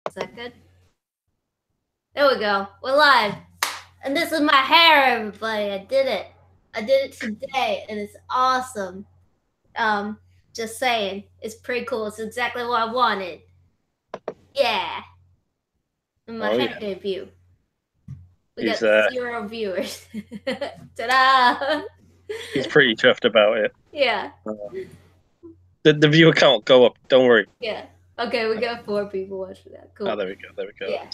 Is that good? There we go. We're live. And this is my hair, everybody. I did it. I did it today, and it's awesome. Just saying. It's pretty cool. It's exactly what I wanted. Yeah. And my hair debut. We got 0 viewers. Ta-da! He's pretty chuffed about it. Yeah. The viewer count go up. Don't worry. Yeah. Okay, we got 4 people watching that. Cool. Oh, there we go. There we go. Yeah.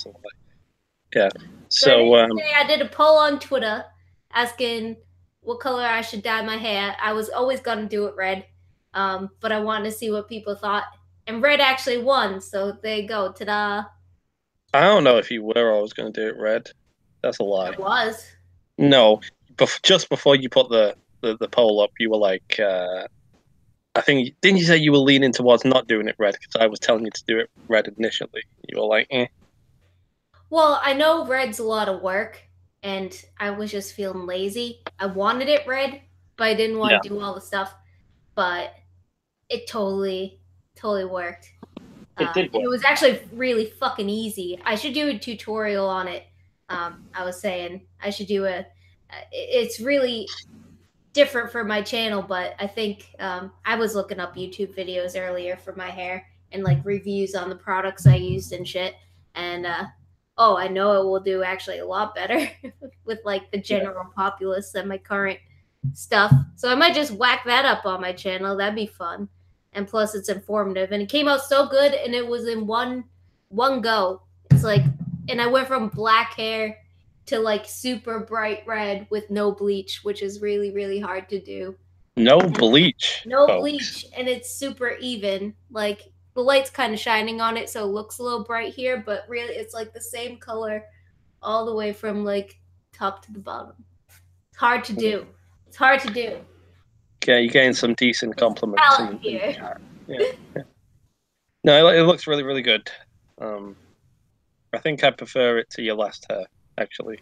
Yeah. So I did a poll on Twitter asking what color I should dye my hair. I was always gonna do it red, but I wanted to see what people thought, and red actually won. So there you go. Ta-da! I don't know if you were always going to do it red. That's a lie. I was. No, just before you put the poll up, you were like, I think, didn't you say you were leaning towards not doing it red because I was telling you to do it red initially? You were like, eh. Well, I know red's a lot of work, and I was just feeling lazy. I wanted it red, but I didn't want to do all the stuff. But it totally worked. It did work. It was actually really fucking easy. I should do a tutorial on it. I was saying I should do it's really different for my channel, but I think I was looking up YouTube videos earlier for my hair and like reviews on the products I used and shit. And I know it will do actually a lot better with like the general populace than my current stuff. So I might just whack that up on my channel. That'd be fun. And plus it's informative. And it came out so good, and it was in one go. It's like, and I went from black hair to like super bright red with no bleach, which is really, really hard to do. No bleach. No bleach, and it's super even. Like the light's kind of shining on it, so it looks a little bright here, but really it's like the same color all the way from like top to the bottom. It's hard to do. It's hard to do. Yeah, you're getting some decent compliments. Here. Yeah. No, it looks really, really good. I think I prefer it to your last hair, actually.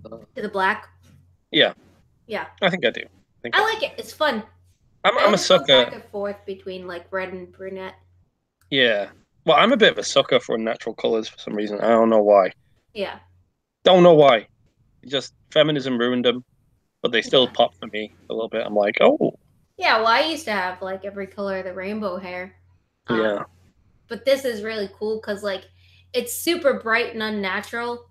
To the black? Yeah. Yeah. I think I do. I like it. It's fun. I'm a sucker. Back and forth between like red and brunette. Yeah. Well, I'm a bit of a sucker for natural colors for some reason. I don't know why. Yeah. Don't know why. Just feminism ruined them, but they still pop for me a little bit. I'm like, oh. Yeah, well, I used to have like every color of the rainbow hair. Yeah. But this is really cool because like it's super bright and unnatural,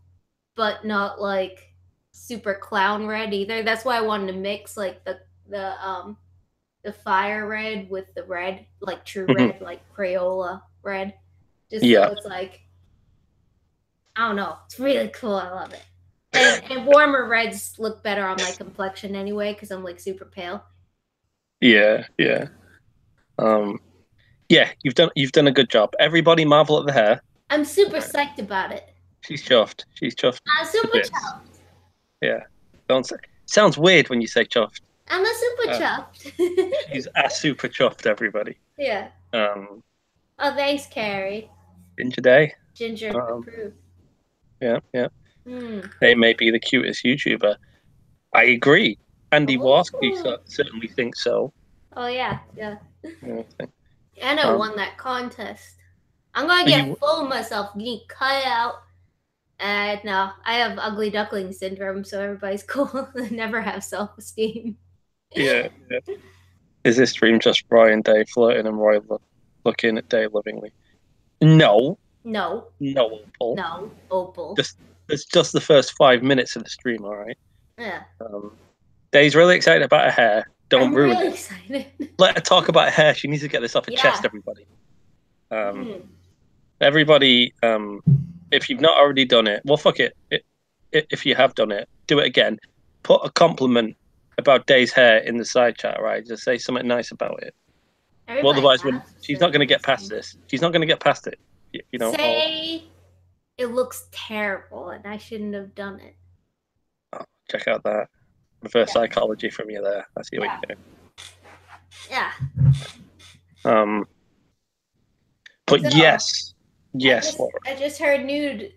but not like super clown red either. That's why I wanted to mix like the fire red with the red, like true red, like Crayola red. Just so it's like, I don't know. It's really cool. I love it. And warmer reds look better on my complexion anyway because I'm like super pale. Yeah. Yeah, you've done a good job. Everybody marvel at the hair. I'm super psyched about it. She's chuffed. I'm super chuffed. Yeah. Don't say. Sounds weird when you say chuffed. I'm a super chuffed. She's a super chuffed, everybody. Yeah. Oh, thanks, Carrie. Ginger Day. Ginger approved. Yeah. They may be the cutest YouTuber. I agree. Andy Warski certainly thinks so. Oh, yeah. Anna won that contest. I'm going to get full of myself. You need to cut it out. No, I have ugly duckling syndrome, so everybody's cool. I never have self-esteem. Yeah. Is this stream just Roy and Dave flirting and Roy looking at Dave lovingly? No. Opal. No, Opal. It's just the first 5 minutes of the stream, all right? Yeah. Dave's really excited about her hair. Don't ruin really it. Excited. Let her talk about her hair. She needs to get this off her chest, everybody. Everybody, if you've not already done it, well, fuck it. If you have done it, do it again. Put a compliment about Dave's hair in the side chat, right? Just say something nice about it. Well, otherwise, she's not going to get past this. She's not going to get past it. You know. Say it looks terrible, and I shouldn't have done it. Oh, check out that reverse psychology from you there. I see what you're doing. Yeah. But so, yes, Laura. I just heard nudes.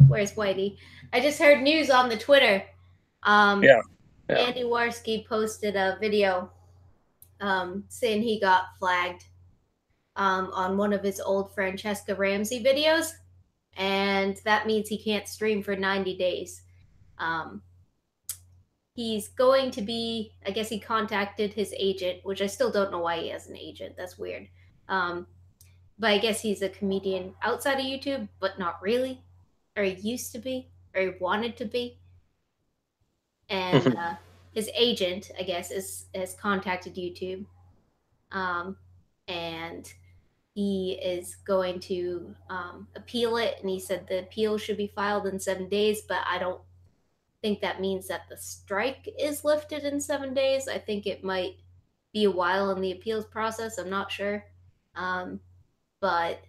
Where's Whitey? I just heard news on the Twitter. Andy Warski posted a video saying he got flagged on one of his old Francesca Ramsey videos, and that means he can't stream for 90 days. Um, he's going to be, I guess he contacted his agent, which I still don't know why he has an agent. That's weird. Um, but I guess he's a comedian outside of YouTube, but not really. Or he used to be, or he wanted to be. And Mhm. his agent, I guess, has contacted YouTube. Um, and he is going to appeal it. And he said the appeal should be filed in 7 days, but I don't think that means that the strike is lifted in 7 days. I think it might be a while in the appeals process. I'm not sure. Um, but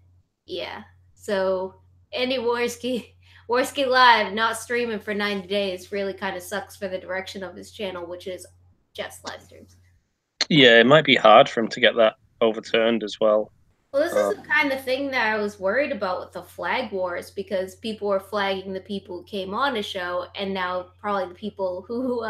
yeah. So Andy Warski, Warski Live not streaming for 90 days really kind of sucks for the direction of his channel, which is just live streams. Yeah, it might be hard for him to get that overturned as well. Well, this is Um, the kind of thing that I was worried about with the flag wars because people were flagging the people who came on the show, and now probably the people who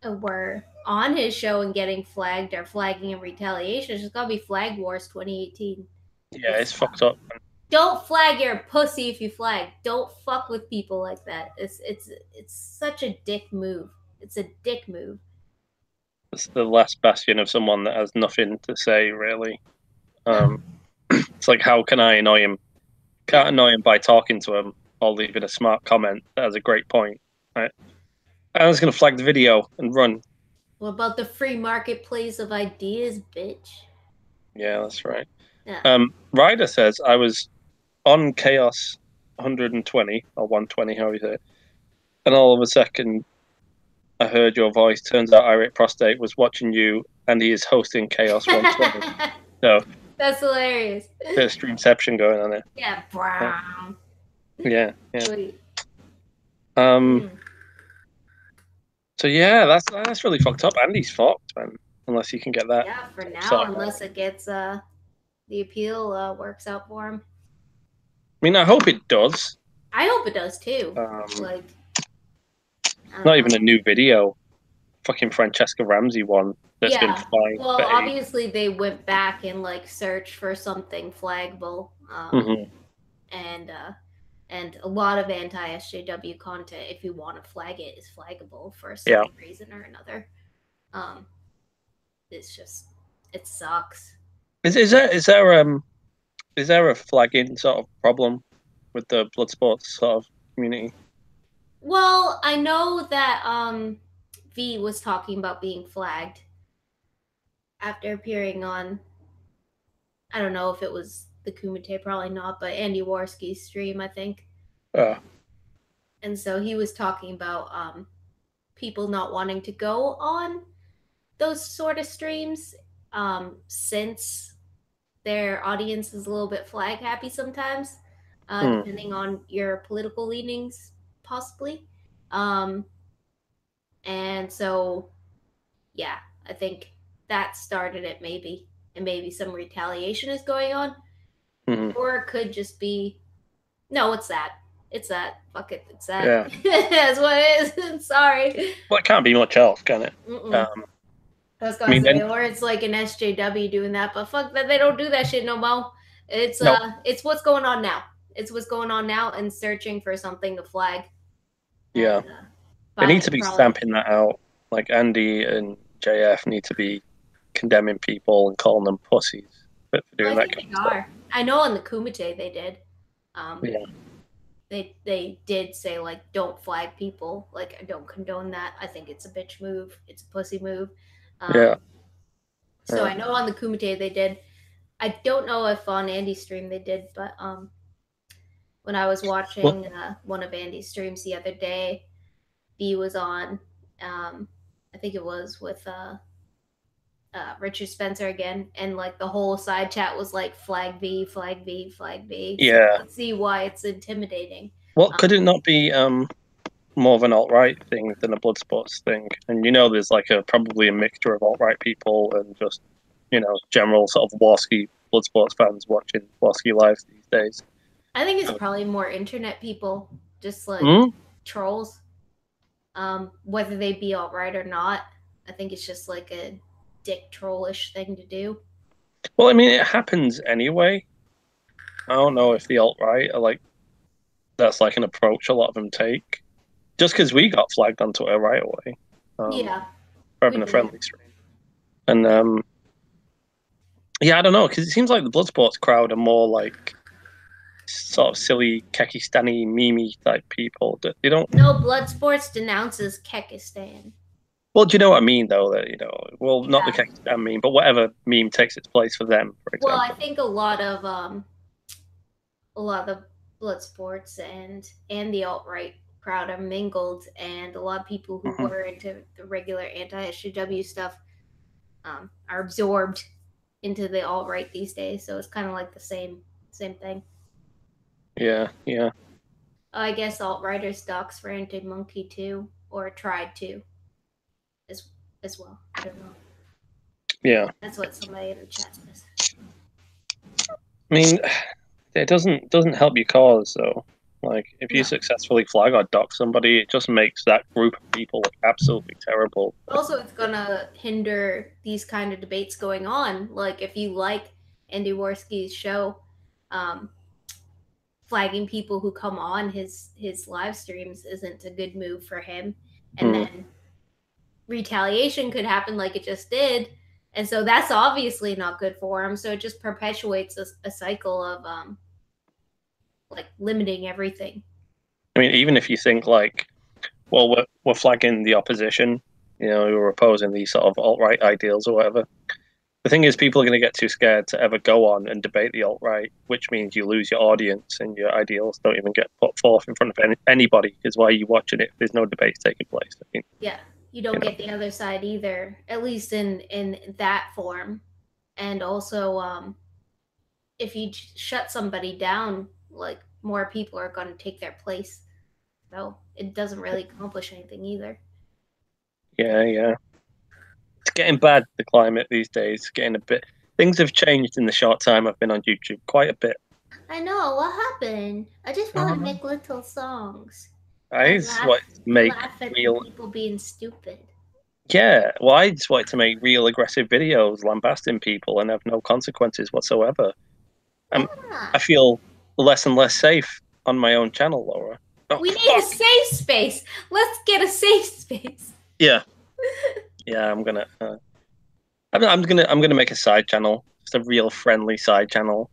were on his show and getting flagged are flagging in retaliation. It's gonna be Flag Wars 2018. yeah, It's it's fucked up. don't flag your pussy if you flag. Don't fuck with people like that. It's such a dick move. It's a dick move. It's the last bastion of someone that has nothing to say, really. No. Um, it's like, how can I annoy him? Yeah. Can't annoy him by talking to him or leaving a smart comment that has a great point. Right? I'm just gonna flag the video and run. What about the free marketplace of ideas, bitch? Yeah, that's right. Yeah. Ryder says I was on Chaos 120 or 120, how is it? And all of a second, I heard your voice. Turns out Irate Prostate was watching you, and he is hosting Chaos 120. So, That's hilarious. bit of streamception going on there. Yeah, Yeah, brown. yeah. Sweet. Um. Mm. So yeah, that's really fucked up. Andy's fucked, man. Unless you can get that Yeah, for now, sorted out. unless it gets the appeal works out for him. I mean, I hope it does. I hope it does too. Um, Like, I don't Not know. even a new video. Fucking Francesca Ramsey one that's been Yeah. flying Well, for ages. obviously they went back and like searched for something flaggable. Mm-hmm. And a lot of anti SJW content, if you want to flag it, is flaggable for Yeah. some reason or another. Um, it's just it sucks. Is there a flagging sort of problem with the blood sports sort of community? Well, I know that V was talking about being flagged after appearing on. I don't know if it was the Kumite, probably not, but Andy Warski's stream, I think. Uh, And so he was talking about people not wanting to go on those sort of streams since their audience is a little bit flag happy sometimes, hmm, depending on your political leanings, possibly. Um, and so, yeah, I think that started it, maybe. And maybe some retaliation is going on. hmm, Or it could just be, no, it's that. It's that. Fuck it. It's that. yeah. That's what it is. Sorry. Well, it can't be much else, can it? Mm-mm. I was I gonna mean, say, then or it's like an SJW doing that, but fuck that, they don't do that shit no more. no, It's what's going on now. It's what's going on now, and searching for something to flag, yeah. and They find need to it be probably. stamping that out. Like Andy and JF need to be condemning people and calling them pussies for Well, doing I that think kind they of stuff. are. I know on the Kumite they did. Um, Yeah, they did say like don't flag people. Like I don't condone that. I think it's a bitch move. It's a pussy move. yeah, Um, so yeah. I know on the Kumite they did. I don't know if on Andy's stream they did, but when I was Well, watching one of Andy's streams the other day, B was on. I think it was with Richard Spencer again, and like the whole side chat was like flag V, flag V, flag V. So I yeah. can see why it's intimidating. Well, could Um, it not be more of an alt right thing than a blood sports thing? And there's like a probably a mixture of alt right people and just general sort of Warski blood sports fans watching Warski live these days. I think it's So, probably more internet people, just like mm, trolls, whether they be alt right or not. I think it's just like a dick trollish thing to do. Well, I mean, it happens anyway. I don't know if the alt-right are like that's like an approach a lot of them take. Just because we got flagged on Twitter right away, um, Yeah, for we having a did. friendly stream. And yeah, I don't know, because it seems like the Bloodsports crowd are more like sort of silly, Kekistani, mimi type people. That they don't. No, Blood Sports denounces Kekistan. Well, do you know what I mean, though? That well, not the Yeah. Kekistan meme, but whatever meme takes its place for them, for Well, I example. think a lot of the blood sports and the alt right crowd are mingled, and a lot of people who Hmm. were into the regular anti SJW stuff are absorbed into the alt right these days. So it's kind of like the same thing. Yeah, yeah, I guess alt righters docs for anti monkey too, or tried to as as well. I don't know. yeah. That's what somebody in the chat says. I mean, it doesn't help your cause, though. Like, if you No. successfully flag or dock somebody, it just makes that group of people look absolutely terrible. Also, it's gonna hinder these kind of debates going on. Like if you like Andy Warski's show, um, flagging people who come on his live streams isn't a good move for him. And Hmm. then retaliation could happen like it just did. And so that's obviously not good for him. So it just perpetuates a cycle of like limiting everything. I mean, even if you think like, well, we're flagging the opposition, who are opposing these sort of alt-right ideals or whatever. The thing is, people are going to get too scared to ever go on and debate the alt-right, which means you lose your audience and your ideals don't even get put forth in front of anybody. Because why are you watching it if there's no debates taking place? I mean, Yeah. You don't get the other side either, at least in that form. And also if you shut somebody down, like more people are going to take their place. So it doesn't really accomplish anything either. yeah, yeah. It's getting bad, the climate these days. It's getting a bit. Things have changed in the short time I've been on YouTube quite a bit. I know what happened. I just I want don't to know. make little songs I and just want to make laugh at the real. people being stupid. Yeah, well, I just wanted to make real aggressive videos lambasting people and have no consequences whatsoever. Yeah. I feel less and less safe on my own channel, Laura. Oh, We need a fuck. safe space. Let's get a safe space. Yeah, yeah. I'm gonna make a side channel, just a real friendly side channel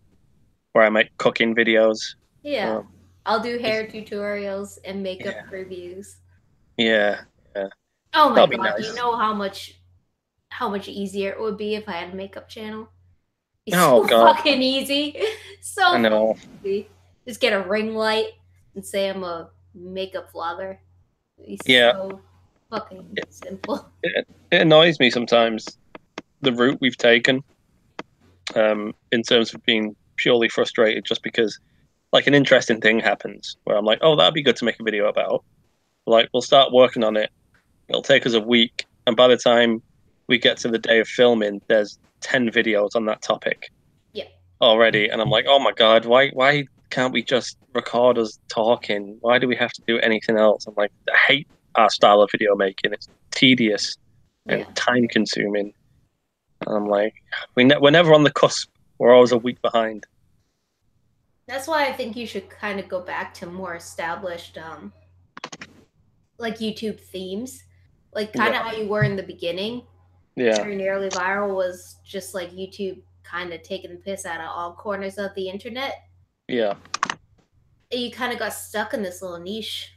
where I make cooking videos. Yeah. Um, I'll do just, hair tutorials and makeup yeah, previews. yeah, yeah. Oh my That'll be god, do you nice. know how much easier it would be if I had a makeup channel? It's Oh so God, fucking easy. I So fucking know. easy. Just get a ring light and say I'm a makeup vlogger. It's Yeah, so fucking it, simple. it annoys me sometimes the route we've taken, in terms of being purely frustrated just because like an interesting thing happens where I'm like, oh, that'd be good to make a video about. Like, we'll start working on it. It'll take us a week, and by the time we get to the day of filming, there's 10 videos on that topic Yeah. already, and I'm like, oh my god, why can't we just record us talking? Why do we have to do anything else? I'm like, I hate our style of video making. It's tedious and Yeah. time consuming. And I'm like, we're never on the cusp. We're always a week behind. That's why I think you should kind of go back to more established like YouTube themes. Like kind of Yeah, how you were in the beginning. yeah, Very nearly viral was just like YouTube kind of taking the piss out of all corners of the internet. yeah, You kind of got stuck in this little niche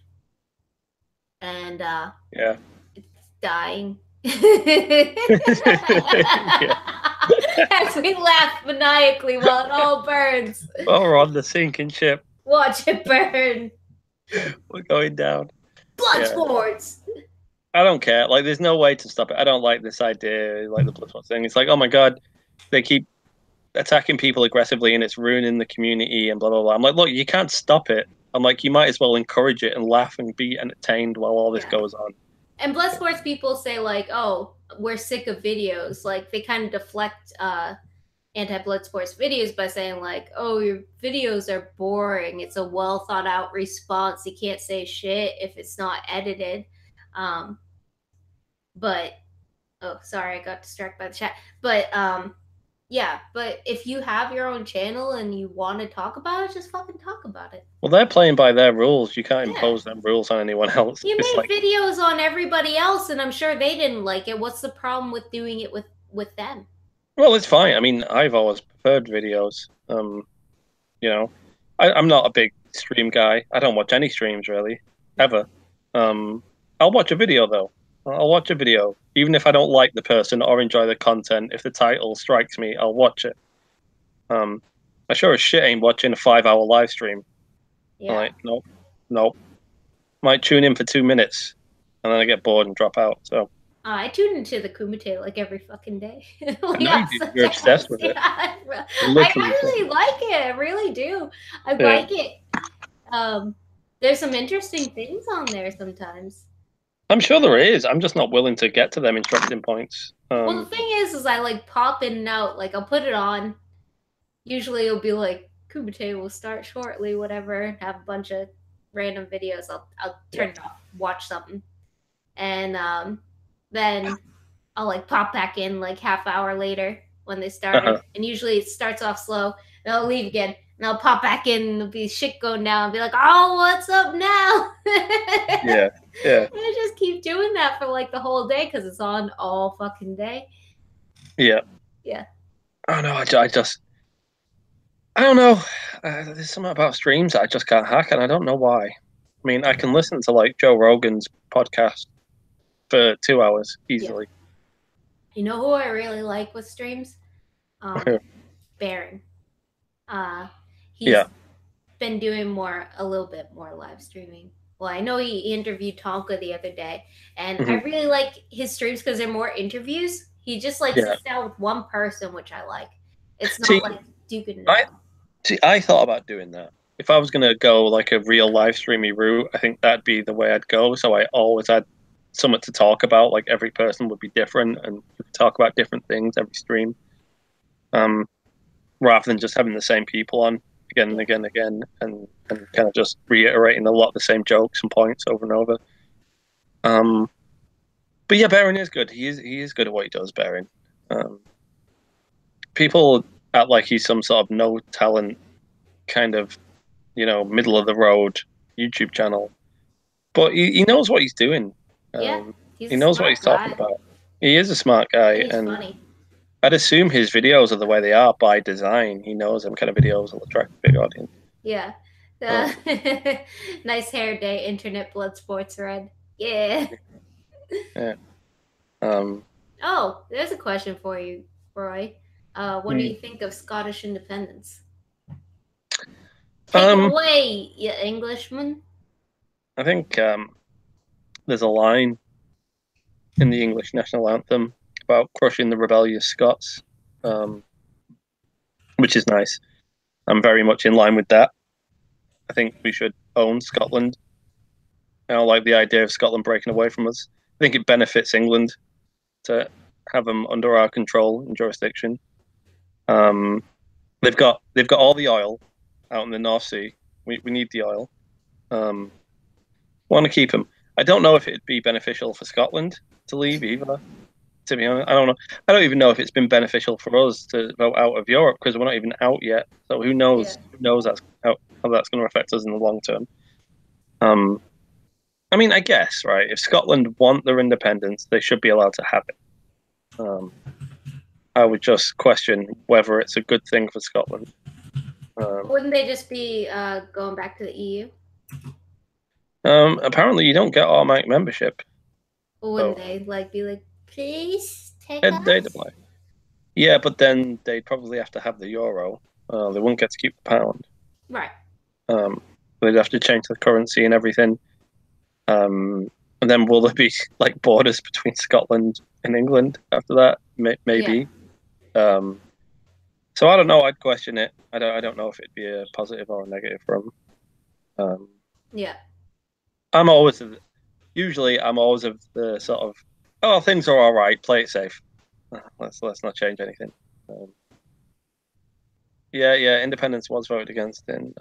and yeah. it's dying. Yeah. As we laugh maniacally while it all burns. Oh, we're on the sinking ship. Watch it burn. We're going down. Blood Yeah. sports. I don't care. Like, there's no way to stop it. I don't like this idea, like the Bloodsport thing. It's like, oh my God, they keep attacking people aggressively and it's ruining the community and blah, blah, blah. I'm like, look, you can't stop it. I'm like, you might as well encourage it and laugh and be entertained while all this Yeah. goes on. And blood sports people say like, "Oh, we're sick of videos." Like they kind of deflect anti-blood sports videos by saying like, "Oh, your videos are boring. It's a well thought out response. You can't say shit if it's not edited." But oh, sorry, I got distracted by the chat. But Yeah, but if you have your own channel and you want to talk about it, just fucking talk about it. Well, they're playing by their rules. You can't Yeah. impose them rules on anyone else. You It's made like, videos on everybody else and I'm sure they didn't like it. What's the problem with doing it with them? well, it's fine. I mean, I've always preferred videos. You know, I'm not a big stream guy. I don't watch any streams really, Yeah. ever. Um, I'll watch a video though. I'll watch a video, even if I don't like the person or enjoy the content. If the title strikes me, I'll watch it. Um, I sure as shit ain't watching a 5 hour live stream. I'm Yeah. like, nope, nope. Might tune in for 2 minutes, and then I get bored and drop out. So I tune into the Kumite like every fucking day. I We know have you do. You're obsessed sometimes. with Yeah, it. You're I literally obsessed really with like it. I really do. I it. Yeah. like it. Um, there's some interesting things on there sometimes. I'm sure there is. I'm just not willing to get to them interesting points. Well, the thing is I like pop in and out. Like I'll put it on. Usually it'll be like Kumite will start shortly, whatever. Have a bunch of random videos. I'll Yeah. turn it off, watch something, and then I'll like pop back in like half hour later when they started. Uh-huh. And usually it starts off slow, and I'll leave again, and I'll pop back in, and there'll be shit going down. I'll be like, oh, what's up now? Yeah. Yeah. I just keep doing that for like the whole day because it's on all fucking day. Yeah. Yeah. I know. I just. I don't know. There's something about streams that I just can't hack, and I don't know why. I mean, I can listen to like Joe Rogan's podcast for 2 hours Yeah. easily. You know who I really like with streams? Um, Baron. Uh, he's Yeah. been doing a little bit more live streaming. Well, I know he interviewed Tonka the other day, and I Hmm. really like his streams because they're more interviews. He just like Yeah. sits down with one person, which I like. It's not See, like duking it I out. I thought about doing that. If I was gonna go like a real live streamy route, I think that'd be the way I'd go. So I always had something to talk about. Like every person would be different, and you could talk about different things every stream. Um, rather than just having the same people on again and Yeah, again and again, and kind of just reiterating a lot of the same jokes and points over and over. Um, but yeah, Baron is good. He is good at what he does, Baron. Um, people act like he's some sort of no talent kind of middle of the road YouTube channel, but he knows what he's doing. yeah. Um, He's he a knows what he's smart talking guy, about. He is a smart guy, and he's and funny. I'd assume his videos are the way they are by design. He knows them kind of videos will attract a big audience. Yeah. Um, Nice hair day, internet blood sports red. Yeah. yeah. Um, Oh, there's a question for you, Roy. What do hmm. you think of Scottish independence? Take it um, away, you Englishman. I think there's a line in the English national anthem about crushing the rebellious Scots, um, which is nice. I'm very much in line with that. I think we should own Scotland. I don't like the idea of Scotland breaking away from us. I think it benefits England to have them under our control and jurisdiction. Um, they've got all the oil out in the North Sea. We need the oil. Want to keep them. I don't know if it'd be beneficial for Scotland to leave either. To be honest, I don't know. I don't even know if it's been beneficial for us to vote out of Europe because we're not even out yet. So who Yeah. knows? Who knows how that's going to affect us in the long term? Um, I mean, I guess right. If Scotland want their independence, they should be allowed to have it. Um, I would just question whether it's a good thing for Scotland. Wouldn't they just be going back to the EU? Apparently, you don't get automatic membership, Or wouldn't so they like be like, please take they'd us? apply. Yeah, but then they'd probably have to have the euro. They wouldn't get to keep the pound. Right. Um, they'd have to change the currency and everything. And then will there be like borders between Scotland and England after that? Yeah. Maybe. Um, so I don't know. I'd question it. I don't know if it'd be a positive or a negative from. Um, Yeah. I'm always usually I'm always of the sort of things are all right. Play it safe. Let's not change anything. Um, yeah. Independence was voted against in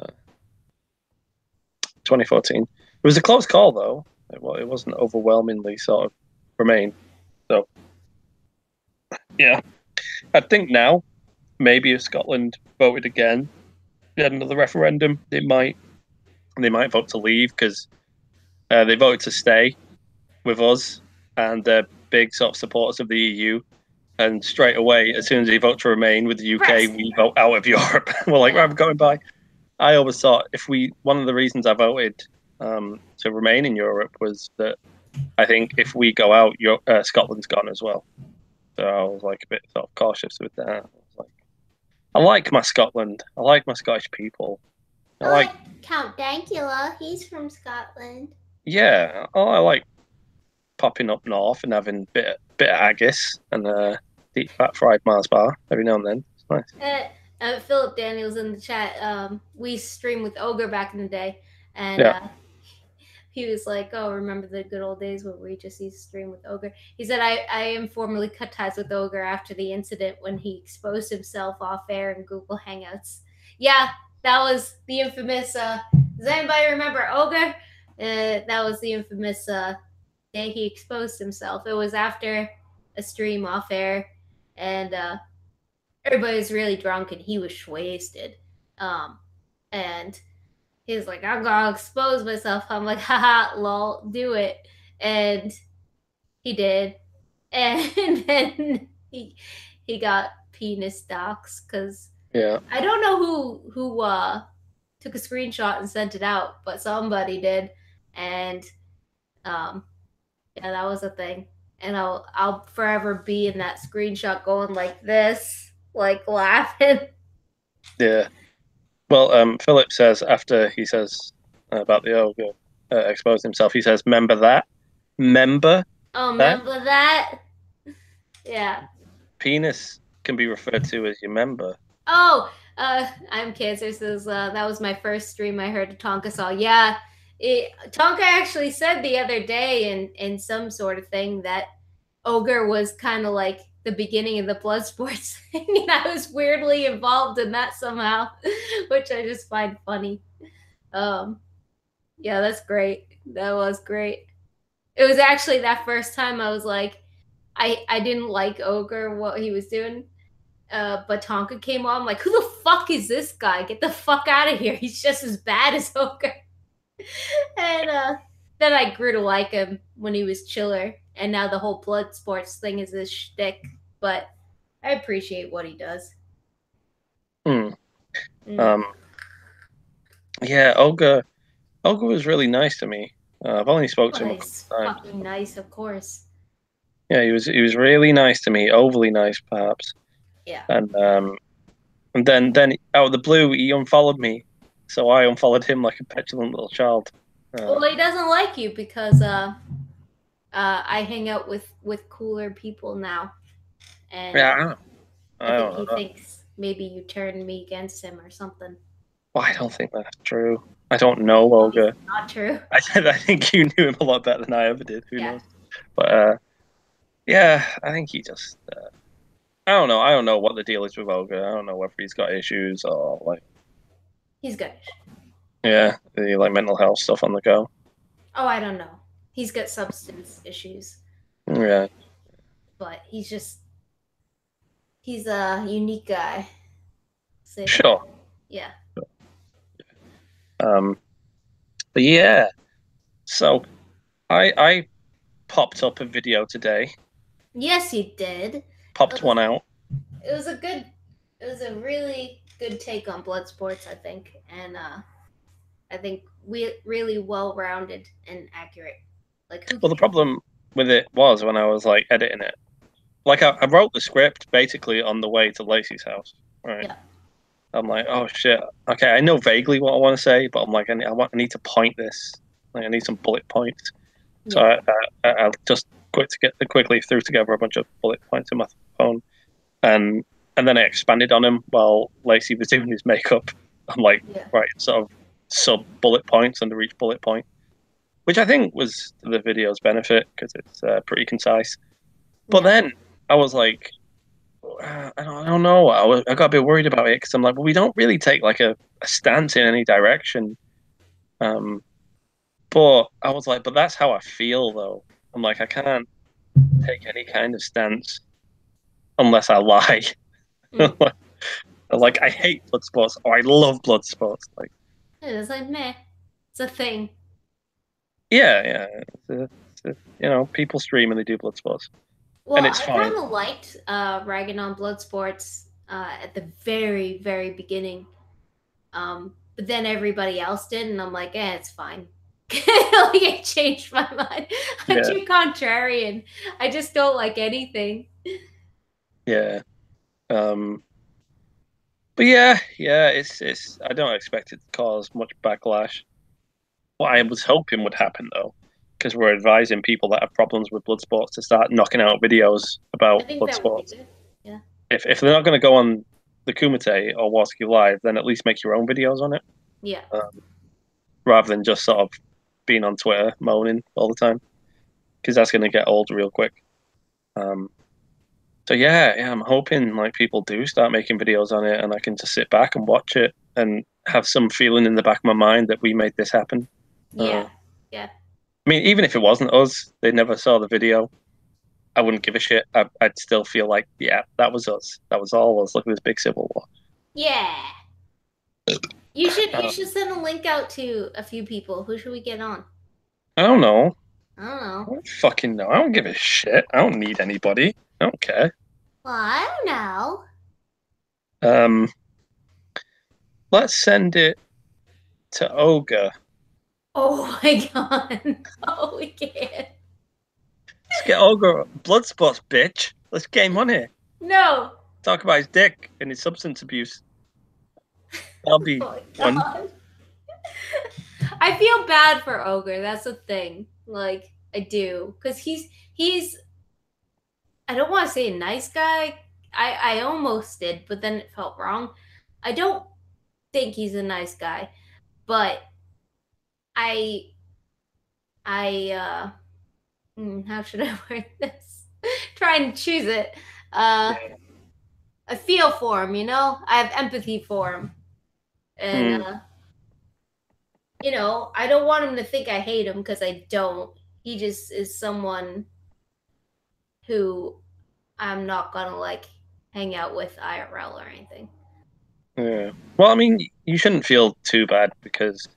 2014. It was a close call though. It wasn't overwhelmingly sort of Remain. So yeah, I think now maybe if Scotland voted again, they had another referendum, they might vote to leave because they voted to stay with us, and they're big sort of supporters of the EU. And straight away, as soon as they vote to remain with the UK, Brexit. we vote out of Europe. We're like, right, Yeah. I'm going by. I always thought one of the reasons I voted to remain in Europe was that I think if we go out, Scotland's gone as well. So I was like a bit sort of cautious with that. I like my Scotland. I like my Scottish people. I I like, like Count Dankula. He's from Scotland. yeah, I like popping up north and having bit of haggis and deep fat fried Mars bar every now and then. It's nice. Philip Daniels in the chat. We streamed with Ogre back in the day, and Yeah, he was like, "Oh, remember the good old days when we just used to stream with Ogre?" He said, "I informally cut ties with Ogre after the incident when he exposed himself off air in Google Hangouts." Yeah, that was the infamous. Does anybody remember Ogre? That was the infamous day he exposed himself. It was after a stream off air, and everybody was really drunk, and he was wasted. Um, and he was like, I'm gonna expose myself. I'm like, haha, lol, do it. And he did. And then he got penis docs because yeah, I don't know who took a screenshot and sent it out, but somebody did. And um yeah, that was a thing. And I'll forever be in that screenshot going like this, like laughing. yeah. Well, Philip says after he says about the ogre exposing himself, he says, "Remember that? Remember Oh, that? remember that? Yeah. Penis can be referred to as your member." Oh, I'm Cancer says that was my first stream I heard of Tonka saw. Yeah, Tonka actually said the other day in some sort of thing that Ogre was kind of like the beginning of the blood sports thing, and I was weirdly involved in that somehow, which I just find funny. Um, yeah, that's great. That was great. It was actually that first time I was like, I didn't like Ogre what he was doing, but Tonka came on. I'm like, who the fuck is this guy? Get the fuck out of here. He's just as bad as Ogre. And then I grew to like him when he was chiller. And now the whole blood sports thing is his shtick. But I appreciate what he does. Hmm. Mm. Um, yeah, Olga was really nice to me. I've only spoke to Well, him a couple he's of times. fucking nice, of course. Yeah, he was really nice to me, overly nice perhaps. Yeah. And then out of the blue, he unfollowed me, so I unfollowed him like a petulant little child. Well, he doesn't like you because I hang out with cooler people now, and Yeah, I don't know. I I think don't he know. thinks maybe you turned me against him or something. Well, I don't think that's true. I don't know Olga. Obviously not true. I think you knew him a lot better than I ever did. Who Yeah, knows? But yeah, I think he just. I don't know. I don't know what the deal is with Olga. I don't know whether he's got issues or like, he's good. yeah, the like mental health stuff on the go. Oh, I don't know. He's got substance issues, Yeah, but he's a unique guy. Say that. sure. Yeah. Um, but yeah. So I popped up a video today. Yes, you did. Popped one out. It was a good. It was a really good take on blood sports, I think, and I think we really well rounded and accurate. Like who Well, the cares? problem with it was when I was like editing it. Like I wrote the script basically on the way to Lacey's house. Right. Yeah. I'm like, oh shit. Okay, I know vaguely what I want to say, but I'm like, I need to point this. Like, I need some bullet points. So Yeah. I just quickly threw together a bunch of bullet points in my phone, and then I expanded on them while Lacey was doing his makeup. I'm like, Yeah. right, sort of sub bullet points under each bullet point, which I think was to the video's benefit because it's pretty concise. But Yeah. then I was like, I don't know. I got a bit worried about it because I'm like, well, we don't really take like a stance in any direction. Um, but I was like, but that's how I feel though. I'm like, I can't take any kind of stance unless I lie. Mm. Like, I hate blood sports or I love blood sports. Like, It's like meh. It's a thing. yeah, yeah. People stream and they do blood sports, Well, and it's I fine. kind of liked ragging on blood sports at the very, very beginning. But then everybody else did, and I'm like, it's fine. Like it changed my mind. I'm Yeah, too contrarian. I just don't like anything. yeah. Um, but yeah. It's. I don't expect it to cause much backlash. What I was hoping would happen though, because we're advising people that have problems with blood sports to start knocking out videos I about think blood that would be sports. good. Yeah. If they're not going to go on the Kumite or Warski Live, then at least make your own videos on it, Yeah. um, rather than just sort of being on Twitter moaning all the time, because that's going to get old real quick. Um, so yeah, I'm hoping like people do start making videos on it, and I can just sit back and watch it and have some feeling in the back of my mind that we made this happen. Yeah. Yeah. I mean, even if it wasn't us, they never saw the video. I wouldn't give a shit. I'd still feel like, yeah, that was us. That was all us. Look at this big civil war. Yeah. You Uh, should send a link out to a few people. Who should we get on? I don't know. I don't know. I don't fucking know. I don't give a shit. I don't need anybody. I don't care. Well, I don't know. Um, let's send it to Ogre. Oh my god. Oh, we can't. Let's get Ogre blood spots, bitch. Let's game on it. No. Talk about his dick and his substance abuse. That'll be Oh my fun. god. I feel bad for Ogre. That's the thing. Like I do, because he's. I don't want to say a nice guy. I almost did, but then it felt wrong. I don't think he's a nice guy, but I I how should I word this? Try and choose it. Uh, Yeah. I feel for him. I have empathy for him, and Mm, I don't want him to think I hate him because I don't. He just is someone who I'm not gonna like hang out with IRL or anything. yeah. Well, I mean, you shouldn't feel too bad because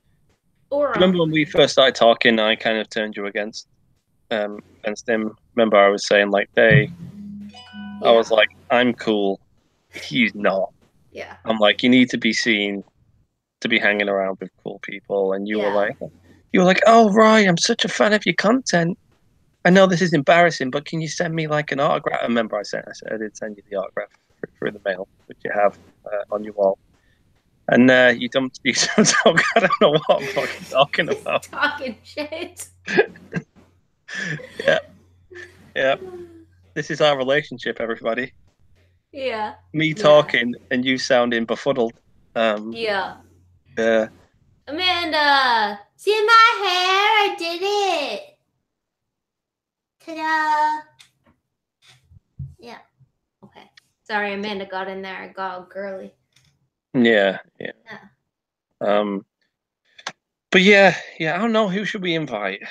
Or remember when we first started talking, I kind of turned you against him. Remember I was saying like I yeah, was like, I'm cool. He's not. yeah, I'm like, you need to be seen to be hanging around with cool people. And yeah. you were like, oh, Roy, I'm such a fan of your content. I know this is embarrassing, but can you send me like an autograph? I remember I said I did send you the autograph through the mail, which you have on your wall. And you don't I don't know what I'm fucking talking about. Talking shit. Yeah, yeah. This is our relationship, everybody. Yeah, Me yeah, talking and you sounding befuddled. Um, yeah. uh, Amanda, see my hair? I did it. Ta-da! Yeah. Okay. Sorry, Amanda got in there. I got all girly. yeah, yeah. Yeah. Um, but yeah. I don't know. Who should we invite?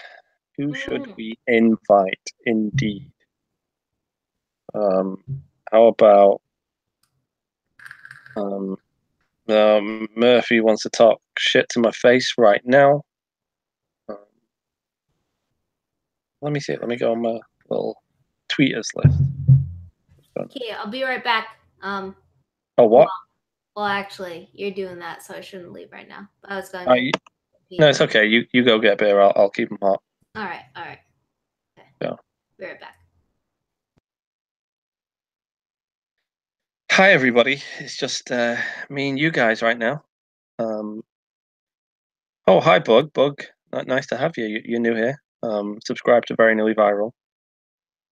Who should Mm. we invite? Indeed. Um, how about um, Murphy wants to talk shit to my face right now. Um, let me see. Let me go on my little tweeters list. Okay, I'll be right back. Oh, Well, what? well, actually, you're doing that, so I shouldn't leave right now. I was going Uh, to you, no, pee. it's okay. You go get a beer. I'll keep them hot. All right, all right. Okay, Yeah. be right back. Hi, everybody. It's just me and you guys right now. Um, oh, hi, Bug. Bug, nice to have you. You're new here. Subscribe to Very Nearly Viral.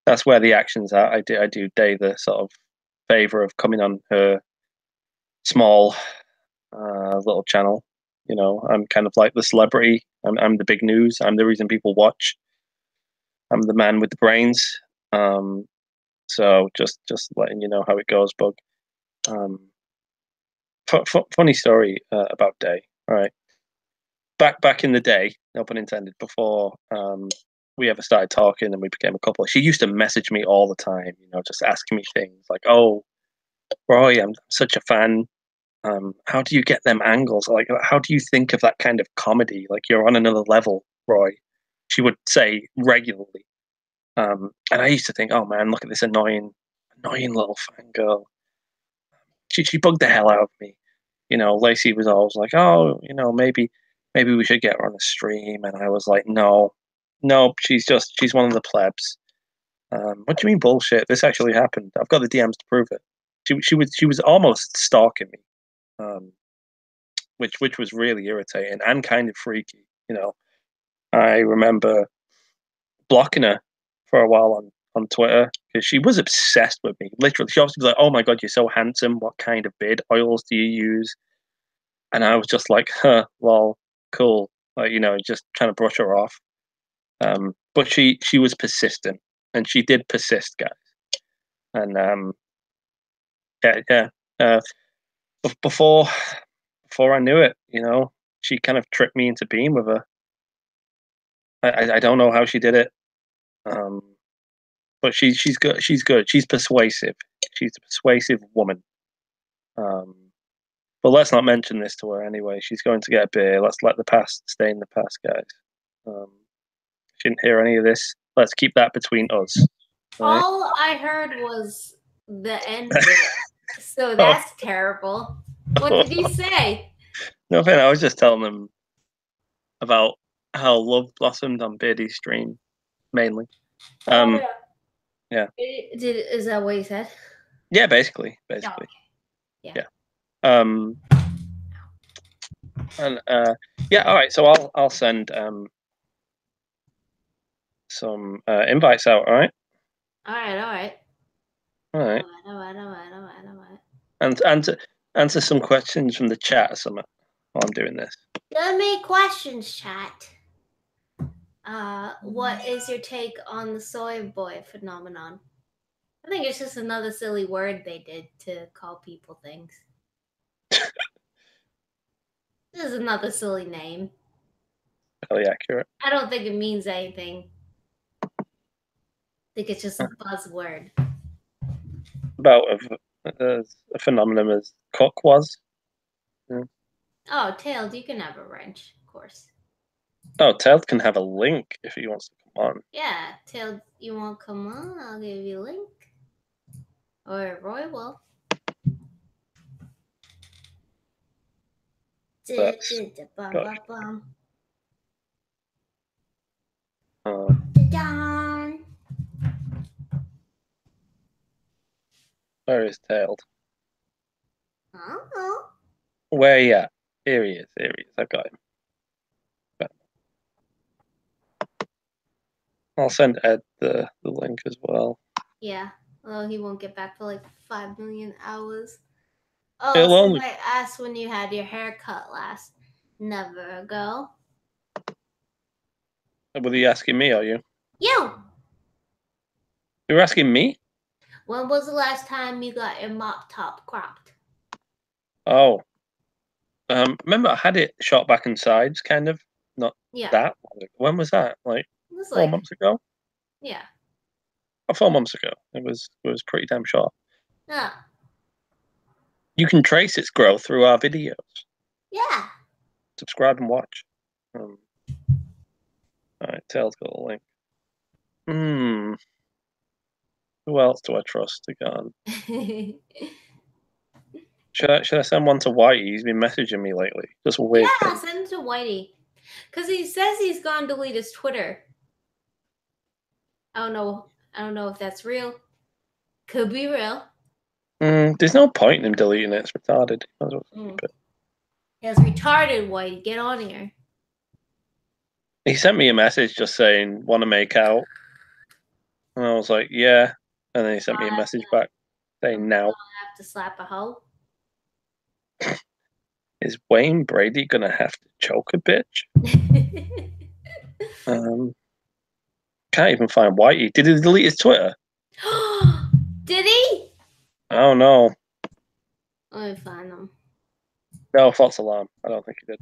That's where the action's at. I do Day the sort of favor of coming on her small little channel. I'm kind of like the celebrity. I'm the big news. I'm the reason people watch. I'm the man with the brains. Um, so just letting you know how it goes, Bug. Um, funny story about Day. All right, back in the day, no pun intended, before we ever started talking and we became a couple. She used to message me all the time, just asking me things like, "Oh, Roy, I'm such a fan. How do you get them angles? Like, how do you think of that kind of comedy? Like, you're on another level, Roy. She would say regularly. And I used to think, oh man, look at this annoying little fangirl. She bugged the hell out of me. Lacey was always like, oh, maybe we should get her on the stream, and I was like, no, no, she's one of the plebs. What do you mean bullshit? This actually happened. I've got the DMs to prove it. She was almost stalking me, which was really irritating and kind of freaky. I remember blocking her for a while on Twitter because she was obsessed with me. Literally, she obviously was like, "Oh my god, you're so handsome. What kind of beard oils do you use?" And I was just like, "Huh, well, cool." Like, just trying to brush her off. But she was persistent, and she did persist, guys. And yeah, yeah. Uh, before I knew it, she kind of tricked me into being with her. I don't know how she did it. Um, but she's good. She's good. She's persuasive. She's a persuasive woman. Um, but let's not mention this to her anyway. She's going to get a beer. Let's let the past stay in the past, guys. Um, she didn't hear any of this. Let's keep that between us. Right? All I heard was the end bit. So Oh, that's terrible. What did you say? nothing. I was just telling them about how love blossomed on Beardy's stream, mainly. Oh Um, yeah, is that what you said? yeah, basically, Oh, okay. Yeah. yeah. Um, and yeah, all right. So I'll send some invites out. All right, All right. All right. all right, All right. All right. All right. All right. and to answer some questions from the chat or something while I'm doing this. Let me questions, chat. What is your take on the soy boy phenomenon? I think it's just another silly word they did to call people things. This is another silly name. Fairly accurate. I don't think it means anything. I think it's just a buzzword. About a phenomenon as Cook was. Yeah. Oh, Tails, you can have a wrench, of course. Oh, Tails can have a link if he wants to come on. Yeah, Tails, you want to come on? I'll give you a link. Or Roy will. That's Bum, got bum, bum. where is Tails? Oh. Where are you at? Here he is. Here he is. I've got him. I'll send Ed the link as well. Yeah, well, he won't get back for like 5 million hours. Oh, It'll only. somebody asked when you had your hair cut last. Never ago. Were you asking me? Are you? You! You're asking me? When was the last time you got your mop top cropped? Oh, remember I had it shot back and sides, kind of. Not Yeah. that long ago. When was that? Like It was 4 months ago? yeah. Or 4 months ago. It was pretty damn short. Yeah. You can trace its growth through our videos. Yeah. Subscribe and watch. All right, Tails got a link. Who else do I trust to get on? Should I send one to Whitey? He's been messaging me lately. Just weird Yeah, thing. send it to Whitey. Because he says he's gone to delete his Twitter. I don't know if that's real. Could be real. There's no point in him deleting it. It's retarded. Might as well keep it. It's retarded, Whitey. Get on here. He sent me a message just saying, "Want to make out?" And I was like, "Yeah." And then he sent me a message back saying, "Now." Have to slap a hoe. Is Wayne Brady gonna have to choke a bitch? Can't even find Whitey. Did he delete his Twitter? Did he? I don't know. Let me find him. No, false alarm. I don't think he did.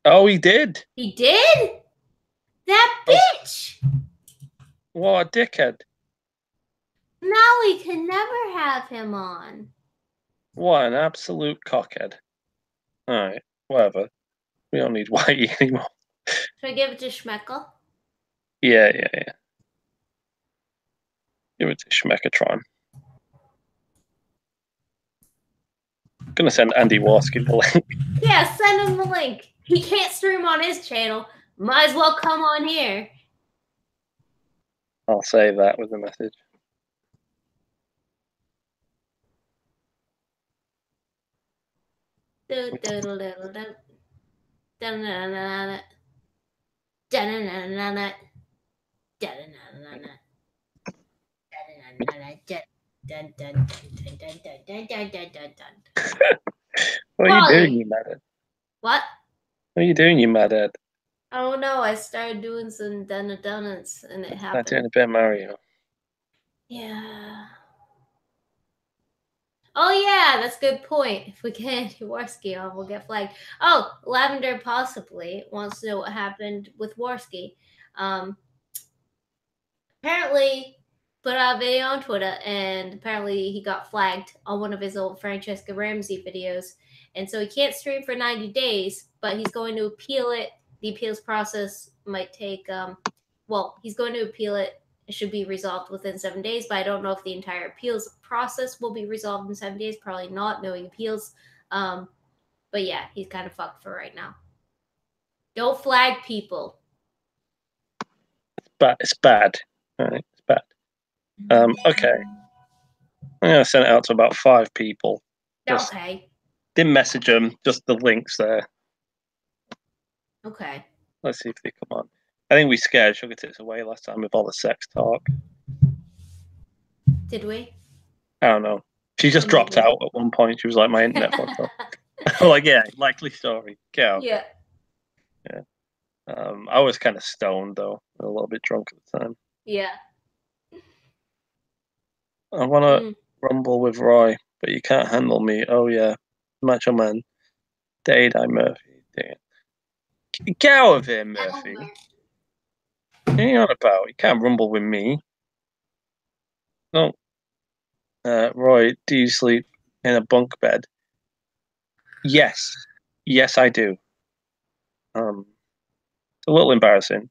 Oh, he did. He did? That bitch! What a dickhead. Now we can never have him on. What an absolute cockhead. Alright, whatever. We don't need Whitey anymore. Should I give it to Schmeckle? Yeah. Give it to Schmeckatron. I'm gonna send Andy Warski the link. Yeah, send him the link. He can't stream on his channel. Might as well come on here. I'll save that with a message. What are you doing, you madhead? What? What are you doing, you madhead? Oh no, I started doing some donuts and it Not doing happened. a bit of Mario. Yeah. Oh yeah, that's a good point. If we get Warski on, we'll get flagged. Oh, Lavender possibly wants to know what happened with Warski. Apparently put out a video on Twitter, and apparently he got flagged on one of his old Francesca Ramsey videos, and so he can't stream for 90 days. But he's going to appeal it. The appeals process might take. Well, he's going to appeal it. It should be resolved within 7 days, but I don't know if the entire appeals process will be resolved in 7 days. Probably not, knowing appeals. But yeah, he's kind of fucked for right now. Don't flag people. But it's bad. Alright, it's bad. Okay. I'm gonna send it out to about 5 people. Just Okay. didn't message them, just the links there. Okay. Let's see if they come on. I think we scared Sugar Tits away last time with all the sex talk. Did we? I don't know. She just dropped out at one point. She was like, my internet fucked up. Like, yeah, likely story. Get out. Yeah. Yeah. I was kind of stoned, though. A little bit drunk at the time. Yeah. I want to rumble with Roy, but you can't handle me. Oh, yeah. Macho Man. Daytime Murphy. Get out of here, Murphy. What are you on about? You can't rumble with me. No. Roy, do you sleep in a bunk bed? Yes. Yes, I do. It's a little embarrassing.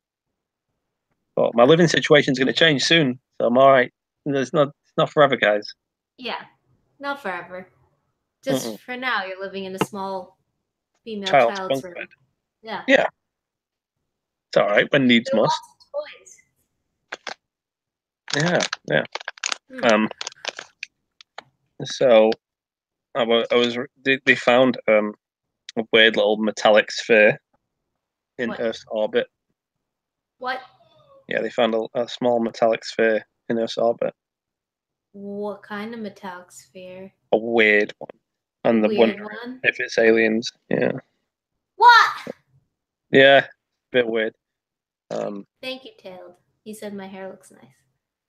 But my living situation is going to change soon, so I'm all right. It's not forever, guys. Yeah. Not forever. Just for now, you're living in a small female child's bunk room. bed. Yeah. Yeah. It's all right when needs There are must. lots of Yeah. So they found a weird little metallic sphere in Earth's orbit. What? Yeah, they found a small metallic sphere in Earth's orbit. What kind of metallic sphere? A weird one. And the weird one? If it's aliens, yeah. What? Yeah, a bit weird. Thank you, Tailed. He said my hair looks nice.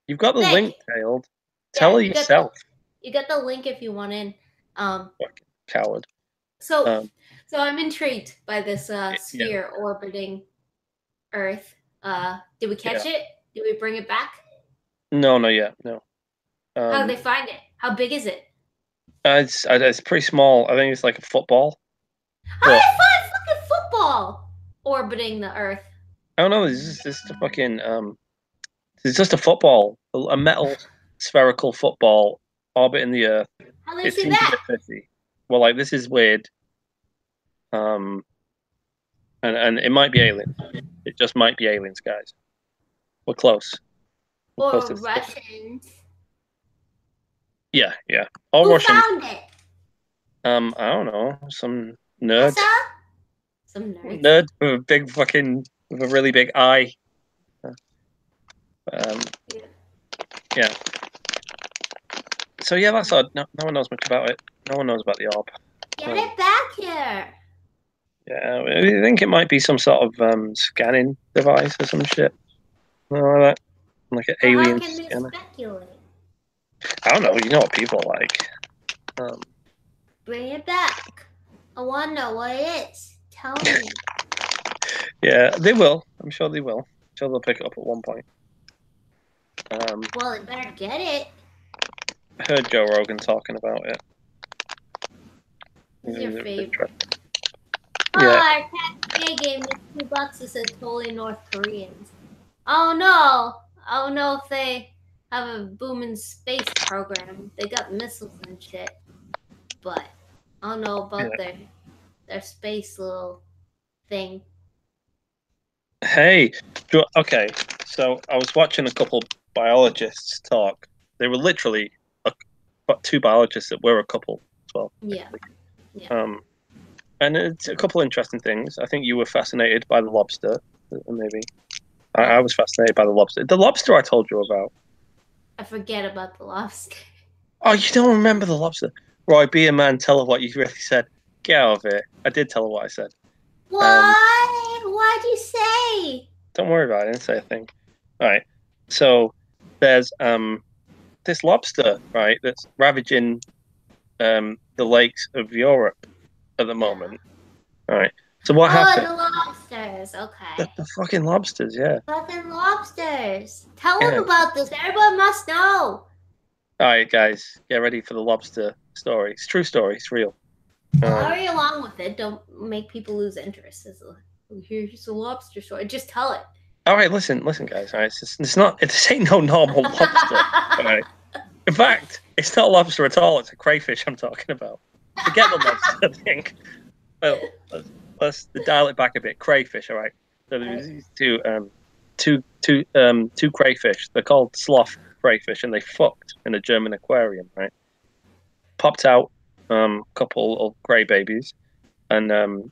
You've got the link, Tailed. Tell her yourself. You got the link if you want in. Fucking coward. So I'm intrigued by this sphere orbiting Earth. Did we catch it? Did we bring it back? No, not yet. No. How did they find it? How big is it? It's pretty small. I think it's like a football. How did they find fucking football orbiting the Earth? I don't know. It's just a fucking it's just a football, a metal spherical football orbiting the Earth. How did they see that? Well, like this is weird. And it might be aliens. It just might be aliens, guys. We're close. Or Russians. Yeah. Or Who Russians. Found it? I don't know. Some nerd. Some nerd. Nerd with a big fucking with a really big eye. Yeah. So yeah, that's odd. No one knows much about it. No one knows about the orb. Get it back here. Yeah, I think it might be some sort of scanning device or some shit. Like an alien scanner. Speculate? I don't know. You know what people are like. Bring it back. I want to know what it is. Tell me. Yeah, they will. I'm sure they will. I'm sure they'll pick it up at one point. Well, it better get it. heard Joe Rogan talking about it. Who's your favorite? Oh, Yeah. our cat gave me $2. It said totally North Koreans. Oh no! Oh no! If they have a booming space program, they got missiles and shit. But I don't know about Yeah. their space little thing. Hey, okay. So I was watching a couple biologists talk. They were literally two biologists that were a couple as well. Yeah, yeah. Um, and it's a couple interesting things. I think you were fascinated by the lobster, maybe. I What? was fascinated by the lobster. The lobster I told you about. I forget about the lobster. Oh, you don't remember the lobster? Roy, be a man. Tell her what you really said. Get out of it. I did tell her what I said. Um, What? What'd you say? don't worry about it. I didn't say a thing. All right. So there's this lobster, right, that's ravaging the lakes of Europe at the Yeah. moment. All right. So what Oh, happened? the lobsters. Okay. The fucking lobsters, yeah. Fucking lobsters. Tell Yeah. them about this. Everyone must know. All right, guys, get ready for the lobster story. It's a true story. It's real. Well, Um, hurry along with it. Don't make people lose interest. Here's a lobster story. Just tell it. all right, listen, guys. All right, it's not. This ain't no normal lobster. All right. In fact, it's not a lobster at all. It's a crayfish I'm talking about. Forget the lobster thing. Well, let's dial it back a bit. Crayfish, all right. So there's these two crayfish. They're called sloth crayfish, and they fucked in a German aquarium, right? Popped out couple of gray babies, and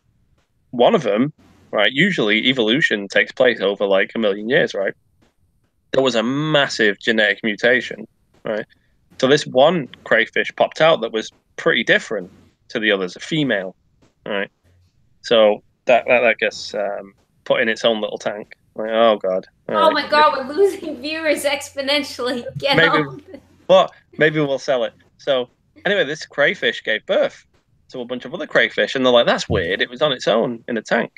one of them, right? Usually, evolution takes place over like a million years, right? There was a massive genetic mutation, right? So this one crayfish popped out that was pretty different to the others, a female, right? So that gets put in its own little tank. Like, oh god, all Oh right, my god, we're losing viewers exponentially. Get maybe, on. but maybe we'll sell it. So anyway, this crayfish gave birth to a bunch of other crayfish, and they're like, that's weird. It was on its own in a tank.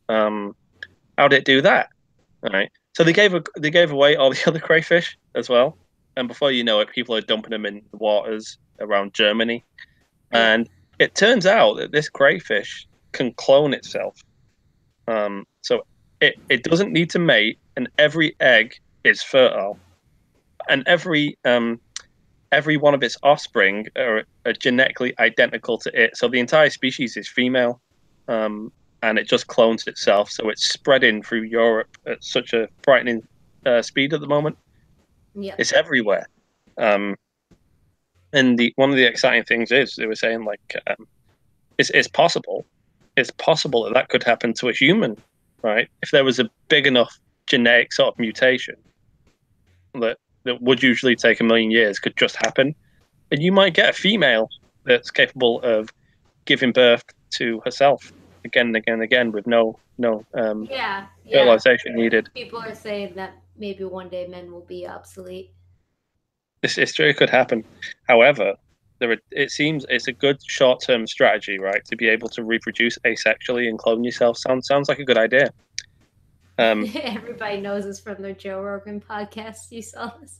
Um, how did it do that? All right. So they gave away all the other crayfish as well, and before you know it, people are dumping them in the waters around Germany. Yeah. And it turns out that this crayfish can clone itself. So it doesn't need to mate, and every egg is fertile, and every one of its offspring are genetically identical to it. So the entire species is female, and it just clones itself. So it's spreading through Europe at such a frightening speed at the moment. Yep. It's everywhere. Um, and the one of the exciting things is they were saying like it's possible. It's possible that that could happen to a human, right? If there was a big enough genetic sort of mutation that would usually take a million years, could just happen, and you might get a female that's capable of giving birth to herself again and again and again with no Yeah. Yeah. fertilization needed. People are saying that maybe one day men will be obsolete. It's true, it could happen. However, it seems it's a good short-term strategy, right? To be able to reproduce asexually and clone yourself sounds like a good idea. Everybody knows this from their Joe Rogan podcast. You saw this?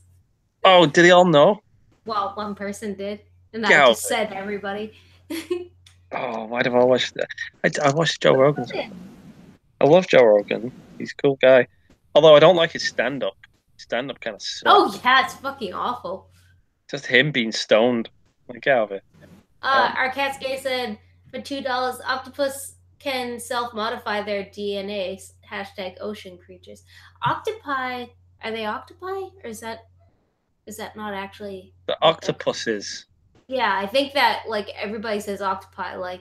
Oh, did they all know? Well, one person did, and Get I out of just it. said everybody. Oh, why did I watch that? I watched Joe Rogan's. I love Joe Rogan. He's a cool guy. Although I don't like his stand-up. Stand-up kind of sucks. Oh yeah, it's fucking awful. Just him being stoned. Like, get out of it. Our Catskay said for $2, octopus can self-modify their DNA. Hashtag ocean creatures. Octopi, are they octopi, or is that not actually The what they're? octopuses. Yeah, I think that like everybody says octopi, like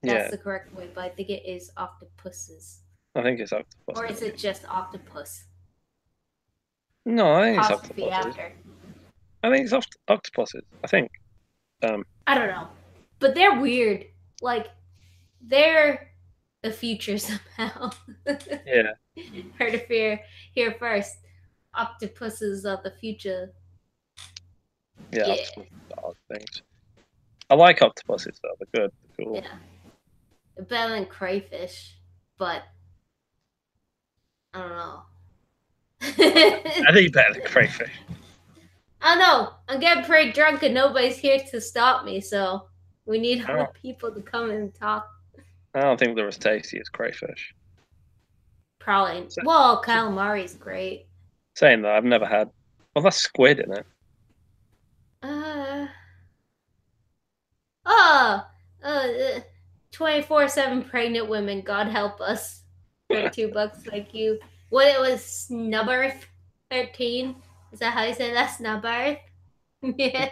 that's Yeah, the correct way, but I think it is octopuses, I think it's or is octopuses. it just octopus? No, I think it's Apostrophe octopuses. after. I think it's octopuses. I think. I don't know, but they're weird. Like they're the future somehow. Yeah, Heard it here first. Octopuses of the future. yeah, Yeah, octopuses are odd things. I like octopuses though. They're good. They're cool. yeah. They're better than crayfish, but I don't know. I think better than crayfish. I don't know. I'm getting pretty drunk and nobody's here to stop me, so we need I other don't, people to come and talk. I don't think they're as tasty as crayfish. Probably. So, Well, so calamari's great. saying that, I've never had. Well, that's squid in it. Uh, oh, 24/7 pregnant women, God help us. For $2 like you. What it was, Snubberth 13? Is that how you say that? Snubberth? Yeah.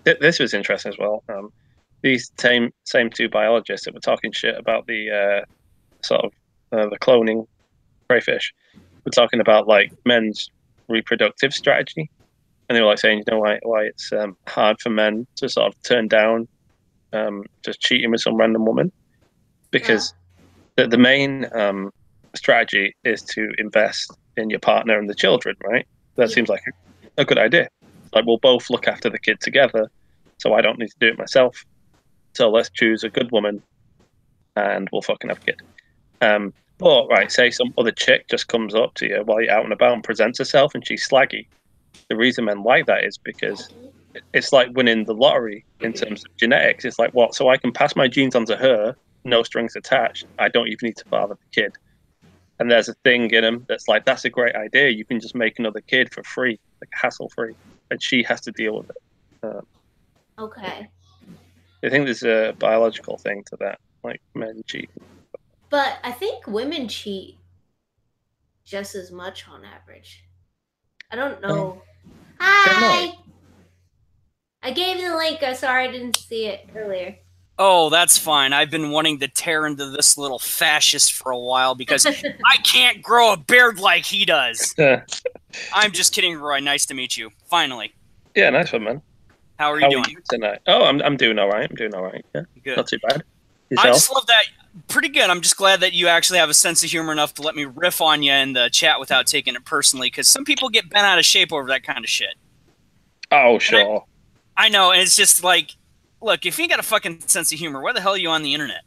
This was interesting as well. These same two biologists that were talking shit about the sort of the cloning crayfish were talking about like men's reproductive strategy, and they were like saying, you know, why it's hard for men to sort of turn down just cheating with some random woman Uh, because the main strategy is to invest in your partner and the children, right? That yeah. seems like a good idea. Like we'll both look after the kid together, so I don't need to do it myself. So let's choose a good woman and we'll fucking have a kid. But right, say some other chick just comes up to you while you're out and about and presents herself and she's slaggy. The reason men like that is because it's like winning the lottery in terms of genetics. It's like what? So I can pass my genes onto her, no strings attached. I don't even need to father the kid. And there's a thing in them that's like, that's a great idea. You can just make another kid for free, like hassle free, and she has to deal with it. Okay. I think there's a biological thing to that, like men cheat. But I think women cheat just as much on average. I don't Um, know. don't know. Hi! I gave you the link. I'm sorry I didn't see it earlier. Oh, that's fine. I've been wanting to tear into this little fascist for a while because I can't grow a beard like he does. I'm just kidding, Roy. Nice to meet you. Finally. Yeah, nice one, man. How are you How are doing? you tonight? Oh, I'm doing all right. I'm doing all right. Yeah, Good. not too bad. I Yourself? just love that. Pretty good. I'm just glad that you actually have a sense of humor enough to let me riff on you in the chat without taking it personally, because some people get bent out of shape over that kind of shit. Oh, sure. I know, and it's just like, look, if you got a fucking sense of humor, why the hell are you on the internet?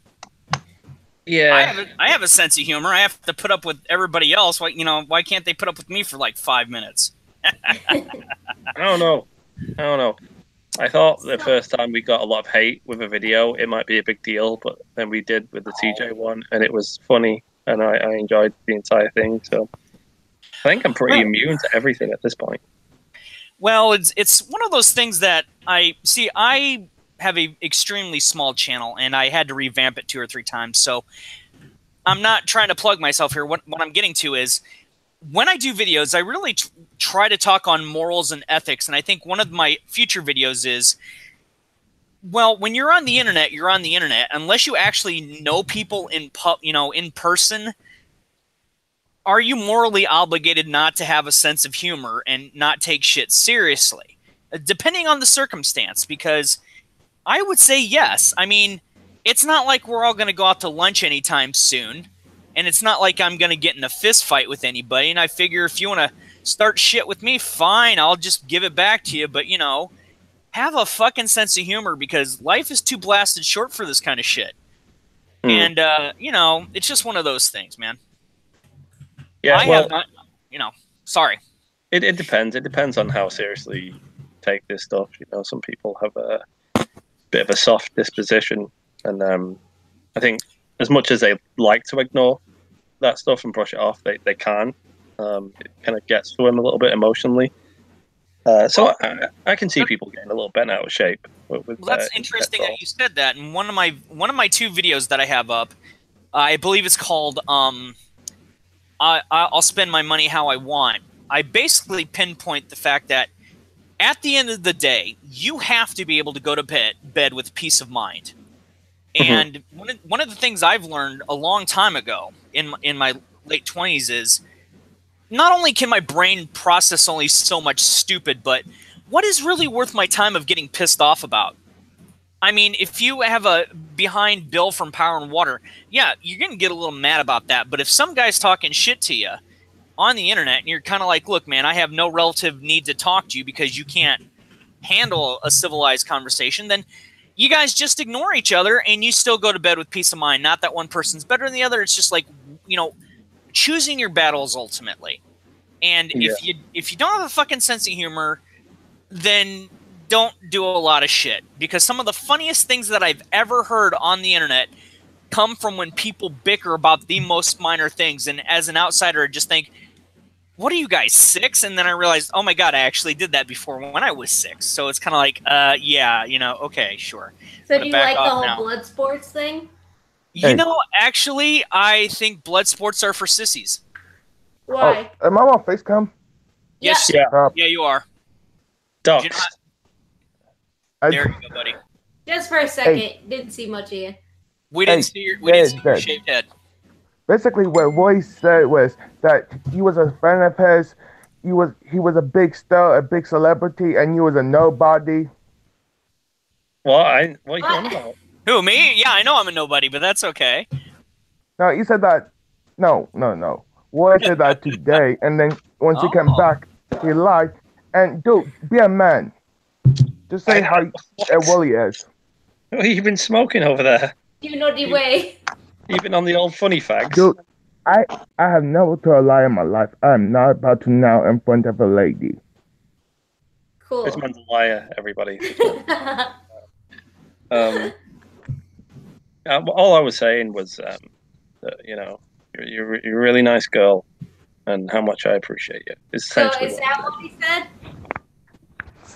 Yeah. I have a sense of humor. I have to put up with everybody else. Why can't they put up with me for like 5 minutes? I don't know. I don't know. I thought the first time we got a lot of hate with a video, it might be a big deal, but then we did with the TJ one, and it was funny, and I enjoyed the entire thing. So I think I'm pretty immune to everything at this point. Well, it's one of those things that I see. I have a extremely small channel, and I had to revamp it 2 or 3 times. So I'm not trying to plug myself here. What I'm getting to is when I do videos, I really try to talk on morals and ethics. And I think one of my future videos is, well, when you're on the internet, you're on the internet. Unless you actually know people in person, are you morally obligated not to have a sense of humor and not take shit seriously? Depending on the circumstance, because I would say yes. I mean, it's not like we're all going to go out to lunch anytime soon, and it's not like I'm going to get in a fist fight with anybody, and I figure if you want to start shit with me, fine, I'll just give it back to you, but, have a fucking sense of humor, because life is too blasted short for this kind of shit. And, it's just one of those things, man. Yeah, I have not, sorry. it depends. It depends on how seriously you take this stuff. Some people have a bit of a soft disposition, and I think as much as they like to ignore that stuff and brush it off, they can. It kind of gets to them a little bit emotionally. So I can see people getting a little bent out of shape. Well, that's interesting that you said that. And one of my 2 videos that I have up, I believe it's called I'll spend my money how I want. I basically pinpoint the fact that at the end of the day, you have to be able to go to bed with peace of mind. And one of the things I've learned a long time ago in my late 20s is not only can my brain process only so much stupid, but what is really worth my time of getting pissed off about? I mean, if you have a behind bill from Power and Water, yeah, you're going to get a little mad about that. But if some guy's talking shit to you on the internet and you're kind of like, look, man, I have no relative need to talk to you because you can't handle a civilized conversation, then you guys just ignore each other and you still go to bed with peace of mind. Not that one person's better than the other. It's just like, choosing your battles ultimately. And if you don't have a fucking sense of humor, then don't do a lot of shit. Because some of the funniest things that I've ever heard on the internet come from when people bicker about the most minor things. And as an outsider, I just think, what are you guys, 6? And then I realized, oh my God, I actually did that before when I was 6. So it's kind of like, yeah, you know, okay, sure. So do you like the whole blood sports thing? You know, actually, I think blood sports are for sissies. Why? Oh, am I on Facecam? Yes, yeah, you are. Ducks. There you go, buddy. Just for a second, didn't see much of you. We didn't see your shaved head. Basically, what Roy said was that he was a friend of his. He was a big star, a big celebrity, and he was a nobody. What are you on about? Who, me? Yeah, I know I'm a nobody, but that's okay. No, he said that. No. Roy said that today, and then once he came back, he lied. And dude, be a man. Just say how Willie is. What have you been smoking over there? You naughty way. You've been on the old funny fags. Dude, I have never told a lie in my life. I'm not about to now in front of a lady. Cool. This man's a liar, everybody. All I was saying was, that, you know, you're a really nice girl, and how much I appreciate you. So is that what he said?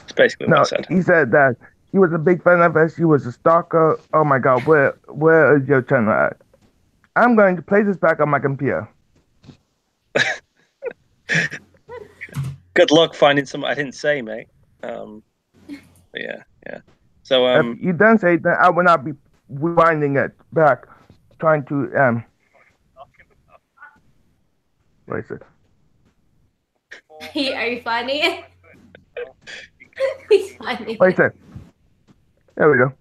It's basically what I said. He said that he was a big fan of us. He was a stalker. Oh my God, where is your channel at? I'm going to play this back on my computer. Good luck finding some. I didn't say, mate. Yeah. So if you don't say that, I will not be rewinding it back, trying to What is it? Are you finding it? He's finding it. Wait a second. There we go.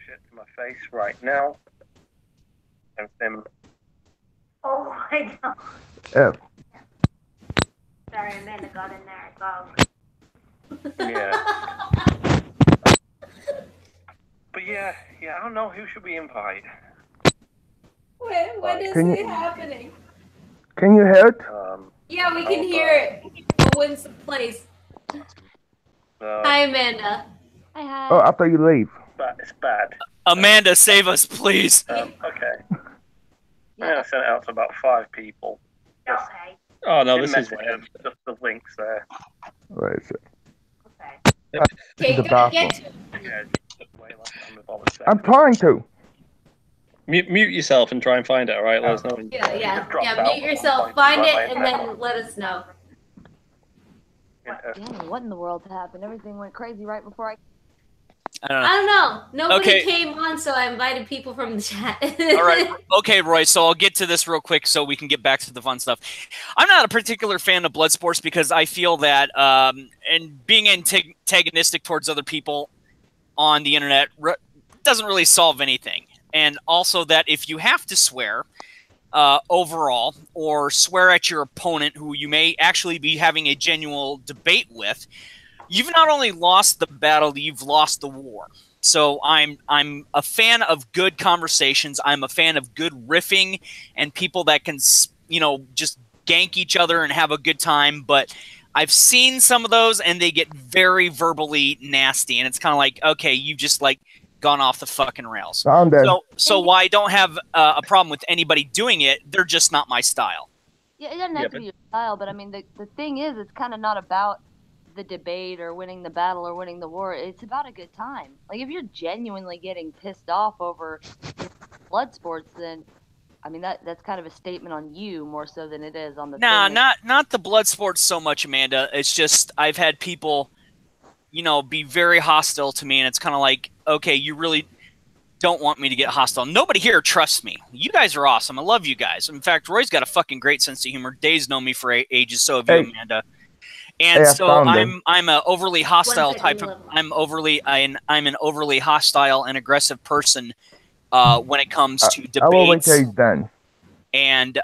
Shit to my face right now. And then. Oh my God. Yeah. Sorry, Amanda got in there. Yeah. But yeah, I don't know who should we invite. What is it happening? Can you hear it? Yeah, we can hear it. We'll win some place. Hi, Amanda. Hi. Oh, after you leave. It's bad. Amanda, save us, please. Okay. I sent it out to about 5 people. Okay. Oh no, this is weird. Just the links there. Where is it? Okay, get to it. I'm trying to. Mute yourself and try and find it, alright? Let us know. Yeah, mute yourself, find it, and then let us know. Damn, what in the world happened? Everything went crazy right before I don't know. I don't know. Nobody came on, so I invited people from the chat. All right. Okay, Roy, so I'll get to this real quick so we can get back to the fun stuff. I'm not a particular fan of blood sports because I feel that and being antagonistic towards other people on the internet doesn't really solve anything. And also that if you have to swear overall or swear at your opponent who you may actually be having a genuine debate with, you've not only lost the battle, you've lost the war. So I'm a fan of good conversations. I'm a fan of good riffing and people that can, you know, just gank each other and have a good time. But I've seen some of those and they get very verbally nasty. And it's kind of like, okay, you've just like gone off the fucking rails. So while I don't have a problem with anybody doing it, they're just not my style. Yeah, it doesn't have to be your style, but I mean, the thing is, it's kind of not about the debate or winning the battle or winning the war. It's about a good time. Like, if you're genuinely getting pissed off over blood sports, then I mean that's kind of a statement on you more so than it is on the not the blood sports so much, Amanda. It's just I've had people, you know, be very hostile to me, and it's kind of like, okay, you really don't want me to get hostile. Nobody here trusts me. You guys are awesome. I love you guys. In fact, Roy's got a fucking great sense of humor. Dave's known me for ages, so have you, Amanda. And so I'm an overly hostile type of I'm an overly hostile and aggressive person when it comes to debates. I will wait till he's done. And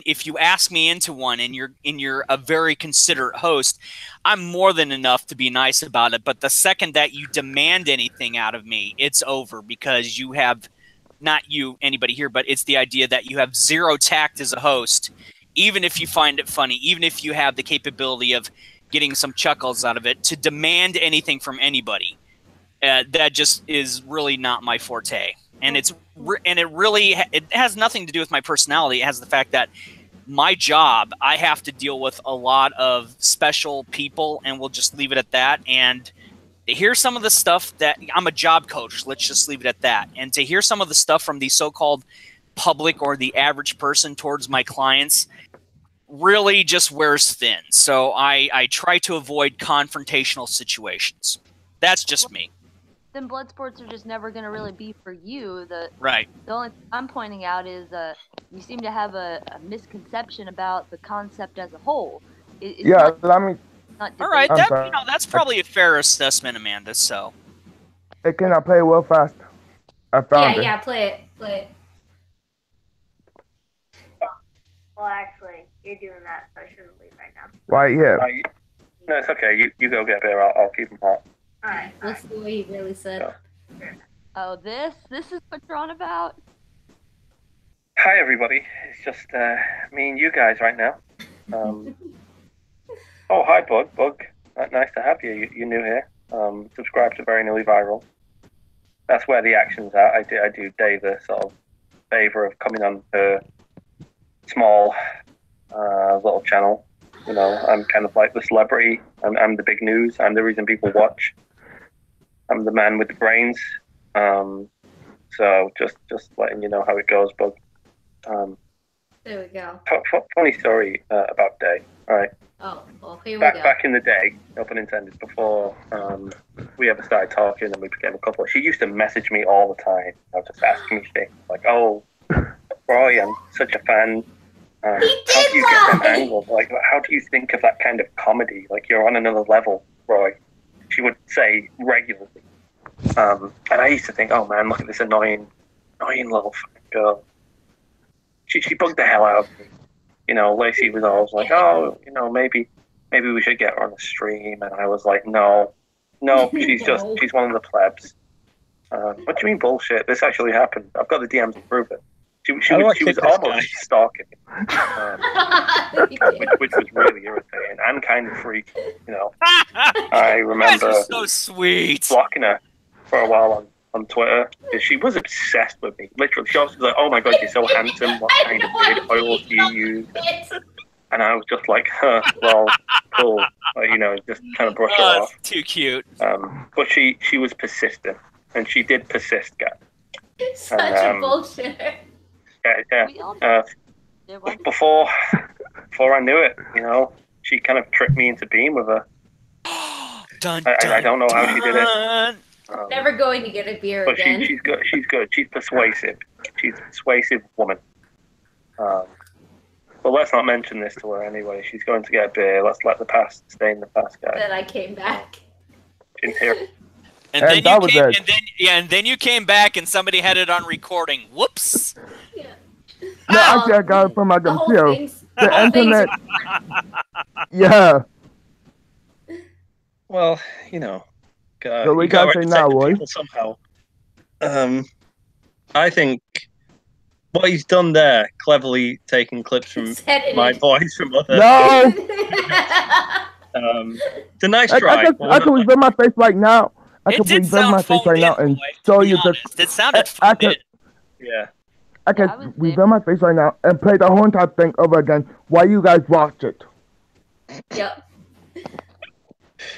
if you ask me into one and you're a very considerate host, I'm more than enough to be nice about it. But the second that you demand anything out of me, it's over, because you have, not you, anybody here, but it's the idea that you have zero tact as a host. even if you find it funny, even if you have the capability of getting some chuckles out of it, to demand anything from anybody, that just is really not my forte. And it has nothing to do with my personality. It has the fact that my job, I have to deal with a lot of special people, and we'll just leave it at that. And to hear some of the stuff that I'm a job coach, let's just leave it at that. And to hear some of the stuff from the so-called public or the average person towards my clients really just wears thin. So I try to avoid confrontational situations. That's just me. Then blood sports are just never going to really be for you. Right. The only thing I'm pointing out is you seem to have a misconception about the concept as a whole. Yeah, let me. All right, that's probably a fair assessment, Amanda. So. Hey, can I play real fast? I found it. Yeah, play it. Well, actually, you're doing that, so I shouldn't leave right now. Right here. No, it's okay. You go get there. I'll keep them hot. All right. That's the way he really said. Yeah. Oh, this is what you're on about? Hi, everybody. It's just me and you guys right now. Oh, hi, Bug. Nice to have you. You're new here. Subscribe to Very Nearly Viral. That's where the action's at. I do Dave a sort of favor of coming on her small little channel. You know, I'm kind of like the celebrity. I'm the big news. I'm the reason people watch. I'm the man with the brains. So just letting you know how it goes, Bug. There we go. Funny story about Day. All right. Oh, well, here we go. Back in the day, no pun intended, before we ever started talking and we became a couple, she used to message me all the time. I was just asking me things like, "Oh, Roy, I'm such a fan. How do you get them angles? Like, how do you think of that kind of comedy? Like, you're on another level, Roy." She would say regularly. And I used to think, "Oh man, look at this annoying little girl." She bugged the hell out of me. You know, Lacey was always like, "Oh, you know, maybe we should get her on the stream," and I was like, "No, she's she's one of the plebs." What do you mean bullshit? This actually happened. I've got the DMs to prove it. She was almost stalking, which was really irritating and kind of freaky. You know, I remember so sweet blocking her for a while on Twitter. She was obsessed with me. Literally, she was like, "Oh my god, you're so handsome. What kind of beard oils do you use?" And I was just like, "Huh, well, cool." You know, just kind of brush her off. Too cute. But she was persistent, and she did persist, guys. Such a bullshitter. Yeah. Before I knew it, you know, she kind of tricked me into being with her. I don't know how she did it. Never going to get a beer but again. She's good. She's persuasive. She's a persuasive woman. But let's not mention this to her anyway. She's going to get a beer. Let's let the past stay in the past, guys. Then I came back. Didn't hear. And then you came back and somebody had it on recording. Whoops. Yeah. No, actually, I got it from my The whole computer. thing's- The internet. Yeah. Well, you know. So we gotta say now, Roy. Somehow. I think what he's done there, cleverly taking clips from my voice from other. No. It's a nice try. I can reveal my face right now. I can reveal my face right now and show you the. It sounded fun. Yeah. I can reveal my face right now and play the whole entire thing over again while you guys watch it. Yep.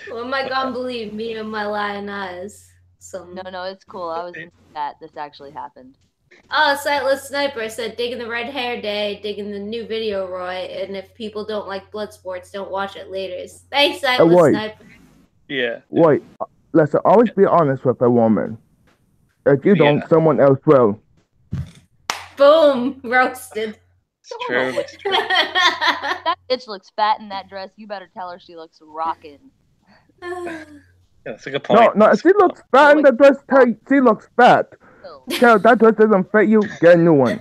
Well, am I gonna believe me and my lying eyes? No, it's cool. I was that this actually happened. Oh, Sightless Sniper said, digging the red hair day, digging the new video, Roy, and if people don't like blood sports, don't watch it later. Thanks, Sightless Sniper. Yeah. Wait, listen, always be honest with a woman. If you don't, someone else will. Boom! Roasted. It's true. That bitch looks fat in that dress. You better tell her she looks rockin'. Yeah, that's a good point. No, if she looks fat in the dress, she looks fat. Tell that dress doesn't fit you, get a new one.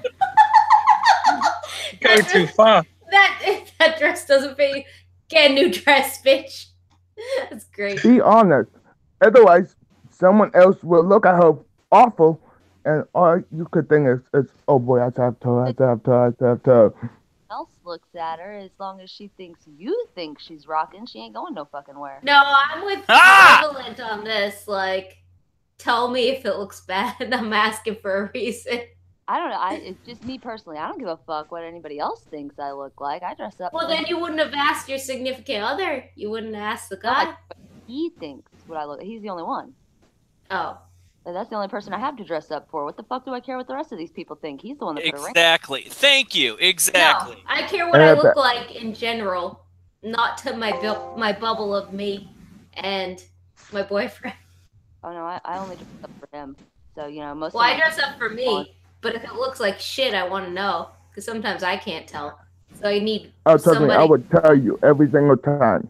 Going too far. That dress doesn't fit you, get a new dress, bitch. That's great. Be honest. Otherwise, someone else will look at her awful, and all you could think is oh boy, I have to. Else? looks at her. As long as she thinks you think she's rocking, she ain't going no fucking where. No, I'm with Ah! Evelyn on this. Like, tell me if it looks bad. I'm asking for a reason. I don't know. It's just me personally. I don't give a fuck what anybody else thinks I look like. I dress up. Well, then you wouldn't have asked your significant other. You wouldn't ask the No, guy. he thinks what I look. He's the only one. Oh. And that's the only person I have to dress up for. What the fuck do I care what the rest of these people think? He's the one that put a ring. Exactly. Thank you. Exactly. No, I care what I look like in general, not to my bubble of me and my boyfriend. Oh no, I only dress up for him. So most. Well, I dress up for me, but if it looks like shit, I want to know because sometimes I can't tell. So I need somebody. I would tell you every single time.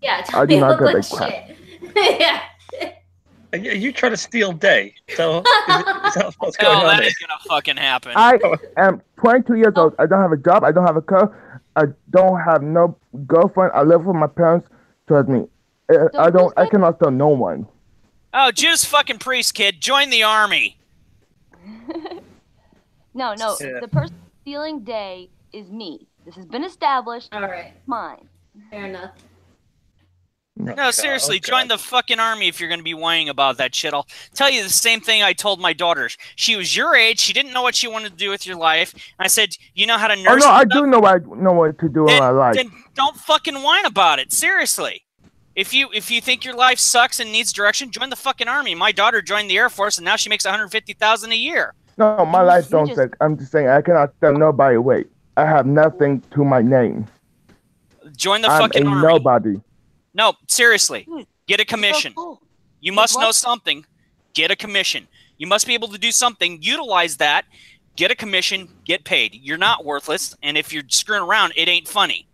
Yeah, tell me it look like shit. Yeah. Are you trying to steal Day? So is that what's going on? That is gonna fucking happen. I am 22 years old. I don't have a job. I don't have a car. I don't have no girlfriend. I live with my parents. Trust me. I cannot steal no one. Oh, Judas fucking Priest, kid. Join the army. No. Yeah. The person stealing Day is me. This has been established. All right. Mine. Fair enough. No, seriously, join the fucking army if you're going to be whining about that shit. I'll tell you the same thing I told my daughter. She was your age. She didn't know what she wanted to do with your life. I said, you know how to nurse? Oh, no, I do know what to do in my life. Then don't fucking whine about it. Seriously. If you think your life sucks and needs direction, join the fucking army. My daughter joined the Air Force, and now she makes $150,000 a year. No, my life don't suck. I'm just saying I cannot tell nobody wait. I have nothing to my name. Join the fucking army. I'm a nobody. No, seriously. Get a commission. So cool. You must know something. Get a commission. You must be able to do something. Utilize that. Get a commission. Get paid. You're not worthless, and if you're screwing around, it ain't funny.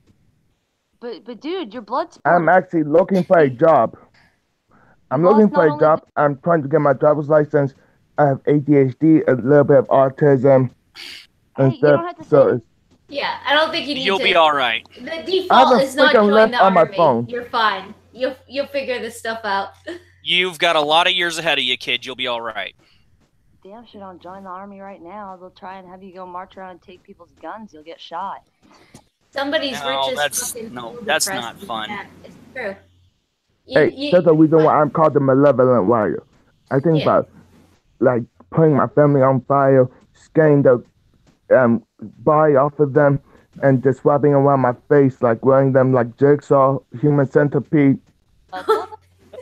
But dude, your blood's. I'm actually looking for a job. I'm looking for a job. I'm trying to get my driver's license. I have ADHD, a little bit of autism, and you don't have to say Yeah, I don't think you need to. You'll be all right. The default is not join the on my army. phone. You're fine. You'll figure this stuff out. You've got a lot of years ahead of you, kid. You'll be all right. Damn sure don't join the army right now. They'll try and have you go march around and take people's guns. You'll get shot. Somebody's No, richest that's not fun. Yeah, it's true. That's the reason why I'm called the malevolent warrior. I think about like putting my family on fire, scaring the body off of them, and just wrapping around my face, like wearing them like jigsaw, human centipede.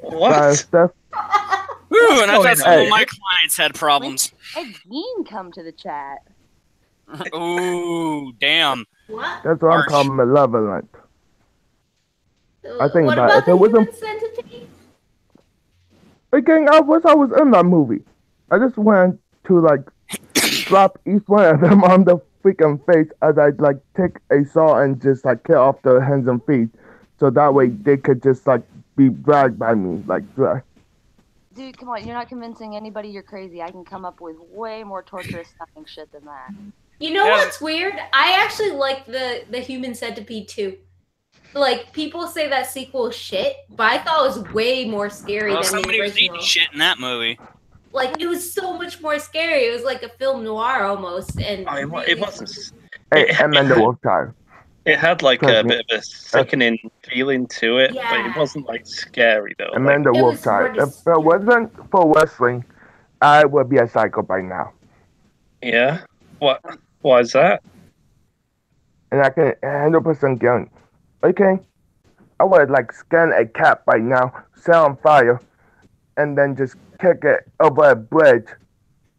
What? Stuff. Ooh, and I thought some of my clients had problems. Hey, Dean, come to the chat. Ooh, damn. What? That's what I'm calling malevolent. I think what about about if it wasn't. centipede? Again, I was in that movie. I just went to like slap each one of them on the freaking face as I like take a saw and just like cut off their hands and feet, so that way they could just like be dragged by me, like drag. Dude, come on, you're not convincing anybody you're crazy. I can come up with way more torturous sounding shit than that. You know what's weird? I actually like the human centipede too. Like, people say that sequel is shit, but I thought it was way more scary than the somebody was original. eating shit in that movie. Like, it was so much more scary. It was like a film noir almost. And It wasn't. Hey, Amanda Wolfchild. It had like a bit of a sickening feeling to it, but it wasn't like scary though. Amanda Wolfchild. If it wasn't for wrestling, I would be a psycho by now. Yeah? What? Why is that? And I can 100% guarantee. Okay, I would like scan a cat by now, set on fire, and then just kick it over a bridge.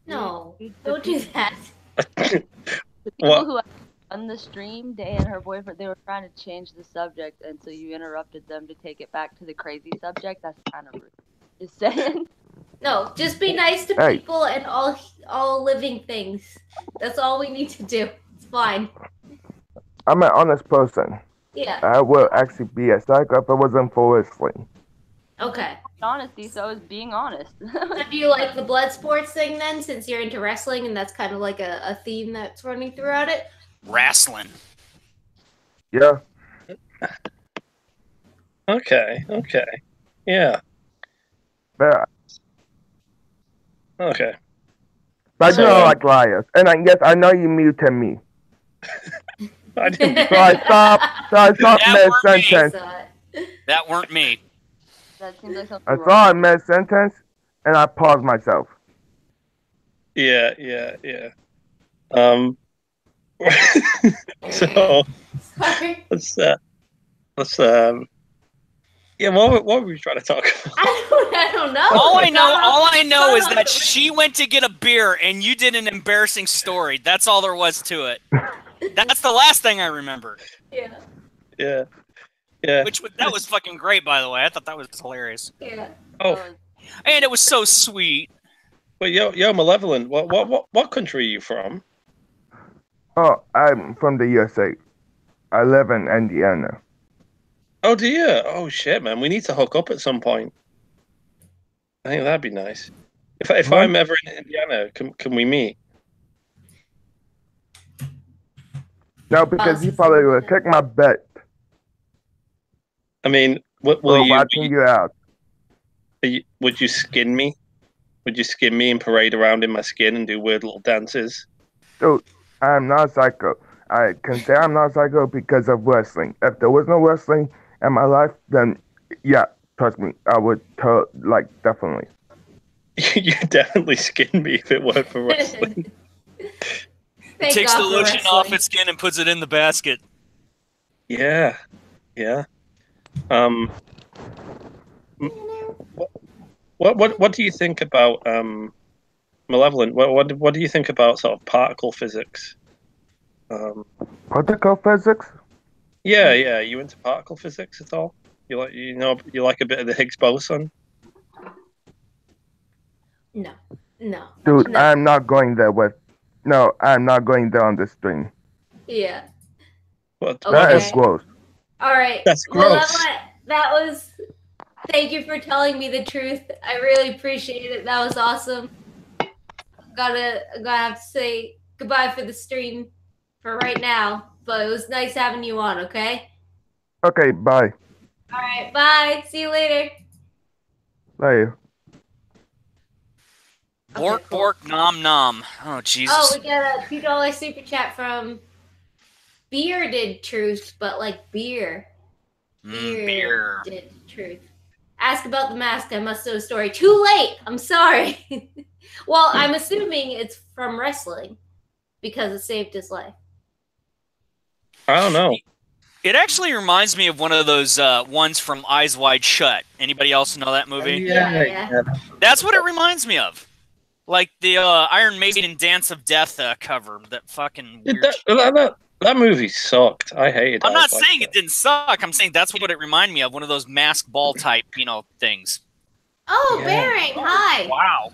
No, don't do that. The people who on the stream, Day and her boyfriend, they were trying to change the subject, and so you interrupted them to take it back to the crazy subject. That's kind of rude. Just saying. No, just be nice to people and all living things. That's all we need to do. It's fine. I'm an honest person. Yeah. I would actually be a psycho if it wasn't for wrestling. Okay. Honesty, so is being honest. So do you like the blood sports thing then, since you're into wrestling and that's kind of like a theme that's running throughout it? Wrestling. Yeah. Okay. Yeah. But, okay. But I do not like liars. And yes, I know you muted me. I didn't. So I stopped That weren't me. mid-sentence. That weren't me. That seems like something I wrong. saw it mid-sentence, and I paused myself. Yeah. So Sorry. let's yeah. What were we trying to talk about? I don't know. All I know is that she went to get a beer and you did an embarrassing story. That's all there was to it. That's the last thing I remember. Yeah. Yeah. That was fucking great, by the way. I thought that was hilarious. Yeah. Oh, And it was so sweet. but yo, Malevolent. What country are you from? Oh, I'm from the USA. I live in Indiana. Oh, do you? Oh shit, man. We need to hook up at some point. I think that'd be nice. If What? I'm ever in Indiana, can we meet? No, because he probably will kick my butt I mean, will for you? watching you out. Would you skin me? Would you skin me and parade around in my skin and do weird little dances? Dude, I'm not psycho. I can say I'm not psycho because of wrestling. If there was no wrestling in my life, then yeah, trust me, I would definitely. You definitely skin me if it weren't for wrestling. Takes the lotion off its skin and puts it in the basket. Yeah. What do you think about Malevolent? What do you think about sort of particle physics? Particle physics? Yeah. You into particle physics at all? You like a bit of the Higgs boson? No. Dude, No. I'm not going there I'm not going there on the stream. Yeah. What? That Okay. is gross. All right. That's Well, gross. that was. Thank you for telling me the truth. I really appreciate it. That was awesome. I'm gonna have to say goodbye for the stream for right now. But it was nice having you on. Okay. Okay, bye. All right. Bye. See you later. Bye. Bork, Okay, cool. bork, nom, nom. Oh, Jesus. Oh, we got a $2 super chat from Bearded Truth, but like beer. Beer. Bearded Truth. Ask about the mask. I must know a story. Too late. I'm sorry. Well, I'm assuming it's from wrestling because it saved his life. I don't know. It actually reminds me of one of those ones from Eyes Wide Shut. Anybody else know that movie? Yeah. That's what it reminds me of. Like the Iron Maiden Dance of Death cover. That fucking weird. That movie sucked. I hated it. I'm not saying it didn't suck. I'm saying that's what it reminded me of. One of those mask ball type, things. Oh, Yeah. Baring, hi. Wow.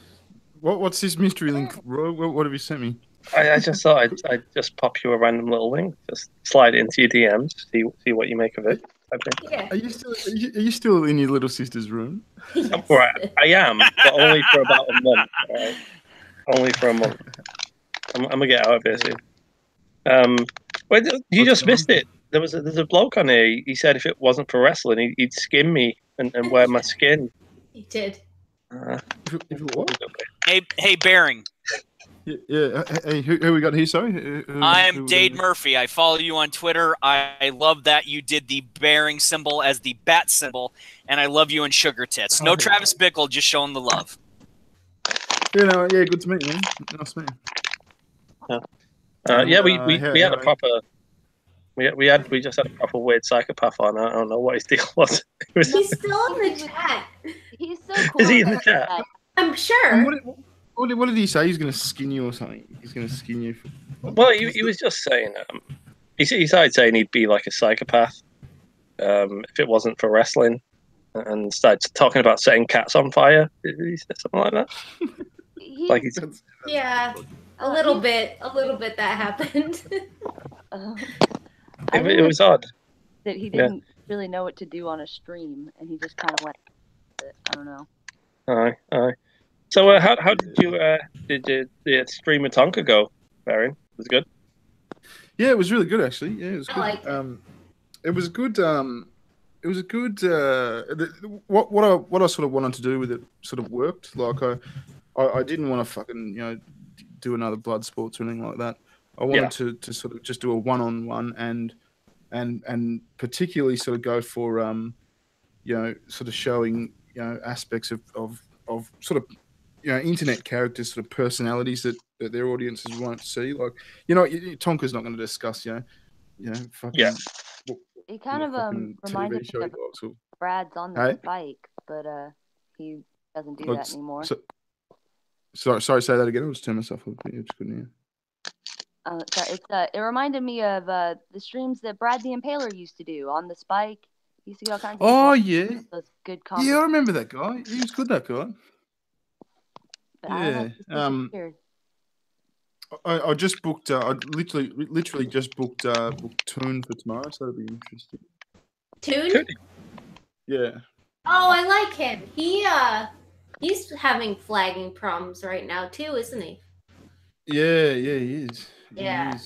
What's this mystery link, Roy? What have you sent me? I just thought I'd just pop you a random little link. Just slide it into your DMs. See what you make of it. I think. Yeah. Are you still in your little sister's room? Yes. Right, I am, but only for about a month. Right? Only for a month. I'm gonna get out of here soon. Wait, you just missed it. There's a bloke on here. He said if it wasn't for wrestling, he'd skin me and wear my skin. He did. If it what? Hey, Baring. Yeah. Hey, who we got here? Sorry. I am Dade Murphy. I follow you on Twitter. I love that you did the Baring symbol as the bat symbol, and I love you in Sugar Tits. No Travis Bickle, just showing the love. Yeah, good to meet you, man. Nice to meet you. Yeah, we had a proper. We just had a proper weird psychopath on. I don't know what his deal was. He's still in the chat. He's so cool. Is he in the chat? I'm sure. What did he say? He's going to skin you or something? He's going to skin you. Well, he was just saying. He started saying he'd be like a psychopath if it wasn't for wrestling, and started talking about setting cats on fire. Did he say something like that? Like he's Yeah, a little bit that happened. it was odd. That he didn't really know what to do on a stream, and he just kind of went. I don't know. Aye. So how did the stream of Tonka go, Baron? Was it good? Yeah, it was really good actually. Yeah, it was good. I liked it. It was good. It was a good. What I sort of wanted to do with it sort of worked. Like I didn't want to fucking do another blood sports or anything like that. I wanted to sort of just do a one-on-one and particularly sort of go for sort of showing aspects of sort of internet characters, sort of personalities that their audiences won't see. Like Tonka's not going to discuss fucking He kind of fucking reminded TV me show of guys or Brad's on the hey spike, but he doesn't do like, that anymore. sorry, say that again. I'll just turn myself up. I just couldn't hear. Sorry, it reminded me of the streams that Brad the Impaler used to do on the Spike. He used to get all kinds of Oh yeah, those good yeah, I remember that guy. He was good. That guy. But Yeah. I just booked. I literally just booked Toon for tomorrow, so that'll be interesting. Toon? Yeah. Oh, I like him. He's having flagging problems right now too, isn't he? Yeah, he is. Yeah.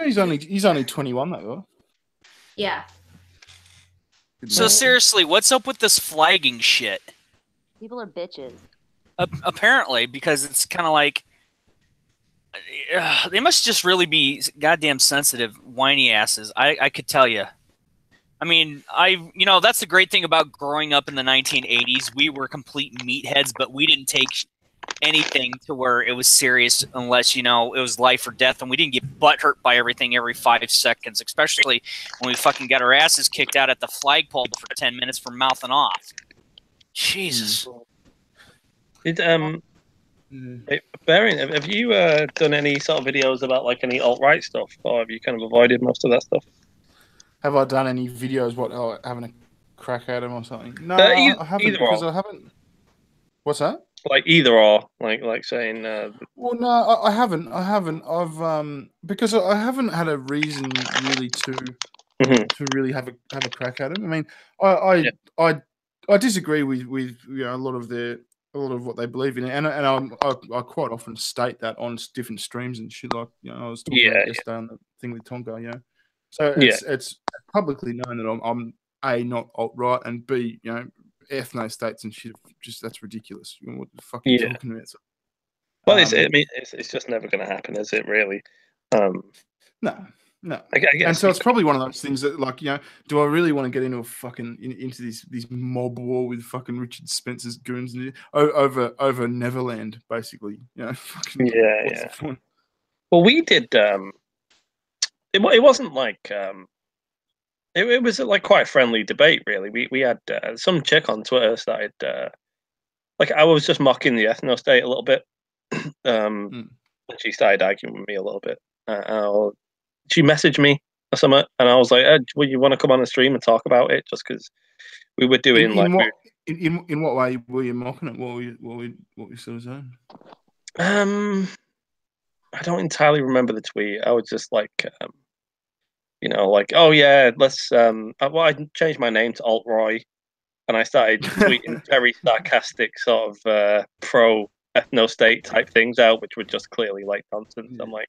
He's only 21. That guy. Yeah. So seriously, what's up with this flagging shit? People are bitches. Apparently, because it's kind of like they must just really be goddamn sensitive, whiny asses. I could tell you. I mean, that's the great thing about growing up in the 1980s. We were complete meatheads, but we didn't take anything to where it was serious unless, it was life or death, and we didn't get butthurt by everything every 5 seconds, especially when we fucking got our asses kicked out at the flagpole for 10 minutes for mouthing off. Jesus. Baron, have you done any sort of videos about like any alt-right stuff, or have you kind of avoided most of that stuff? Have I done any videos having a crack at him or something? No, I haven't because I haven't. What's that? Like either or, like saying. Well, no, I haven't. I've because I haven't had a reason really to really have a crack at him. I mean, I disagree with a lot of what they believe in, and I quite often state that on different streams and shit. Like I was talking about yesterday on the thing with Tonka, So it's publicly known that I'm A, not alt-right, and B, ethno states and shit. Just that's ridiculous. What the fuck are you talking about? Well, it's just never going to happen, is it? Really? No. I guess and so it's probably one of those things that, like, do I really want to get into a fucking into this mob war with fucking Richard Spencer's goons over Neverland, basically? Fucking, what's the point? Well, we did. It wasn't like it was like quite a friendly debate, really. We had some chick on Twitter started like I was just mocking the ethno state a little bit, and she started arguing with me a little bit. She messaged me or something, and I was like, "Would you want to come on the stream and talk about it?" Just because we were doing in what way were you mocking it? What were you sort of saying? I don't entirely remember the tweet. I was just like, like, oh yeah, let's. I changed my name to Alt Roy, and I started tweeting very sarcastic sort of pro ethno state type things out, which were just clearly like nonsense. I'm like,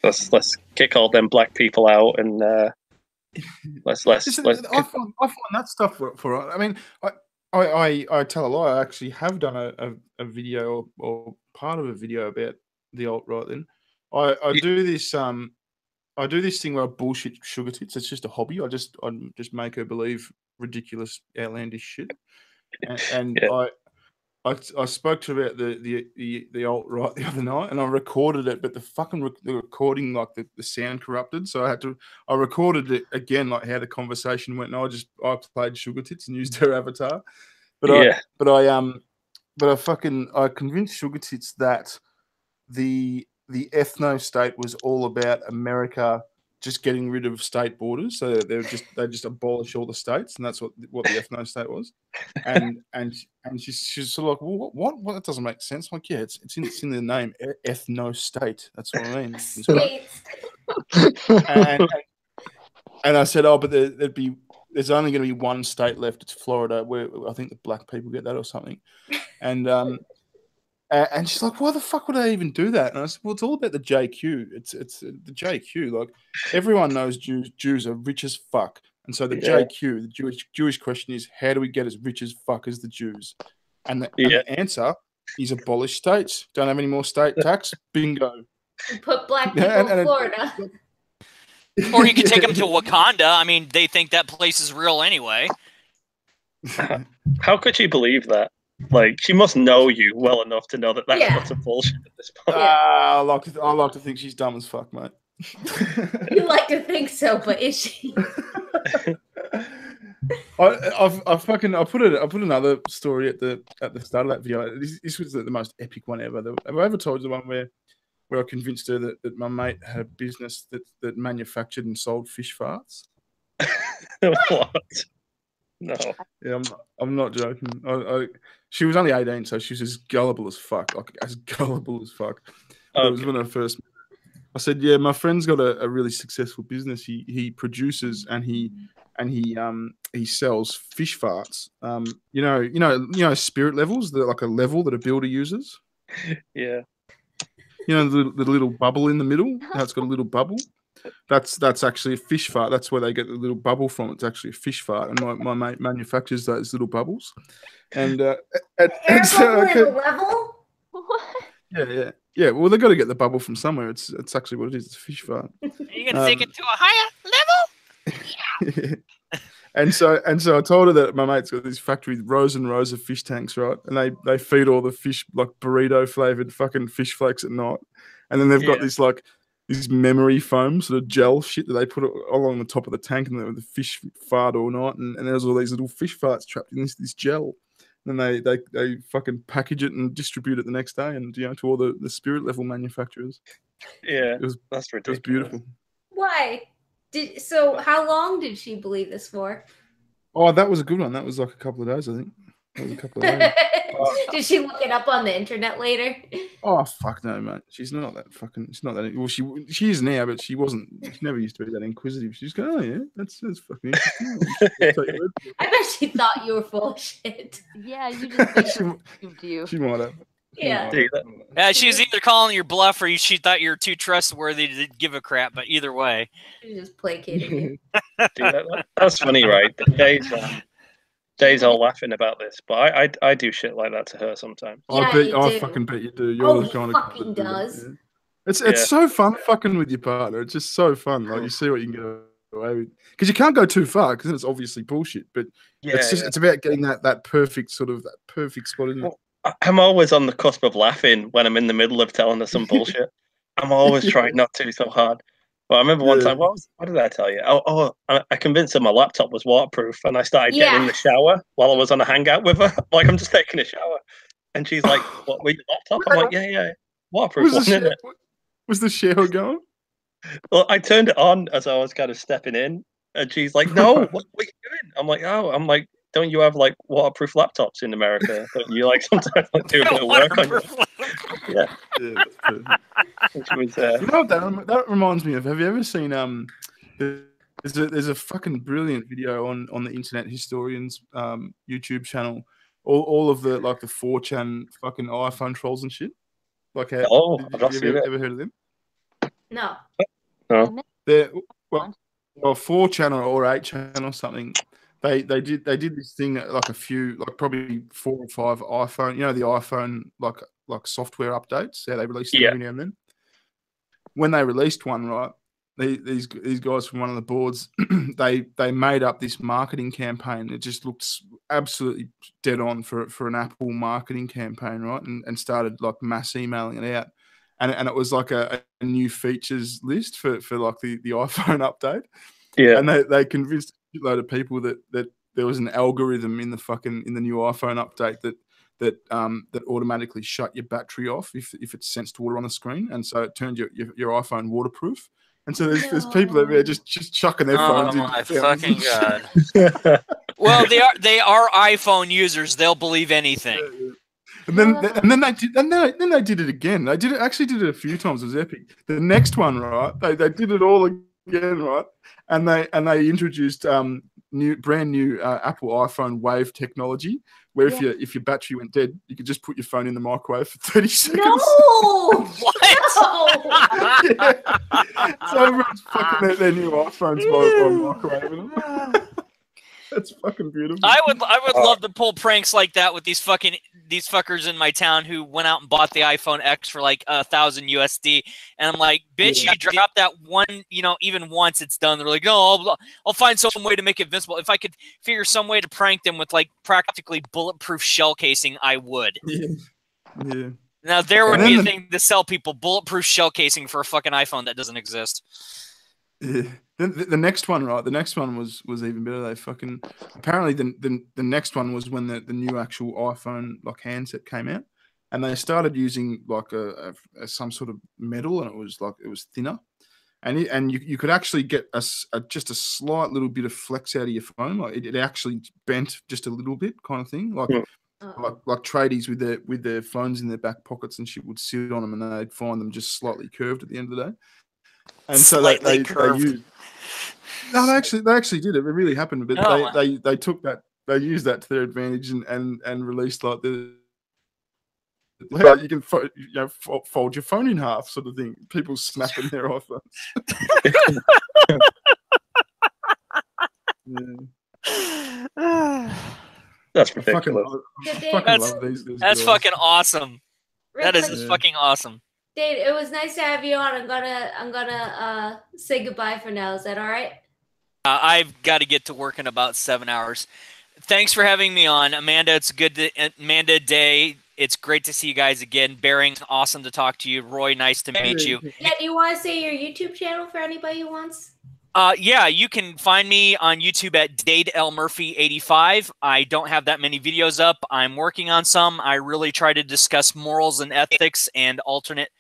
let's kick all them black people out and let's. I find that stuff for. I mean, I tell a lie. I actually have done a video or part of a video about the alt right. Then I do this I do this thing where I bullshit sugar tits. It's just a hobby. I just make her believe ridiculous, outlandish shit. And I spoke to her about the alt right the other night, and I recorded it, but the recording, like the sound corrupted, so I recorded it again, like how the conversation went, and I played sugar tits and used her avatar, but I convinced sugar tits that the ethno state was all about America just getting rid of state borders, so they just abolish all the states, and that's what the ethno state was. And she's sort of like, well, what? That doesn't make sense. I'm like, yeah, it's in the name, ethno state. That's what I mean. And I said, oh, but there's only going to be one state left. It's Florida, where I think the black people get that or something. And she's like, why the fuck would I even do that? And I said, well, it's all about the JQ. It's the JQ. Like, everyone knows Jews are rich as fuck. And so the JQ, the Jewish question is, how do we get as rich as fuck as the Jews? And the answer is abolish states. Don't have any more state tax. Bingo. Put black people Yeah, in Florida. Or you could take them to Wakanda. I mean, they think that place is real anyway. How could she believe that? Like, she must know you well enough to know that that's Yeah. utter bullshit at this point. I like to think she's dumb as fuck, mate. You like to think so, but is she? I put another story at the start of that video. This was the most epic one ever. Have I ever told you the one where I convinced her that my mate had a business that manufactured and sold fish farts? What? No. Yeah, I'm not joking. She was only 18, so she was as gullible as fuck. Like as gullible as fuck. But it was when I first. I said, yeah, my friend's got a really successful business. He produces and he sells fish farts. You know, spirit levels. They're like a level that a builder uses. Yeah. You know, the little bubble in the middle. How it's got a little bubble. That's actually a fish fart. That's where they get the little bubble from. It's actually a fish fart, and my mate manufactures those little bubbles. And Air bubble in a level? Yeah. Well, they've got to get the bubble from somewhere. It's actually what it is. It's a fish fart. Are you gonna take it to a higher level? And so I told her that my mate's got this factory with rows and rows of fish tanks, right? And they feed all the fish like burrito flavored fucking fish flakes at night. And then they've got this memory foam sort of gel shit that they put along the top of the tank, and the fish fart all night. And there's all these little fish farts trapped in this gel. And then they fucking package it and distribute it the next day, and to all the spirit level manufacturers. Yeah, that's ridiculous. It was beautiful. Why? So how long did she believe this for? Oh, that was a good one. That was like a couple of days, I think. That was a couple of days. Did she look it up on the internet later? Oh fuck no, mate. She's not that fucking. It's not that. Well, she is now, but she wasn't. She never used to be that inquisitive. She just go, oh yeah, that's fucking interesting. I bet she thought you were full of shit. Yeah, you just believed you. She might have. Yeah. Yeah, she was either calling your bluff or she thought you were too trustworthy to give a crap. But either way, She was just placating you. That's funny, right? Days all laughing about this, but I do shit like that to her sometimes. Yeah, I fucking bet you do. You're the kind of fucking does. Yeah. It's so fun fucking with your partner. It's just so fun. Like you see what you can get away with, because you can't go too far because then it's obviously bullshit. But it's about getting that perfect spot, isn't it? I'm always on the cusp of laughing when I'm in the middle of telling her some bullshit. I'm always trying not to so hard. But I remember one time, what did I tell you? I convinced her my laptop was waterproof, and I started getting in the shower while I was on a hangout with her. Like, I'm just taking a shower. And she's like, what, with your laptop? I'm like, yeah, waterproof, wasn't it? Was the shower going? Well, I turned it on as I was kind of stepping in, and she's like, no, what are you doing? I'm like, don't you have like waterproof laptops in America? Don't you like sometimes do a bit of work on you? Yeah. You know what that reminds me of? Have you ever seen there's a fucking brilliant video on the Internet Historians YouTube channel. All of the 4chan fucking iPhone trolls and shit. Like I've not seen it. Ever heard of them? No. They're 4chan or 8chan or something. They did this thing like probably 4 or 5 iPhone, the iPhone like software updates. Yeah, they released them every now and then. When they released one, right, these guys from one of the boards, they made up this marketing campaign. It just looked absolutely dead on for an Apple marketing campaign, right? And started like mass emailing it out. And it was like a new features list for like the iPhone update. Yeah. And they convinced a load of people that there was an algorithm in the new iPhone update that automatically shut your battery off if it sensed water on the screen, and so it turned your iPhone waterproof. And so there's people over there just chucking their phones in. Oh my fucking god! Well, they are iPhone users; they'll believe anything. And then they did it again. They did it a few times. It was epic. The next one, right? They did it all again, right? And they introduced brand new Apple iPhone Wave technology, where if your battery went dead, you could just put your phone in the microwave for 30 seconds. No! What? So everyone's fucking their new iPhones by microwaving them. That's fucking beautiful. I would love to pull pranks like that with these fucking these fuckers in my town who went out and bought the iPhone X for like 1,000 USD, and I'm like, bitch, you drop that one, even once, it's done. They're like, no, I'll find some way to make it invincible. If I could figure some way to prank them with like practically bulletproof shell casing, I would. Yeah. Now there would be a thing to sell people bulletproof shell casing for a fucking iPhone that doesn't exist. Yeah. Then the next one, right? The next one was even better. They fucking apparently the next one was when the new actual iPhone like handset came out, and they started using like a some sort of metal, and it was thinner, and you could actually get just a slight little bit of flex out of your phone. Like it actually bent just a little bit, kind of thing. Like tradies with their phones in their back pockets and shit would sit on them, and they'd find them just slightly curved at the end of the day. And so they used. No, they actually did it. It really happened. But they took that, they used that to their advantage and released like you can fold your phone in half, sort of thing. People snapping their iPhones. That's ridiculous. That's fucking awesome. That is just fucking awesome. Dave, it was nice to have you on. I'm gonna say goodbye for now. Is that all right? I've got to get to work in about 7 hours. Thanks for having me on, Amanda. It's good to Amanda Day. It's great to see you guys again. Bearing, awesome to talk to you. Roy, nice to meet you. Yeah, do you want to say your YouTube channel for anybody who wants? Yeah, you can find me on YouTube at Dade L Murphy 85. I don't have that many videos up. I'm working on some. I really try to discuss morals and ethics and alternate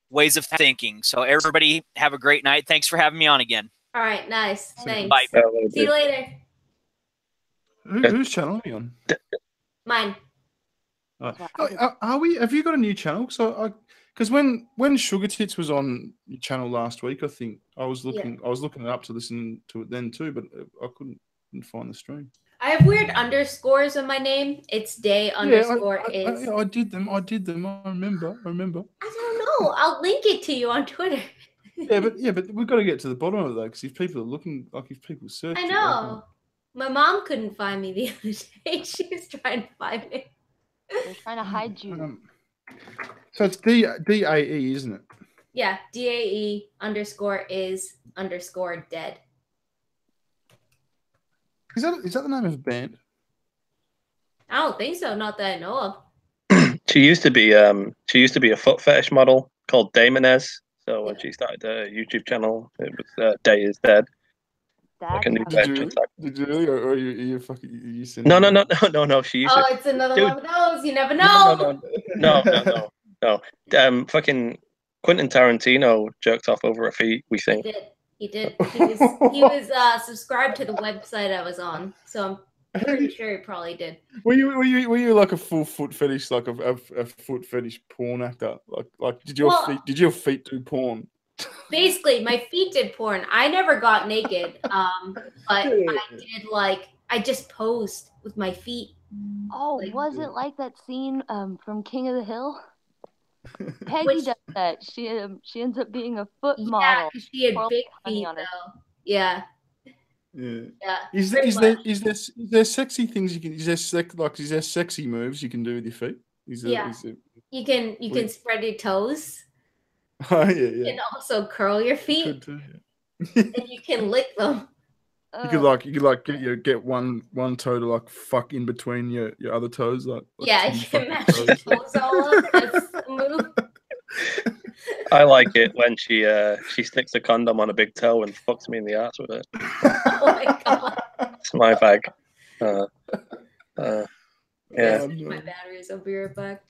ways of thinking. So everybody have a great night. Thanks for having me on again. All right, nice. Thanks. Bye. See you later. Whose channel are you on? Mine. Are we? Have you got a new channel? So because when Sugar Tits was on your channel last week, I think I was looking it up to listen to it then too, but I couldn't find the stream. I have weird underscores in my name. It's day underscore is. I did them. I remember. I don't know. I'll link it to you on Twitter. yeah, but we've got to get to the bottom of it though, because if people are looking, like if people search, I know. My mom couldn't find me the other day. She was trying to find me. They're trying to hide you. So it's DAE, isn't it? Yeah, DAE underscore is underscore dead. Is that the name of a band? I don't think so. Not that I know of. She used to be a foot fetish model called Damonez. So when she started a YouTube channel, it was Day is Dead. Like a new Did you really? Or are you fucking? No. She used it's another one of those. You never know. No. Fucking Quentin Tarantino jerked off over a feet. We think he did. He was subscribed to the website I was on, so I'm pretty sure he probably did. Were you like a full foot fetish, like a foot fetish porn actor? Like did your feet do porn? Basically, my feet did porn. I never got naked, but I did I just posed with my feet. Oh, was it like that scene from King of the Hill? Peggy does that. She ends up being a foot model. Yeah, she had big feet though. Yeah. Yeah. Is there sexy things you can? Is there sexy moves you can do with your feet? You can spread your toes. Oh yeah. You can also curl your feet. Too, and you can lick them. You could get one toe to fuck in between your other toes, you can match your toes all up. That's the move. I like it when she sticks a condom on a big toe and fucks me in the ass with it. Oh my god. It's my bag. Yeah. My batteries. I'll be right back.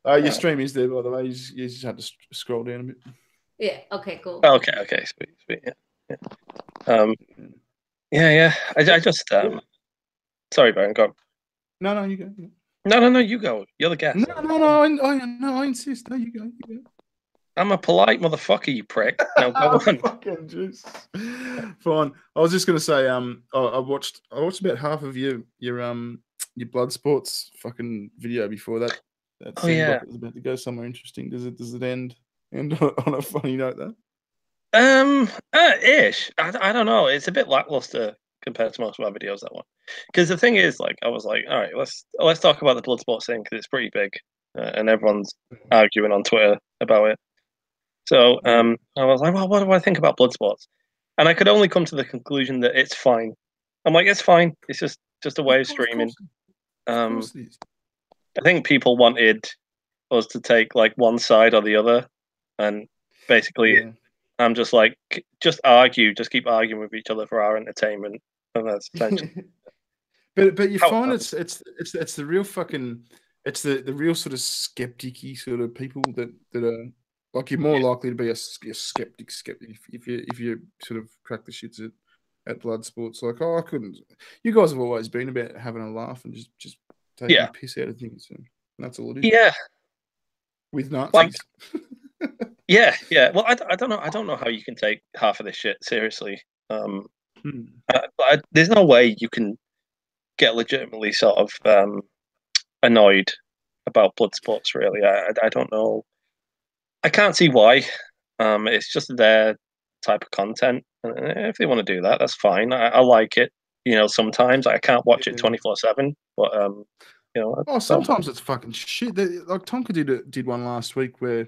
Your stream is there, by the way. You just have to scroll down a bit. Yeah. Okay. Cool. Okay. Sweet. Yeah. I just sorry, Baron. Go. No, you go. No, you go. You're the guest. No. I insist. No, you go. I'm a polite motherfucker, you prick. Now go on. Fucking juice. Fine. I was just gonna say, I watched about half of your blood sports fucking video before that. That seemed like it was about to go somewhere interesting. Does it end on a funny note though? Ish. I don't know. It's a bit lackluster compared to most of our videos that one. Because the thing is, like, I was like, all right, let's talk about the Bloodsport thing because it's pretty big, and everyone's arguing on Twitter about it. So I was like, well, what do I think about Bloodsports? And I could only come to the conclusion that it's fine. I'm like, it's fine. It's just a way of streaming. Of course it is. I think people wanted us to take like one side or the other, and basically, Yeah. I'm just like, just argue, just keep arguing with each other for our entertainment, and that's essentially. But you How- find it's the real fucking it's the real sort of skeptic-y sort of people that are like you're more likely to be a skeptic if you sort of crack the shits at blood sports. Like, oh, I couldn't. You guys have always been about having a laugh and just taking Yeah. the piss out of things. And that's all it is. Yeah, With Nazis. like, yeah. Well, I don't know. I don't know how you can take half of this shit seriously. There's no way you can get legitimately sort of annoyed about blood sports. Really, I don't know. I can't see why. It's just their type of content. If they want to do that, that's fine. I like it. You know, sometimes I can't watch it 24/7, but you know. Oh, sometimes it's fucking shit. Like Tonka did one last week where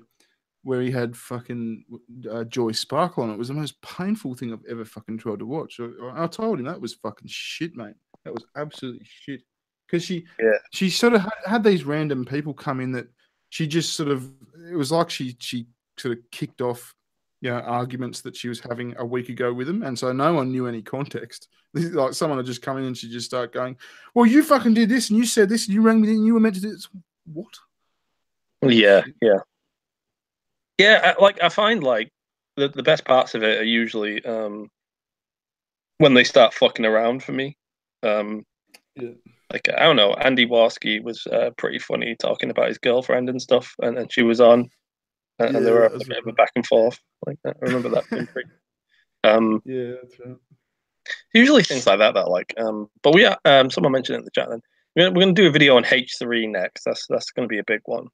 he had fucking Joy Sparkle on it. It was the most painful thing I've ever fucking tried to watch. I told him that was fucking shit, mate. That was absolutely shit. Because she sort of had these random people come in that she just sort of, it was like she sort of kicked off, you know, arguments that she was having a week ago with them. And so no one knew any context. Like someone had just come in and she just started going, well, you fucking did this and you said this and you rang me and you were meant to do this. What? Yeah. Yeah, I find like the best parts of it are usually when they start fucking around for me. Like I don't know, Andy Warski was pretty funny talking about his girlfriend and stuff, and she was on, and there were a bit of a back and forth. Like I remember that being pretty. Yeah, that's right. Usually things like that like. But we are. Someone mentioned it in the chat. Then we're going to do a video on H3 next. That's going to be a big one.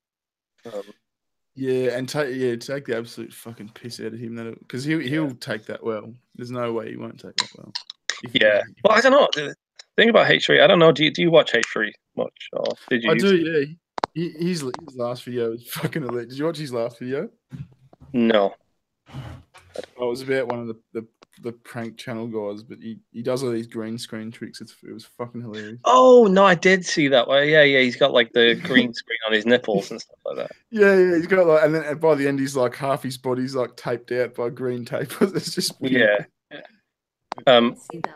Yeah, and take the absolute fucking piss out of him, because he'll take that well. There's no way he won't take that well. Well, I don't know. The thing about H3, I don't know. Do you watch H3 much, or did you? I do. Yeah, his last video was fucking elite. Did you watch his last video? No. Oh, it was about one of the prank channel guys, but he does all these green screen tricks. It was fucking hilarious. Oh no, I did see that. Well, yeah, he's got like the green screen on his nipples and stuff like that. Yeah, he's got like, and then by the end, he's like half his body's like taped out by green tape. It's just weird. Yeah.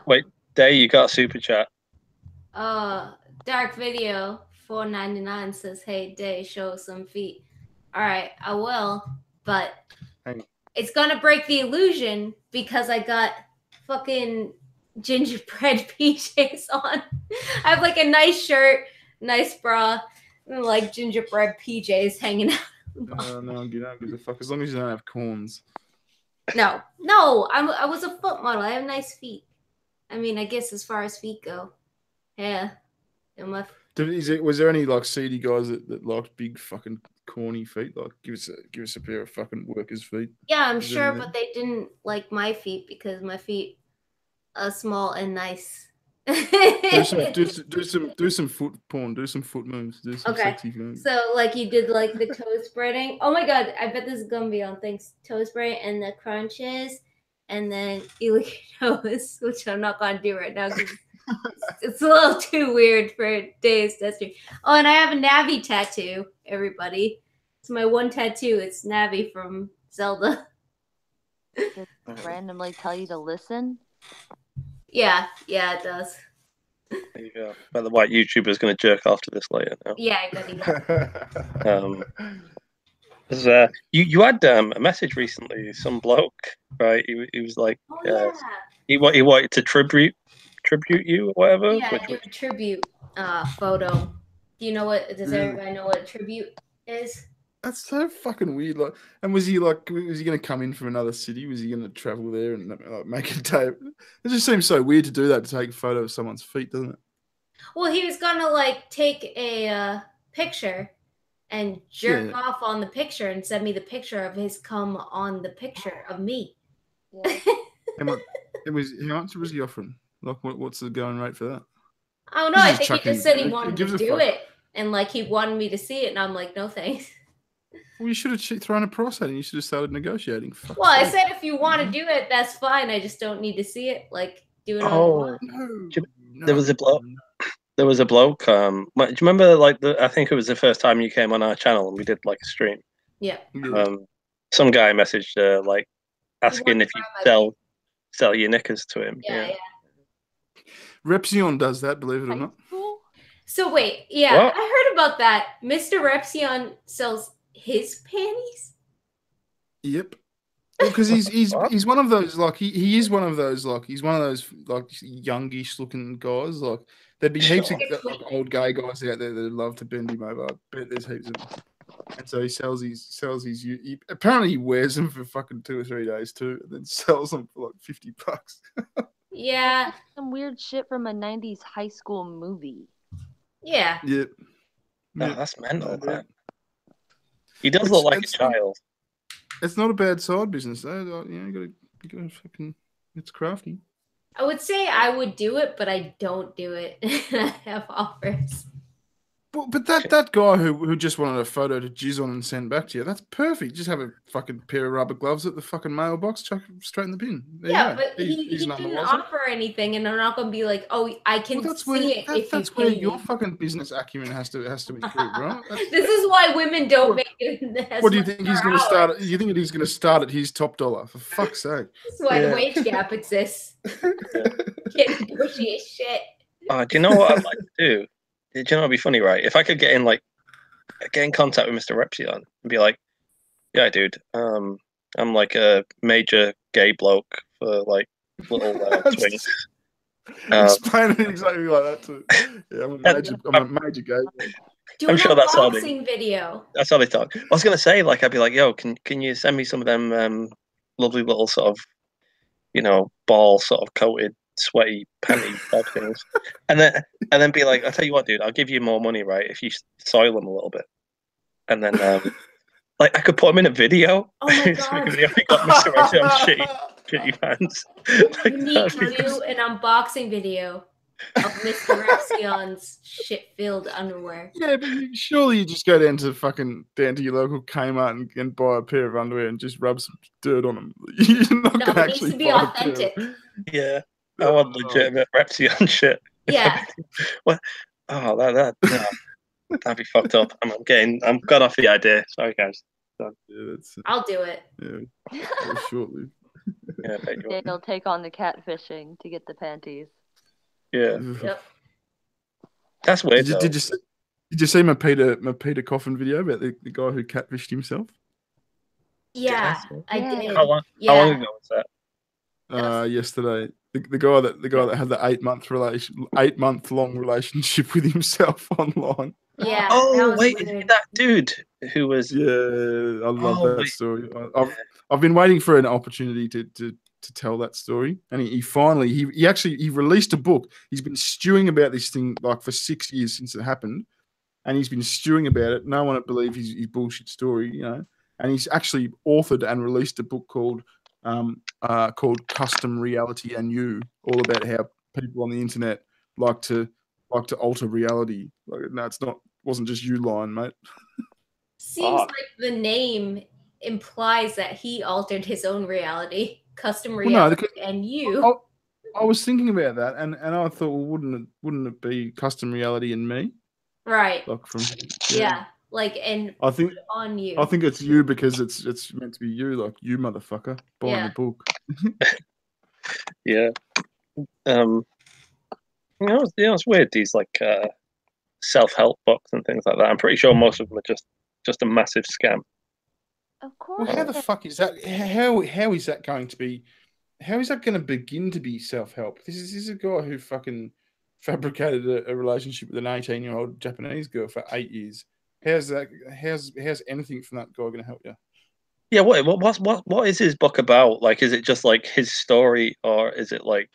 Wait, Day, you got a super chat. Dark Video 4.99 says, "Hey Day, show us some feet." All right, I will, but it's gonna break the illusion because I got fucking gingerbread PJs on. I have like a nice shirt, nice bra, and like gingerbread PJs hanging out. No, you don't give a fuck as long as you don't have corns. No, I was a foot model. I have nice feet. I mean, I guess as far as feet go, yeah. Was there any like seedy guys that liked big fucking corny feet? Like, give us a pair of fucking workers' feet. Yeah, I'm sure, but they didn't like my feet because my feet are small and nice. do some foot porn. Do some foot moves. Do some sexy moves. So, like you did, like the toe spreading. Oh my god, I bet this is gonna be on things. Toe spreading and the crunches, and then you lick your toes, which I'm not gonna do right now because it's a little too weird for Dave's testing. Oh, and I have a Navi tattoo. Everybody, it's my one tattoo. It's Navi from Zelda. Does it randomly tell you to listen? Yeah, it does. There you go. But the white YouTuber's going to jerk off to this later now. Yeah, I got it. You had a message recently. Some bloke, right? He was like, he wanted to tribute you or whatever. Yeah, I did a tribute photo. Do you know what? Does everybody know what a tribute is? That's so fucking weird. Like, and was he going to come in from another city? Was he going to travel there and like, make a tape? It just seems so weird to do that, to take a photo of someone's feet, doesn't it? Well, he was gonna like take a picture and jerk off on the picture and send me the picture of his cum on the picture of me. Yeah. How much was he offering? Like, what's the going rate for that? I don't know. I think he just said he Who wanted gives to a do fuck? it, and like he wanted me to see it, and I'm like, no thanks. Well, you should have thrown a price at it. You should have started negotiating. Fuck's Well, I sake. said if you want to do it, that's fine. I just don't need to see it. Like, do it all you Oh, want. No, there was a bloke. There was a bloke. Do you remember like I think it was the first time you came on our channel and we did like a stream. Yeah. Yeah. Some guy messaged like asking wanted if to you buy my sell your knickers to him. Yeah. Repzion does that, believe it or not. So wait, yeah, What? I heard about that. Mr. Repzion sells his panties? Yep. Because he's What? one of those like he is one of those like he's one of those like youngish looking guys like there'd be heaps of like, old gay guys out there that love to bend him over. I bet there's heaps of them. And so he sells his apparently he wears them for fucking 2 or 3 days too, and then sells them for like $50. Yeah. Some weird shit from a 90s high school movie. Yeah. Yep. No, that's mental, Yeah. man. He does look like a child. It's not a bad side business though. Like, you gotta fucking. It's crafty. I would say I would do it, but I don't do it. I have offers. But that guy who just wanted a photo to jizz on and send back to you, that's perfect. Just have a fucking pair of rubber gloves at the fucking mailbox, chuck it straight in the bin. There Yeah, you go. but he He's didn't nonetheless. offer anything, and I'm not going to be like, oh, I can Well, see it if that's you where pay your me. fucking business acumen has to be good, right? This is why women don't make it. As What do you much think he's per going to hour. start? You think he's going to start at his top dollar? For fuck's sake! This is why Yeah. the wage gap exists. Can't negotiate shit. Oh, do you know what I'd like to do? Do you know what'd be funny, right? If I could get in contact with Mr. Repzion and be like, yeah, dude, I'm like a major gay bloke for like little twinks. Explain it exactly like that too. Yeah, I'm a major gay. Do I'm an sure that's how unboxing video. That's how they talk. I was gonna say, like, I'd be like, yo, can you send me some of them lovely little sort of, ball sort of coated sweaty panty type things, and then be like, I'll tell you what, dude, I'll give you more money, right, if you soil them a little bit, and then like I could put them in a video. Oh my Make god. a video. We got Mr. Repzion's shitty pants. You need to do an unboxing video of Mr. Repzion's shit-filled underwear. Yeah, but surely you just go down to your local Kmart and buy a pair of underwear and just rub some dirt on them. You're not No, gonna it needs actually to be buy a pair. authentic. Yeah, I want legitimate Repzion shit. Yeah. What? Oh, that'd be fucked up. I'm got off the idea. Sorry, guys. Yeah, that's I'll do it. yeah, shortly. Yeah, I bet you will. They'll take on the catfishing to get the panties. Yeah, Yep. that's weird. Did you see my Peter Coffin video about the guy who catfished himself? Yeah, I Yeah. did. How long ago was that? Yesterday. The guy that had the 8 month long relationship with himself online. Yeah. that Oh was wait, weird. is it that dude who was? Yeah, I love Oh, that wait. story. I've been waiting for an opportunity to tell that story, and he finally he released a book. He's been stewing about this thing like for 6 years since it happened, and he's been stewing about it. No one would believe his bullshit story, And he's actually authored and released a book called Custom Reality and You, all about how people on the internet like to alter reality. Like, no, wasn't just you lying, mate. Seems like the name implies that he altered his own reality, custom no, reality, and you. I was thinking about that, and I thought, well, wouldn't it be Custom Reality and me? Right. Like from Yeah. Like, and I think on you. I think it's you because it's meant to be you, like you motherfucker buying Yeah. the book. Yeah. It's weird. These like self-help books and things like that. I'm pretty sure most of them are just a massive scam. Of course. Well, how the fuck is that? How is that going to be? How is that going to begin to be self-help? This is a guy who fucking fabricated a relationship with an 18-year-old Japanese girl for 8 years. How's anything from that guy going to help you? Yeah. What is his book about? Like, is it just like his story, or is it like?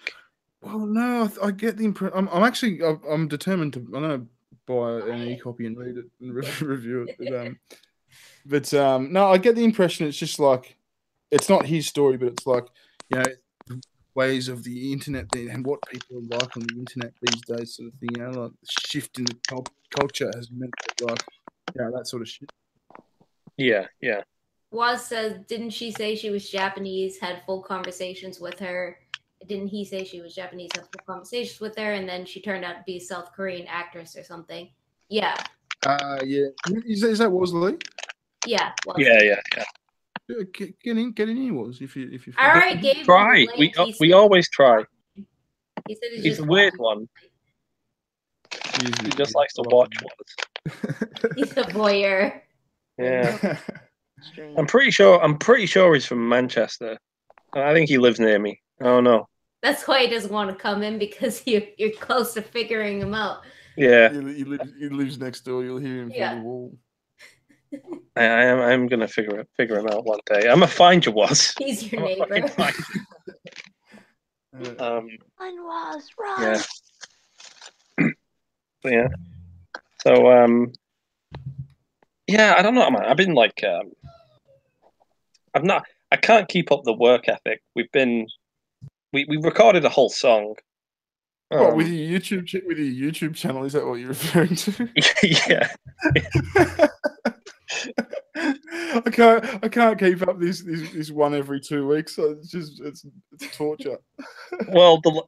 Well, no, I get the impression. I'm determined to. I'm going to buy an e-copy and read it and review it. But no, I get the impression it's just like it's not his story, but it's like ways of the internet and what people are like on the internet these days, sort of thing. You know, like the shift in the culture has meant that, like, that sort of shit. Yeah, yeah. Was says, didn't she say she was Japanese, had full conversations with her? Didn't he say she was Japanese, had full conversations with her, and then she turned out to be a South Korean actress or something? Yeah. Yeah. Is that Worsley? Yeah. Yeah. Get in here, Wars, if you. I already gave him Try. the link. We always try. He said it's He's just a weird one. He just likes to watch ones. He's a voyeur. Yeah. I'm pretty sure he's from Manchester. I think he lives near me. I don't know. That's why he doesn't want to come in, because you're close to figuring him out. Yeah. He lives next door. You'll hear him through the wall. I'm gonna figure him out one day. I'm gonna find you, Was. He's your neighbor. Was run. Yeah. So, yeah. So yeah, I don't know, man. I've been like I can't keep up the work ethic. We recorded a whole song. With your YouTube channel, is that what you're referring to? Yeah. I can't keep up this one every 2 weeks. So it's torture. Well, the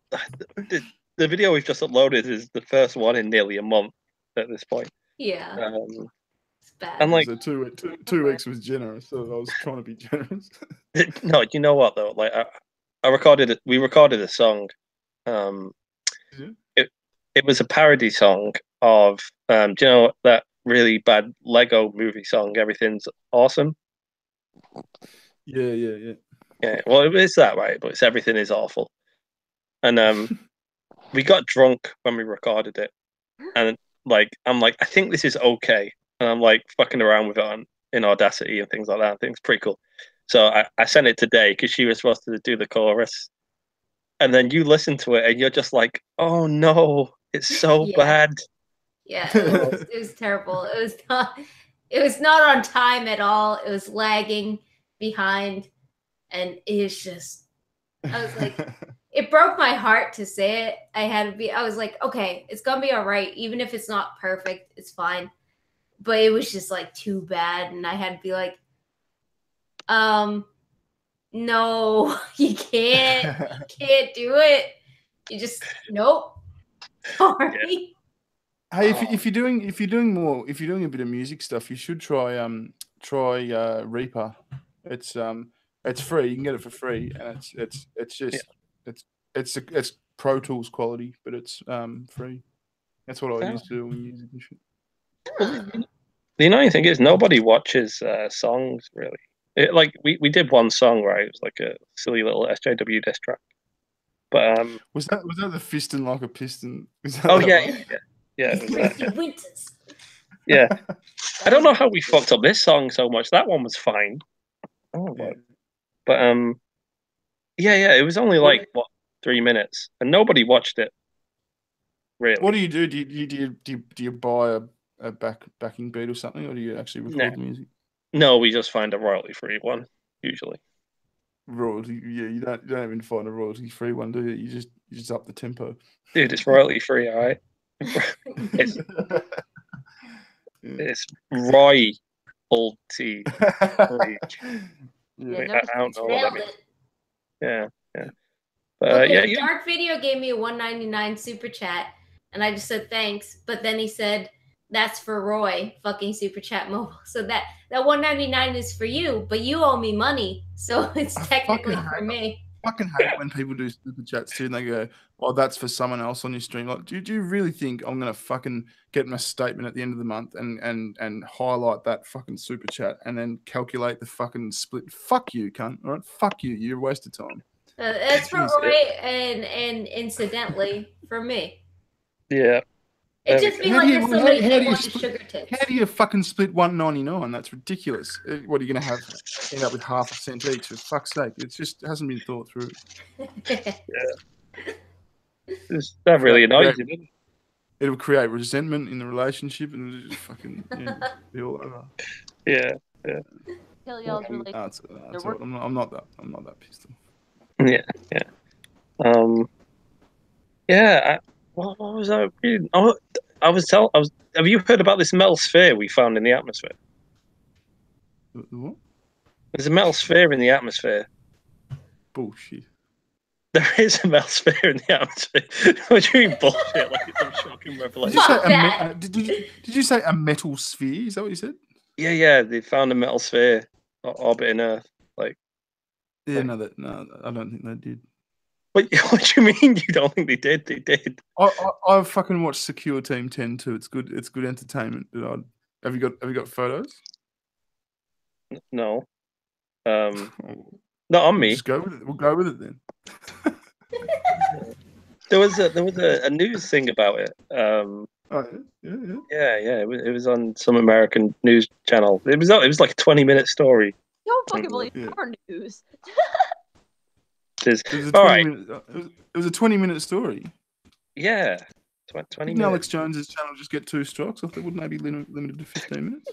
video we've just uploaded is the first one in nearly a month at this point. Yeah. It's bad. And like, so 2 weeks was generous, so I was trying to be generous. No, you know what though? Like we recorded a song. It was a parody song of do you know that really bad Lego movie song, Everything's Awesome? Yeah. Well, it is that, right? But it's Everything is Awful. And we got drunk when we recorded it, and like I'm like, I think this is okay, and I'm like fucking around with it in Audacity and things like that. I think it's pretty cool. So I sent it today because she was supposed to do the chorus, and then you listen to it and you're just like, oh no, it's so bad. Yeah, it was terrible. It was not on time at all. It was lagging behind, and it's just, I was like, it broke my heart to say it. I was like, okay, it's gonna be all right, even if it's not perfect, it's fine. But it was just like too bad, and I had to be like, no, you can't do it. You just nope. Sorry. Hey, if you're doing a bit of music stuff, you should try Reaper. It's free. You can get it for free, and it's Pro Tools quality, but it's free. That's what I used to do with music and shit. The annoying thing is nobody watches songs really. Like we did one song, right? It was like a silly little SJW diss track. But was that the fisting like a piston? Yeah. Yeah. I don't know how we fucked up this song so much. That one was fine. But yeah, it was only like 3 minutes, and nobody watched it. Really. What do you do? Do you buy a backing beat or something, or do you actually record the music? No, we just find a royalty-free one usually. Royalty, yeah. You don't even find a royalty-free one, do you? You just up the tempo. Dude, it's royalty-free, all right. It's royalty. Yeah, I don't know what that means. Yeah. But okay, Dark Video gave me a $1.99 super chat, and I just said thanks. But then he said, "That's for Roy, fucking super chat mobile." So that $1.99 is for you, but you owe me money, so it's technically for me. I fucking hate when people do super chats too, and they go, "Oh, that's for someone else on your stream." Like, do you really think I'm gonna fucking get my statement at the end of the month and highlight that fucking super chat and then calculate the fucking split? Fuck you, cunt. All right, fuck you. You're a waste of time. That's for Roy, and incidentally for me. Yeah. It just means like there's somebody that wants sugar tits. How do you fucking split $1.99? That's ridiculous. What are you going to end up with half a cent each? For fuck's sake, it hasn't been thought through. Yeah, that really annoys you. It'll create resentment in the relationship, and it'll just fucking be all over. Yeah. Kill y'all's relationship. I'm not that pissed off. Yeah. Yeah. What was I reading? Oh, I was. Have you heard about this metal sphere we found in the atmosphere? What? There's a metal sphere in the atmosphere. Bullshit. There is a metal sphere in the atmosphere. What do you mean bullshit? Like it's some shocking Did revelation. you say Fuck that. did you say a metal sphere? Is that what you said? Yeah. They found a metal sphere orbiting Earth. Like, Yeah, no, I don't think they did. what do you mean you don't think they did? They did. I fucking watched Secure Team 10 too. It's good. It's good entertainment. Have you got photos? No. Not on me. Just go with it. We'll go with it then. There was a news thing about it. Oh, yeah. Yeah. It was on some American news channel. It was like a 20-minute story. Don't fucking believe Yeah. our news. It It was all right. it was a 20-minute story. Yeah. 20 Didn't minutes. Alex Jones's channel just get 2 strikes? I thought wouldn't they be limited to 15 minutes?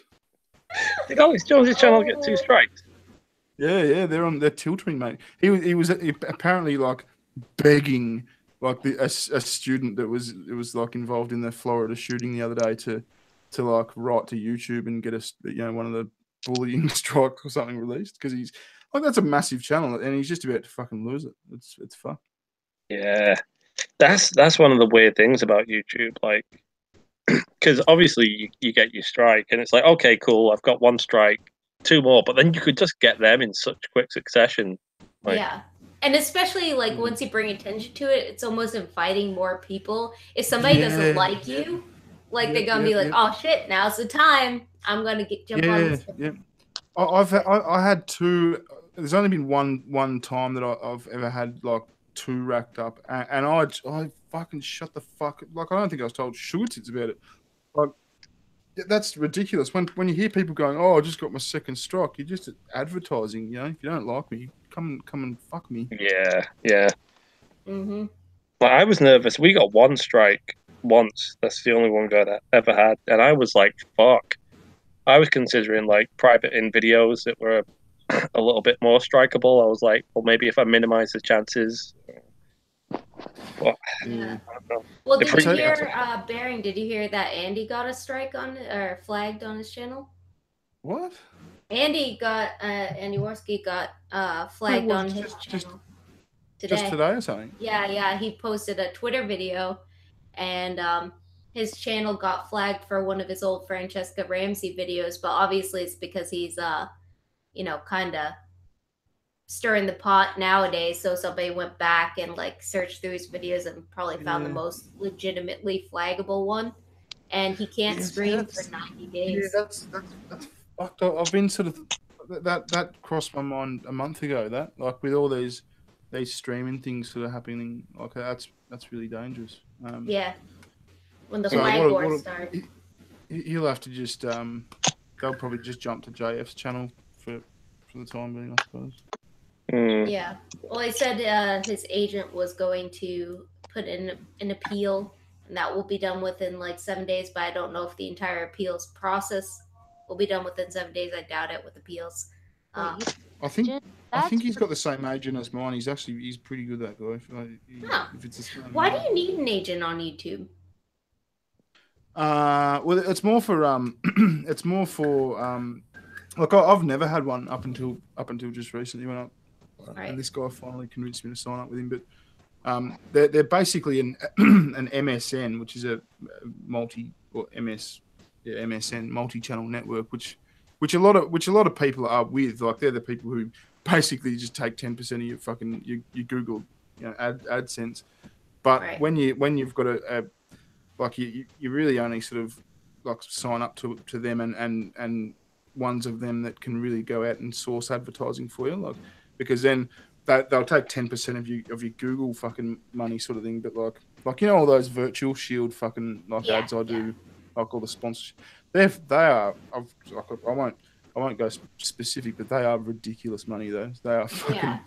Did Alex Jones' channel get 2 strikes? Yeah, they're tilting, mate. He was apparently like begging like a student that was like involved in the Florida shooting the other day to like write to YouTube and get one of the bullying strikes or something released because he's like that's a massive channel and he's just about to fucking lose it. It's fucked. Yeah. That's one of the weird things about YouTube, like, because obviously you get your strike and it's like, okay, cool, I've got 1 strike, 2 more, but then you could just get them in such quick succession. Like, Yeah. And especially like once you bring attention to it, it's almost inviting more people. If somebody doesn't like you, like they're gonna be like, "Oh shit, now's the time. I'm gonna jump on this." Yeah. I had 2. There's only been one time that I've ever had like 2 racked up, and I fucking shut the fuck. Like I don't think I was told sugar tits about it. Like that's ridiculous. When you hear people going, "Oh, I just got my 2nd strike," you're just advertising. You know, if you don't like me, come and fuck me. yeah. Mm-hmm. Like, I was nervous. We got 1 strike once. That's the only one I ever had, and I was like, fuck. I was considering like private in videos that were a little bit more strikeable. I was like, well, maybe if I minimize the chances. But, Yeah. I don't know. Well, If did you we- hear, Baring, did you hear that Andy got a strike on or flagged on his channel? What? Andy Warski got flagged was on it his just- channel Just today or something? Yeah, he posted a Twitter video and his channel got flagged for one of his old Francesca Ramsey videos, but obviously it's because he's kind of stirring the pot nowadays, so somebody went back and like searched through his videos and probably found the most legitimately flaggable one, and he can't stream for 90 days. Yeah, that's fucked up. I've been sort of that crossed my mind a month ago. That like with all these streaming things sort of happening, like that's really dangerous. Yeah, when the so flag war starts. He'll have to just they'll probably just jump to JF's channel for the time being, I suppose. Yeah. Well, he said his agent was going to put in an appeal, and that will be done within like 7 days. But I don't know if the entire appeals process will be done within 7 days. I doubt it with appeals. I think he's got the same agent as mine. He's pretty good, that guy. If it's the same Why do you need an agent on YouTube? Well, it's more for look, I've never had one up until just recently when and this guy finally convinced me to sign up with him. But they're basically an MSN, which is a MSN multi-channel network, which a lot of people are with. Like they're the people who basically just take 10% of your fucking your Google AdSense. But when you've got a like you really only sort of like sign up to them and ones of them that can really go out and source advertising for you, like because then they'll take 10% of your Google fucking money sort of thing. But like all those virtual shield fucking ads I do, like all the sponsorship, they are. I won't go specific, but they are ridiculous money though. They are fucking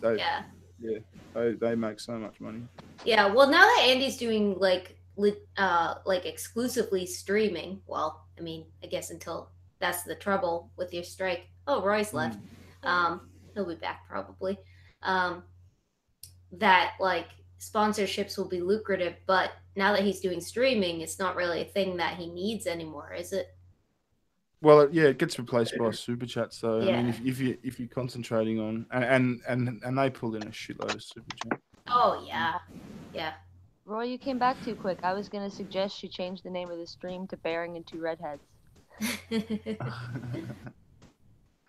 they make so much money. Yeah, well now that Andy's doing like exclusively streaming, well, I mean, I guess until that's the trouble with your strike. Oh, Roy's left. He'll be back probably. That like sponsorships will be lucrative, but now that he's doing streaming, it's not really a thing that he needs anymore, is it? Well, it gets replaced by super chats. So I mean, Yeah. if you're concentrating on and they pulled in a shitload of super chats. Oh yeah, yeah. Roy, you came back too quick. I was gonna suggest you change the name of the stream to Bearing and Two Redheads.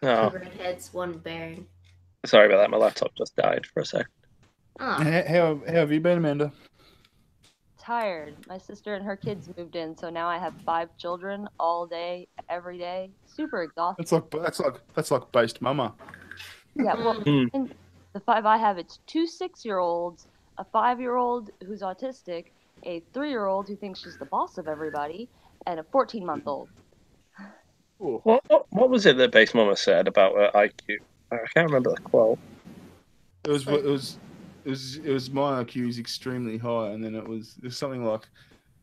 No, Two redheads, one bearing. sorry about that. My laptop just died for a second. Oh, How have you been, Amanda? Tired. My sister and her kids moved in, so now I have 5 children all day, every day. Super exhausting. That's like based mama. Yeah, well, Mm. and the 5 I have, it's 2 6-year-olds, a 5-year-old who's autistic, a 3-year-old who thinks she's the boss of everybody, and a 14-month-old. What was it that Base Mama said about IQ? I can't remember the quote. It was my IQ is extremely high, and then it was something like,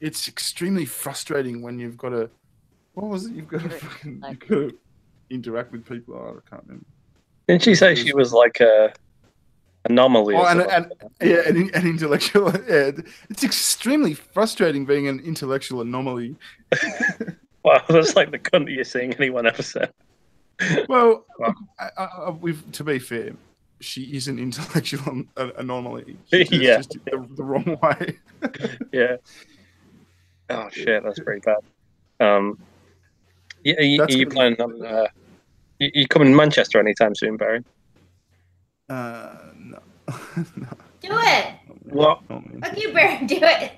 it's extremely frustrating when you've got to, what was it? You've got to interact with people. Oh, I can't remember. Didn't she say she was like a anomaly? Oh, or and something? an intellectual. Yeah, it's extremely frustrating being an intellectual anomaly. Wow, that's like the cuntiest thing anyone ever said. Well, to be fair, she is an intellectual anomaly. She's Yeah. just the wrong way. Yeah. Oh shit, that's pretty bad. Yeah, are you planning on? You coming to Manchester anytime soon, Barry? No. No. do it. What? Fuck you, Bear. Do it.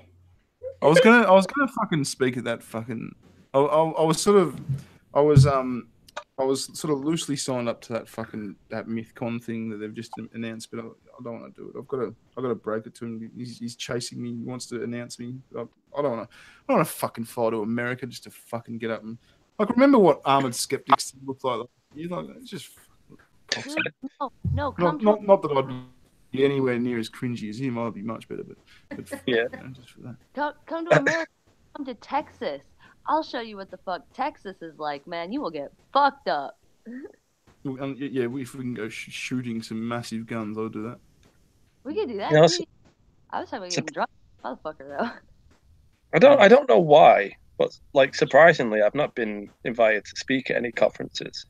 I was gonna fucking speak at that fucking. I was sort of loosely signed up to that MythCon thing that they've just announced, but I don't want to do it. I've got to break it to him. He's chasing me. He wants to announce me. I don't want to fucking fly to America just to fucking get up and like remember what Armored Skeptics looked like. It's just No, not that I'd be anywhere near as cringy as him. I'd be much better, but Yeah. just for that. come to America. Come to Texas. I'll show you what the fuck Texas is like, man. You will get fucked up. Yeah, if we can go shooting some massive guns, I'll do that. We could do that. You know, I was talking about getting drunk, motherfucker, though. I don't know why, but like surprisingly, I've not been invited to speak at any conferences.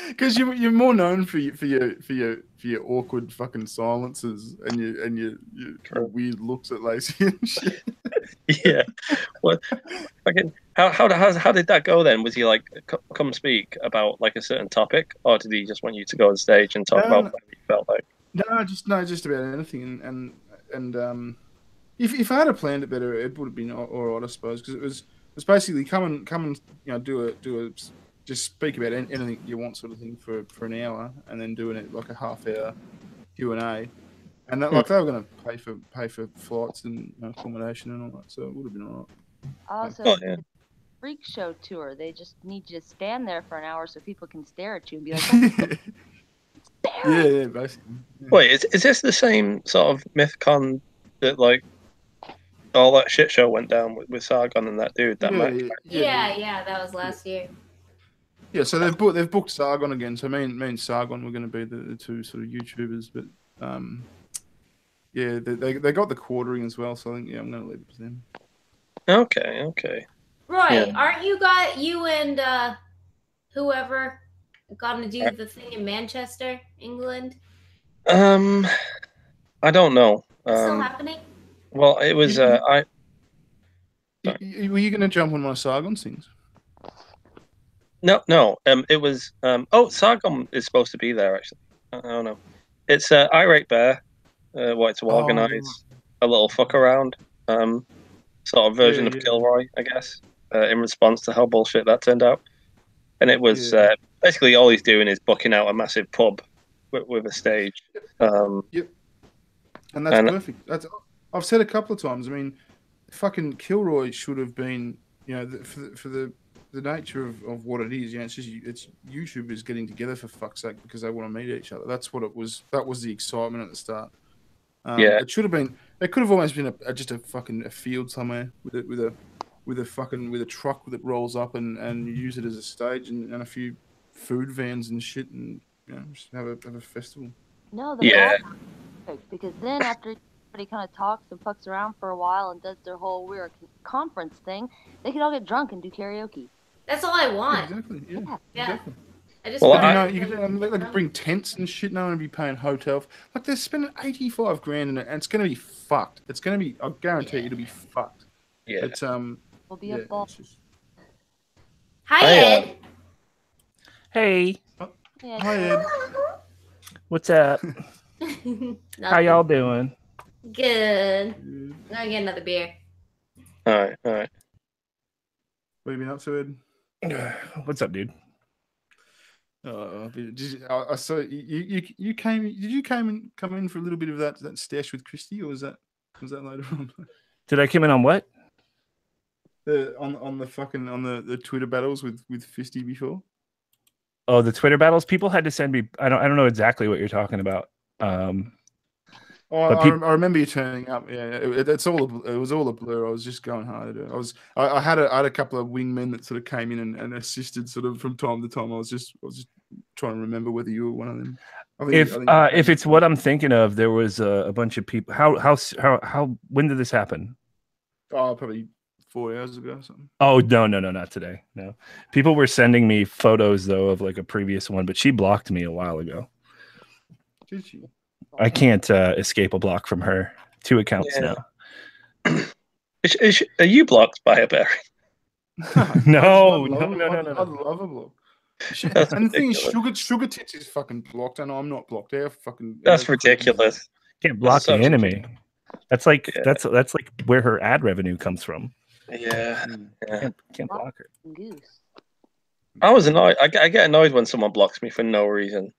Because you're more known for your awkward fucking silences and your weird looks at Lacey and shit. Yeah. Well, fucking how did that go then? Was he like come speak about like a certain topic, or did he just want you to go on stage and talk about what you felt like? Just about anything. And if I had planned it better, it would have been all right, I suppose, because it was basically come and do a just speak about anything you want sort of thing for an hour, and then doing it like a half-hour Q&A, and that, like they were going to pay for flights and accommodation and all that, so it would have been all right. Also, yeah. the freak show tour, they just need you to stand there for an hour so people can stare at you and be like, yeah, basically. Yeah. Wait, is this the same sort of MythCon that like all that shit show went down with Sargon and that dude? Yeah, that was last year. Yeah, so they've booked Sargon again. So me and Sargon were going to be the two sort of YouTubers, but yeah, they got the quartering as well. So I think I'm going to leave it to them. Okay. Roy, aren't you and whoever gonna do the thing in Manchester, England? I don't know. It's still happening? Well, it was Were you going to jump on my Sargon things? No. It was Sargon is supposed to be there actually. I don't know. It's Irate Bear wanted to organise a little fuck around sort of version of Kilroy, I guess, in response to how bullshit that turned out. And it was basically all he's doing is booking out a massive pub with a stage. Yep. And that's perfect. I've said a couple of times. I mean, fucking Kilroy should have been, for the nature of what it is. It's YouTubers getting together for fuck's sake because they want to meet each other. That's what it was. That was the excitement at the start. It should have been. It could have almost been just a fucking field somewhere with a truck that rolls up and you use it as a stage and a few food vans and shit and just have a festival. No, the Yeah. perfect, because then after everybody kind of talks and fucks around for a while and does their whole we're a conference thing, they can all get drunk and do karaoke. That's all I Yeah, want. exactly. Yeah. Yeah. Exactly. I just Well, want I- You could they could bring tents and shit. No one would be paying hotel. Like they're spending 85 grand in it, and it's going to be fucked. It's going to be. I guarantee you, it'll be fucked. Yeah. It's Will be yeah, a ball. it's just- Hi, I, Ed. Hey, Yeah, Hi Ed. what's up? How y'all doing? Good. I'm gonna get another beer. all right. What have you been up to, Ed? What's up, dude? I saw you came. Did you come in for a little bit of that stash with Christy, or was that later on? Did I come in on what? On the Twitter battles with Fisty before. Oh, the Twitter battles. People had to send me. I don't know exactly what you're talking about. I remember you turning up. Yeah, it was all a blur. I was just going hard. I had a couple of wingmen that sort of came in and assisted sort of from time to time. I was just trying to remember whether you were one of them. If it's what I'm thinking of, there was a bunch of people. How when did this happen? Oh, probably 4 hours ago or something. Oh no, not today. No, people were sending me photos though of like a previous one, but she blocked me a while ago. Did she? I can't escape a block from her. 2 accounts now. Are you blocked by a Barry? No. I'd love a block. That's And the thing is, ridiculous. Sugar Tits is fucking blocked, and I'm not blocked. They're fucking. That's ridiculous. Can't block the such a- enemy. That's like Yeah. that's like where her ad revenue comes from. Yeah. Yeah. Can't block her. Goose. I was annoyed. I get annoyed when someone blocks me for no reason.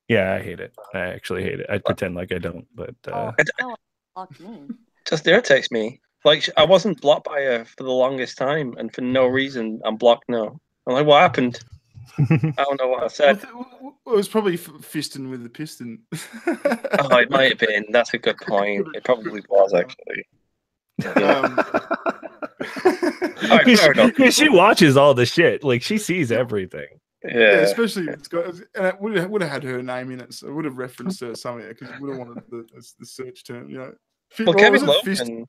Yeah, I hate it. I actually hate it. I'd pretend like I don't, but No one blocked me. Just irritates me. Like I wasn't blocked by her for the longest time, and for no reason I'm blocked now. I'm like, what happened? I don't know what I said. It was probably fisting with the piston. Oh, it might have been. That's a good point. It probably was actually. All right, fair enough. Because she watches all the shit. Like she sees everything. Yeah. especially it's got, and it would have had her name in it, so it would have referenced her somewhere because it would have wanted the search term, you know. Well, Or Kevin was it Logan.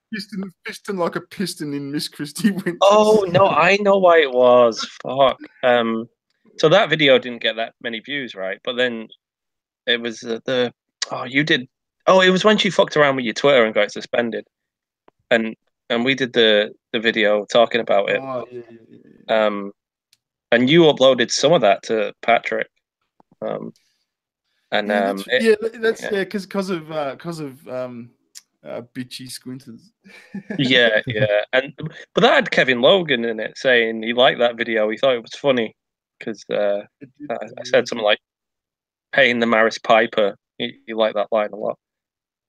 piston like a piston in Miss Christie Winters. Oh no, I know why it was. Fuck. So that video didn't get that many views, right? But then it was you did. Oh, it was when she fucked around with your Twitter and got suspended, and we did the video talking about it. Oh, yeah. And you uploaded some of that to Patrick. Because of bitchy squinters. yeah, but that had Kevin Logan in it saying he liked that video. He thought it was funny because I said something like "paying the Maris Piper." He liked that line a lot,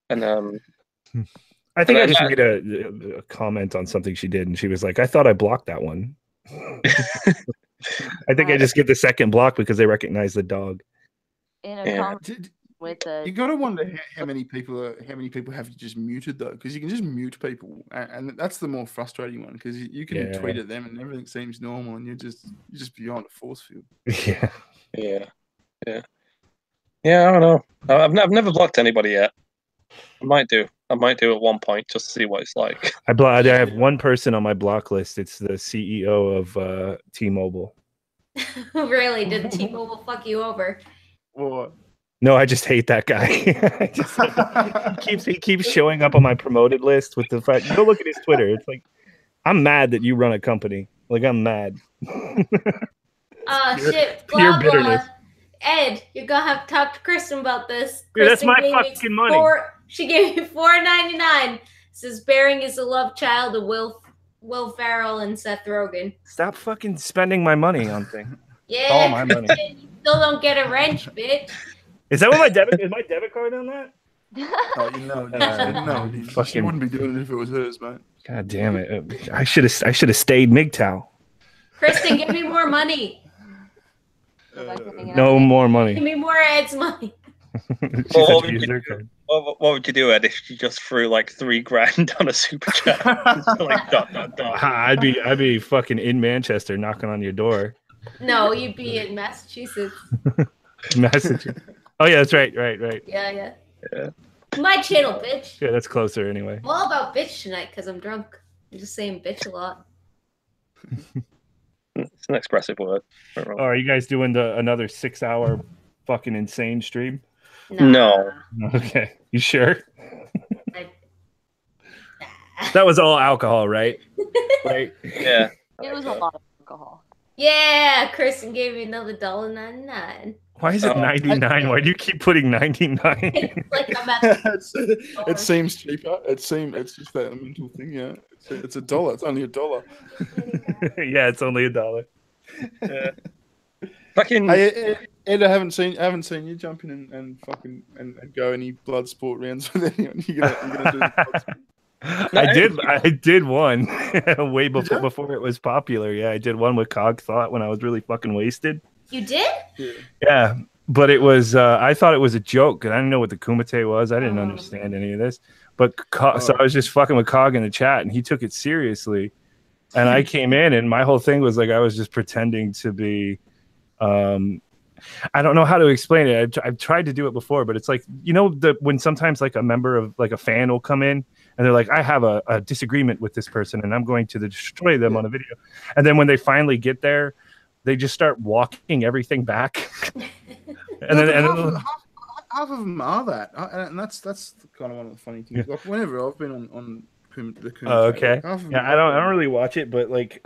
and I think I just made a comment on something she did, and she was like, "I thought I blocked that one." I think I just get the second block because they recognize the dog. In a comment with You gotta wonder how many people have you just muted though, because you can just mute people, and that's the more frustrating one because you can tweet at them and everything seems normal, and you're just beyond a force field. Yeah. I don't know. I've never blocked anybody yet. I might do at one point just to see what it's like. I have one person on my block list. It's the CEO of T-Mobile. Really? Did T-Mobile fuck you over? What? No, I just hate that guy. he keeps showing up on my promoted list with the fact. Go look at his Twitter. It's like, I'm mad that you run a company. Like I'm mad. Shit. Pure bitterness. Ed, you're gonna have to talk to Kristen about this. Dude, that's Kristen my fucking money. She gave me $4.99. Says Bearing is a love child of Will Ferrell and Seth Rogen. Stop fucking spending my money on things. Yeah, all my money. You still don't get a wrench, bitch. Is that what my debit? Is my debit card on that? Oh, no, she wouldn't be doing it if it was hers, mate. God damn it! I should have stayed MGTOW. Kristen, give me more money. No more money. Give me more Ed's money. What would you do, Ed, if you just threw like $3,000 on a super chat? Like, dot. I'd be fucking in Manchester knocking on your door. No, you'd be in Massachusetts. Message. Oh yeah, that's right. Yeah. Yeah. My channel, bitch. Yeah, that's closer anyway. I'm all about bitch tonight because I'm drunk. I'm just saying bitch a lot. It's an expressive word. Oh, are you guys doing another 6-hour fucking insane stream? No. Okay, you sure? I- That was all alcohol, right? Right? Yeah. It was a lot of alcohol. Yeah, Kristen gave me another $1.99. Why is it 99? Why do you keep putting 99? Like I'm at It seems cheaper. It's just that mental thing. Yeah, it's $1. It's only $1. Yeah, it's only $1. Yeah. Fucking. Hey, Ed, I haven't seen you jump in and fucking and go any blood sport rounds with anyone. You're gonna do the blood sport. I did one way before it was popular. Yeah, I did one with Cog Thought when I was really fucking wasted. You did? Yeah, but it was I thought it was a joke because I didn't know what the Kumite was. I didn't understand any of this. But so I was just fucking with Cog in the chat, and he took it seriously. And I came in, and my whole thing was like I was just pretending to be. I don't know how to explain it. I've tried to do it before, but it's like when sometimes like a member of like a fan will come in and they're like, I have a disagreement with this person, and I'm going to destroy them on a video. And then when they finally get there, they just start walking everything back. Half of them are that, and that's kind of one of the funny things. Like whenever I've been on the Kumite, okay, I don't really watch it, but like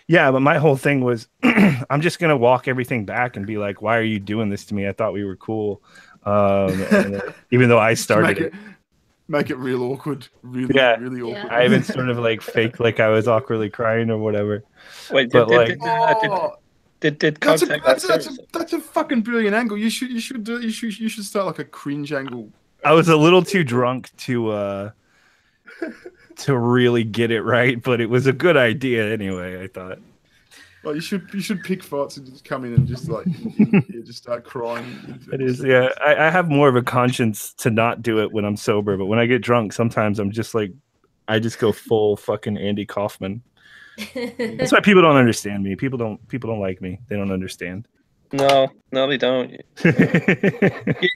yeah, but my whole thing was I'm just gonna walk everything back and be like, why are you doing this to me? I thought we were cool, even though I started it. Make it real awkward, really awkward. Yeah. I even sort of like faked like I was awkwardly crying or whatever. Wait, but did that's a fucking brilliant angle. You should start like a cringe angle. I was a little too drunk to really get it right, but it was a good idea anyway, I thought. Well, you should pick fights and just come in and just like just start crying. It is, yeah. I have more of a conscience to not do it when I'm sober, but when I get drunk, sometimes I'm just like, I just go full fucking Andy Kaufman. That's why people don't understand me. People don't like me. They don't understand. No, they don't.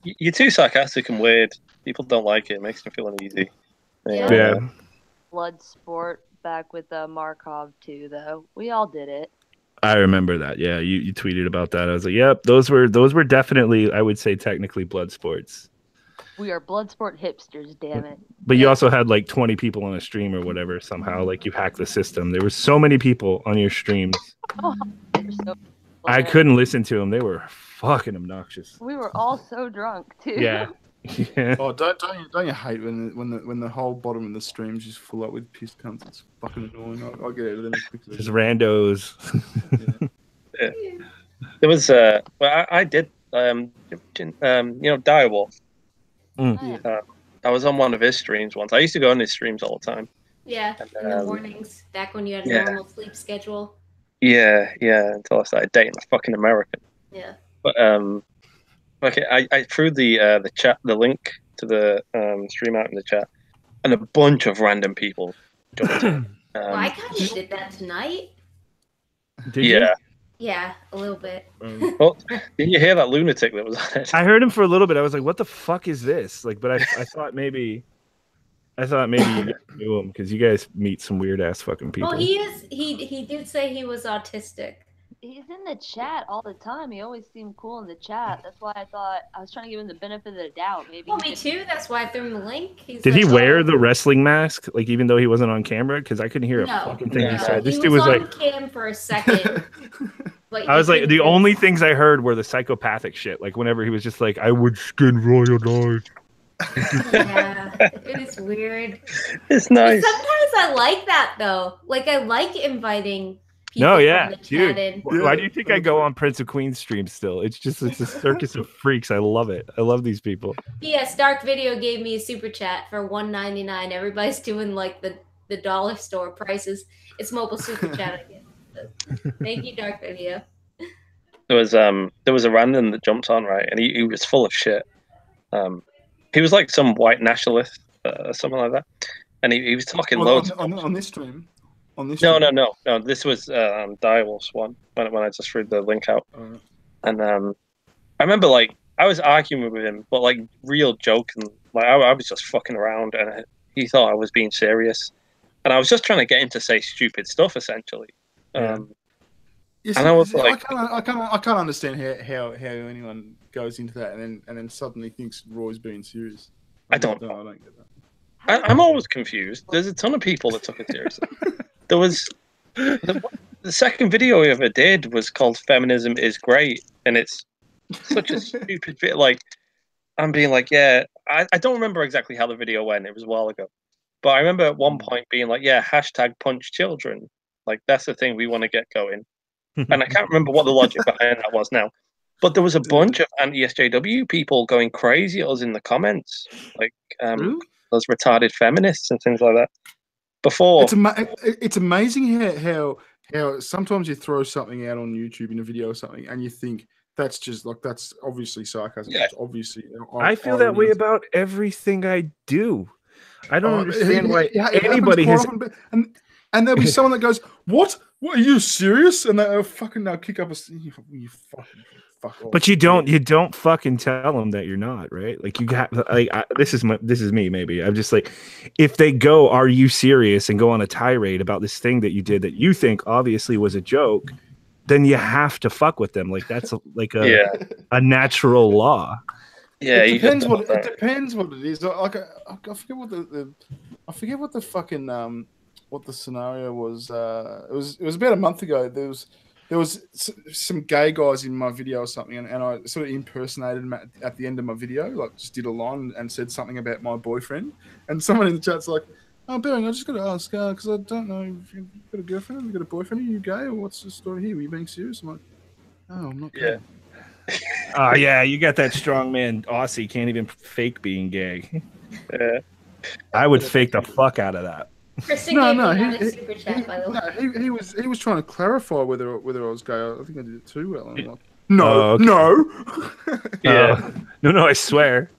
You're too sarcastic and weird. People don't like it. It makes them feel uneasy. Yeah. Blood sport back with Markov too, though. We all did it. I remember that. Yeah, you tweeted about that. I was like, yep, those were definitely, I would say, technically blood sports. We are blood sport hipsters, damn it. But you also had like 20 people on a stream or whatever. Somehow, like you hacked the system. There were so many people on your streams. I couldn't listen to them. They were fucking obnoxious. We were all so drunk too. Yeah. Yeah. Oh, don't you hate when the whole bottom of the stream's just full up with piss cunts? It's fucking annoying. I'll get out of them as quickly. Just randos. Yeah. There was I did Direwolf. I was on one of his streams once. I used to go on his streams all the time. Yeah, in the mornings, back when you had a normal sleep schedule. Yeah, until I started dating a fucking American. Yeah. But okay, I threw the link to the stream out in the chat, and a bunch of random people jumped in. Well, I kind of did that tonight. Did you? Yeah, a little bit. Well, did you hear that lunatic that was on it? I heard him for a little bit. I was like, "What the fuck is this?" Like, but I thought maybe you guys knew him because you guys meet some weird ass fucking people. Well, he is. He did say he was autistic. He's in the chat all the time. He always seemed cool in the chat. That's why I thought I was trying to give him the benefit of the doubt. Maybe. Well, me too. That's why I threw him the link. Did he wear the wrestling mask, like even though he wasn't on camera? Because I couldn't hear a fucking thing he said. This dude was on like cam for a second. I was like, the only things I heard were the psychopathic shit. Like whenever he was just like, I would skin royal knives. Yeah, it is weird. It's nice. But sometimes I like that though. Like I like inviting people. No, yeah, from the dude. chat in. Why do you think I go on Prince of Queens stream still? It's a circus of freaks. I love it. I love these people. P.S. Dark Video gave me a super chat for $1.99. Everybody's doing like the dollar store prices. It's mobile super chat again. So, thank you, Dark Video. There was a random that jumped on, right, and he was full of shit. He was like some white nationalist or something like that, and he was talking loads on this stream. On this no. This was Direwolf's one when I just threw the link out, and I remember like I was arguing with him, but like real joke, and like I was just fucking around, and he thought I was being serious, and I was just trying to get him to say stupid stuff essentially. Yeah. Yes, And I was I like, can't understand how anyone goes into that and then suddenly thinks Roy's being serious. I don't know. I don't get that. I'm always confused. There's a ton of people that took it seriously. There was the second video we ever did was called "Feminism is Great," and it's such a stupid bit. Like I'm being like, yeah, I don't remember exactly how the video went. It was a while ago, but I remember at one point being like, yeah, hashtag punch children. Like that's the thing we want to get going. And I can't remember what the logic behind that was now. But there was a bunch of anti-SJW people going crazy at us in the comments, like Really? those retarded feminists and things like that. Before It's amazing how sometimes you throw something out on YouTube in a video or something, and you think that's just like that's obviously sarcasm. Yeah. It's obviously. I feel that way about everything I do. I don't understand why anybody has. And there'll be someone that goes, "What? What? Are you serious?" And they'll fucking kick up a. You fucking fuck off. But you don't fucking tell them that you're not, right? Like you got like this is me maybe. I'm just like, if they go, "Are you serious?" and go on a tirade about this thing that you did that you think obviously was a joke, then you have to fuck with them. Like that's a natural law. Yeah, it depends what it is. Like I forget what I forget what the fucking what the scenario was. It was about a month ago. There was some gay guys in my video or something, and I sort of impersonated them at the end of my video, like just did a line and said something about my boyfriend. And someone in the chat's like, "Oh, Bering, I just got to ask because I don't know if you've got a girlfriend, have you got a boyfriend, are you gay, or what's the story here? Were you being serious?" I'm like, "Oh, I'm not gay." Oh yeah, you got that strong man Aussie can't even fake being gay. Yeah. I would fake the fuck out of that. Kristen gave me another super chat, by the way. No, he was trying to clarify whether I was gay. I think I did it too well. And I'm like, no. Yeah. No, I swear.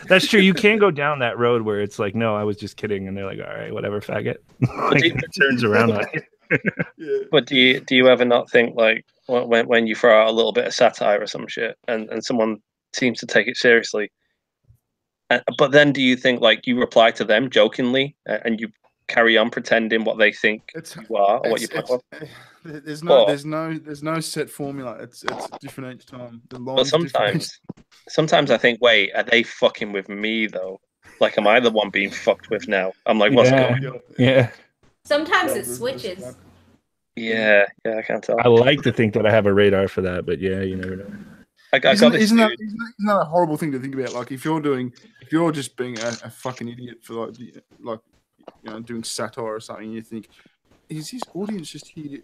That's true. You can't go down that road where it's like, no, I was just kidding, and they're like, all right, whatever, faggot. Like, it turns around on you. Yeah. But do you ever not think like when you throw out a little bit of satire or some shit and someone seems to take it seriously, but then do you think like you reply to them jokingly and you carry on pretending what they think you are or what you are? There's no set formula. It's different each time. But sometimes I think, wait, are they fucking with me though? Like, am I the one being fucked with now? I'm like, what's going on? Yeah. Sometimes it switches. Yeah, I can't tell. I like to think that I have a radar for that, but yeah, you never know. Isn't that a horrible thing to think about? Like, if you're just being a fucking idiot for like doing satire or something, you think, is this audience just here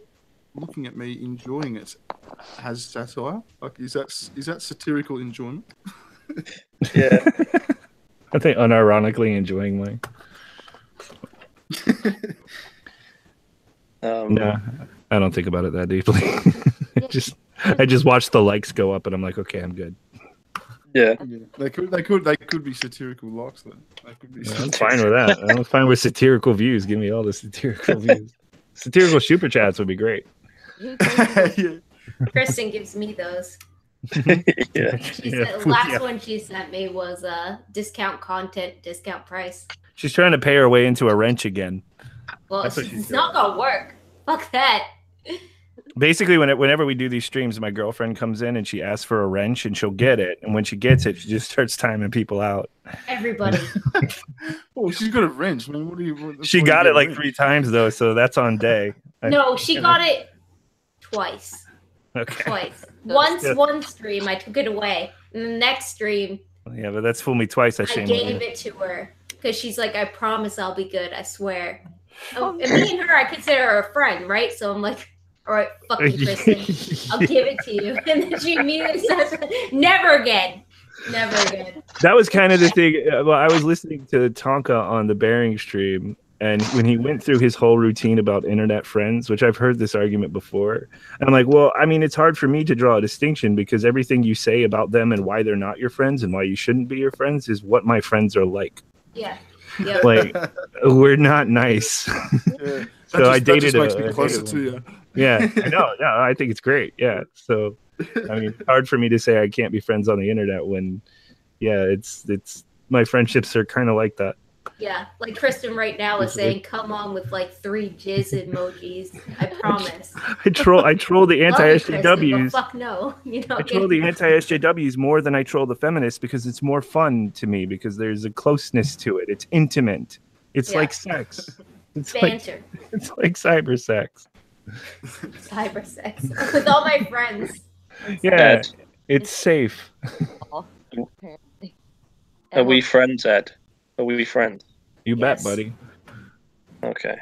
looking at me enjoying it as satire? Like, is that satirical enjoyment? Yeah. I think unironically enjoying mine. No, I don't think about it that deeply. I just watch the likes go up, and I'm like, okay, I'm good. Yeah. They could be satirical likes then. I'm fine with that. I'm fine with satirical views. Give me all the satirical views. Satirical super chats would be great. Yeah. Kristen gives me those. Yeah. The last one she sent me was discount content, discount price. She's trying to pay her way into a wrench again. Well, it's not gonna work. Fuck that. Basically, whenever we do these streams, my girlfriend comes in and she asks for a wrench and she'll get it. And when she gets it, she just starts timing people out. Everybody. Oh, she's got a wrench. I mean, she got it like 3 times though, so that's on day. No, she got it twice. Okay. Twice. Once one stream, I took it away. And the next stream, yeah, but that's fooled me twice. I gave it to her because she's like, I promise I'll be good. I swear. And me and her, I consider her a friend, right? So I'm like, all right, fuck you, Kristen. I'll give it to you. And then she immediately says, never again. Never again. That was kind of the thing. Well, I was listening to Tonka on the Bering stream, and when he went through his whole routine about internet friends, which I've heard this argument before, and I'm like, well, I mean, it's hard for me to draw a distinction because everything you say about them and why they're not your friends and why you shouldn't be your friends is what my friends are like. Yeah. Yep. Like, we're not nice. Yeah. So I dated makes me closer to you. Yeah, I know. Yeah, I think it's great. Yeah. So I mean, hard for me to say I can't be friends on the internet when, yeah, it's my friendships are kind of like that. Yeah, like Kristen right now is saying, "Come on" with like 3 jizz emojis. I promise. I troll the Love you, Kristen, but anti-SJWs. fuck no, you don't I troll the anti-SJWs more than I troll the feminists because it's more fun to me because there's a closeness to it. It's intimate. It's like sex. It's banter. It's like cyber sex. Cyber sex with all my friends. Yeah, it's safe. Are we friends, Ed? Are we friends? You bet, buddy. Okay.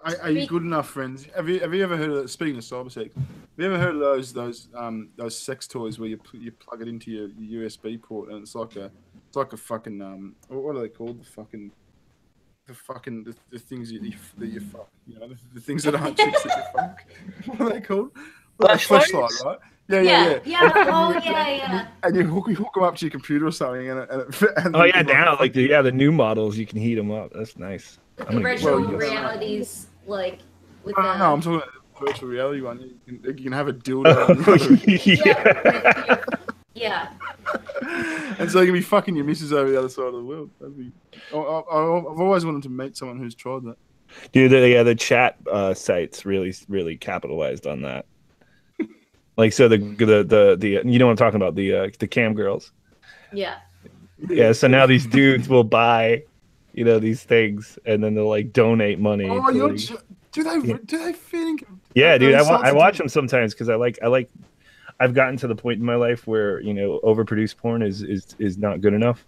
Are you good enough friends? Have you ever heard of, speaking of cyber sex? Have you ever heard of those sex toys where you plug it into your USB port and it's like a fucking what are they called? The things that you fuck, you know, the things that aren't chicks that you fuck. What are they called? Flashlight, right? Yeah. Oh, yeah. And you hook them up to your computer or something, and oh yeah, now like the new models, you can heat them up. That's nice. The virtual realities, like with no, I'm talking about the virtual reality one. You can have a dildo. Yeah. And so you can be fucking your missus over the other side of the world. I've always wanted to meet someone who's tried that. Dude, the chat sites really capitalized on that. Like, so the you know what I'm talking about, the cam girls. Yeah. Yeah. So now these dudes will buy, you know, these things, and then they'll like donate money. Oh, do they fit? Yeah, dude. I watch them sometimes because I like. I've gotten to the point in my life where, you know, overproduced porn is not good enough.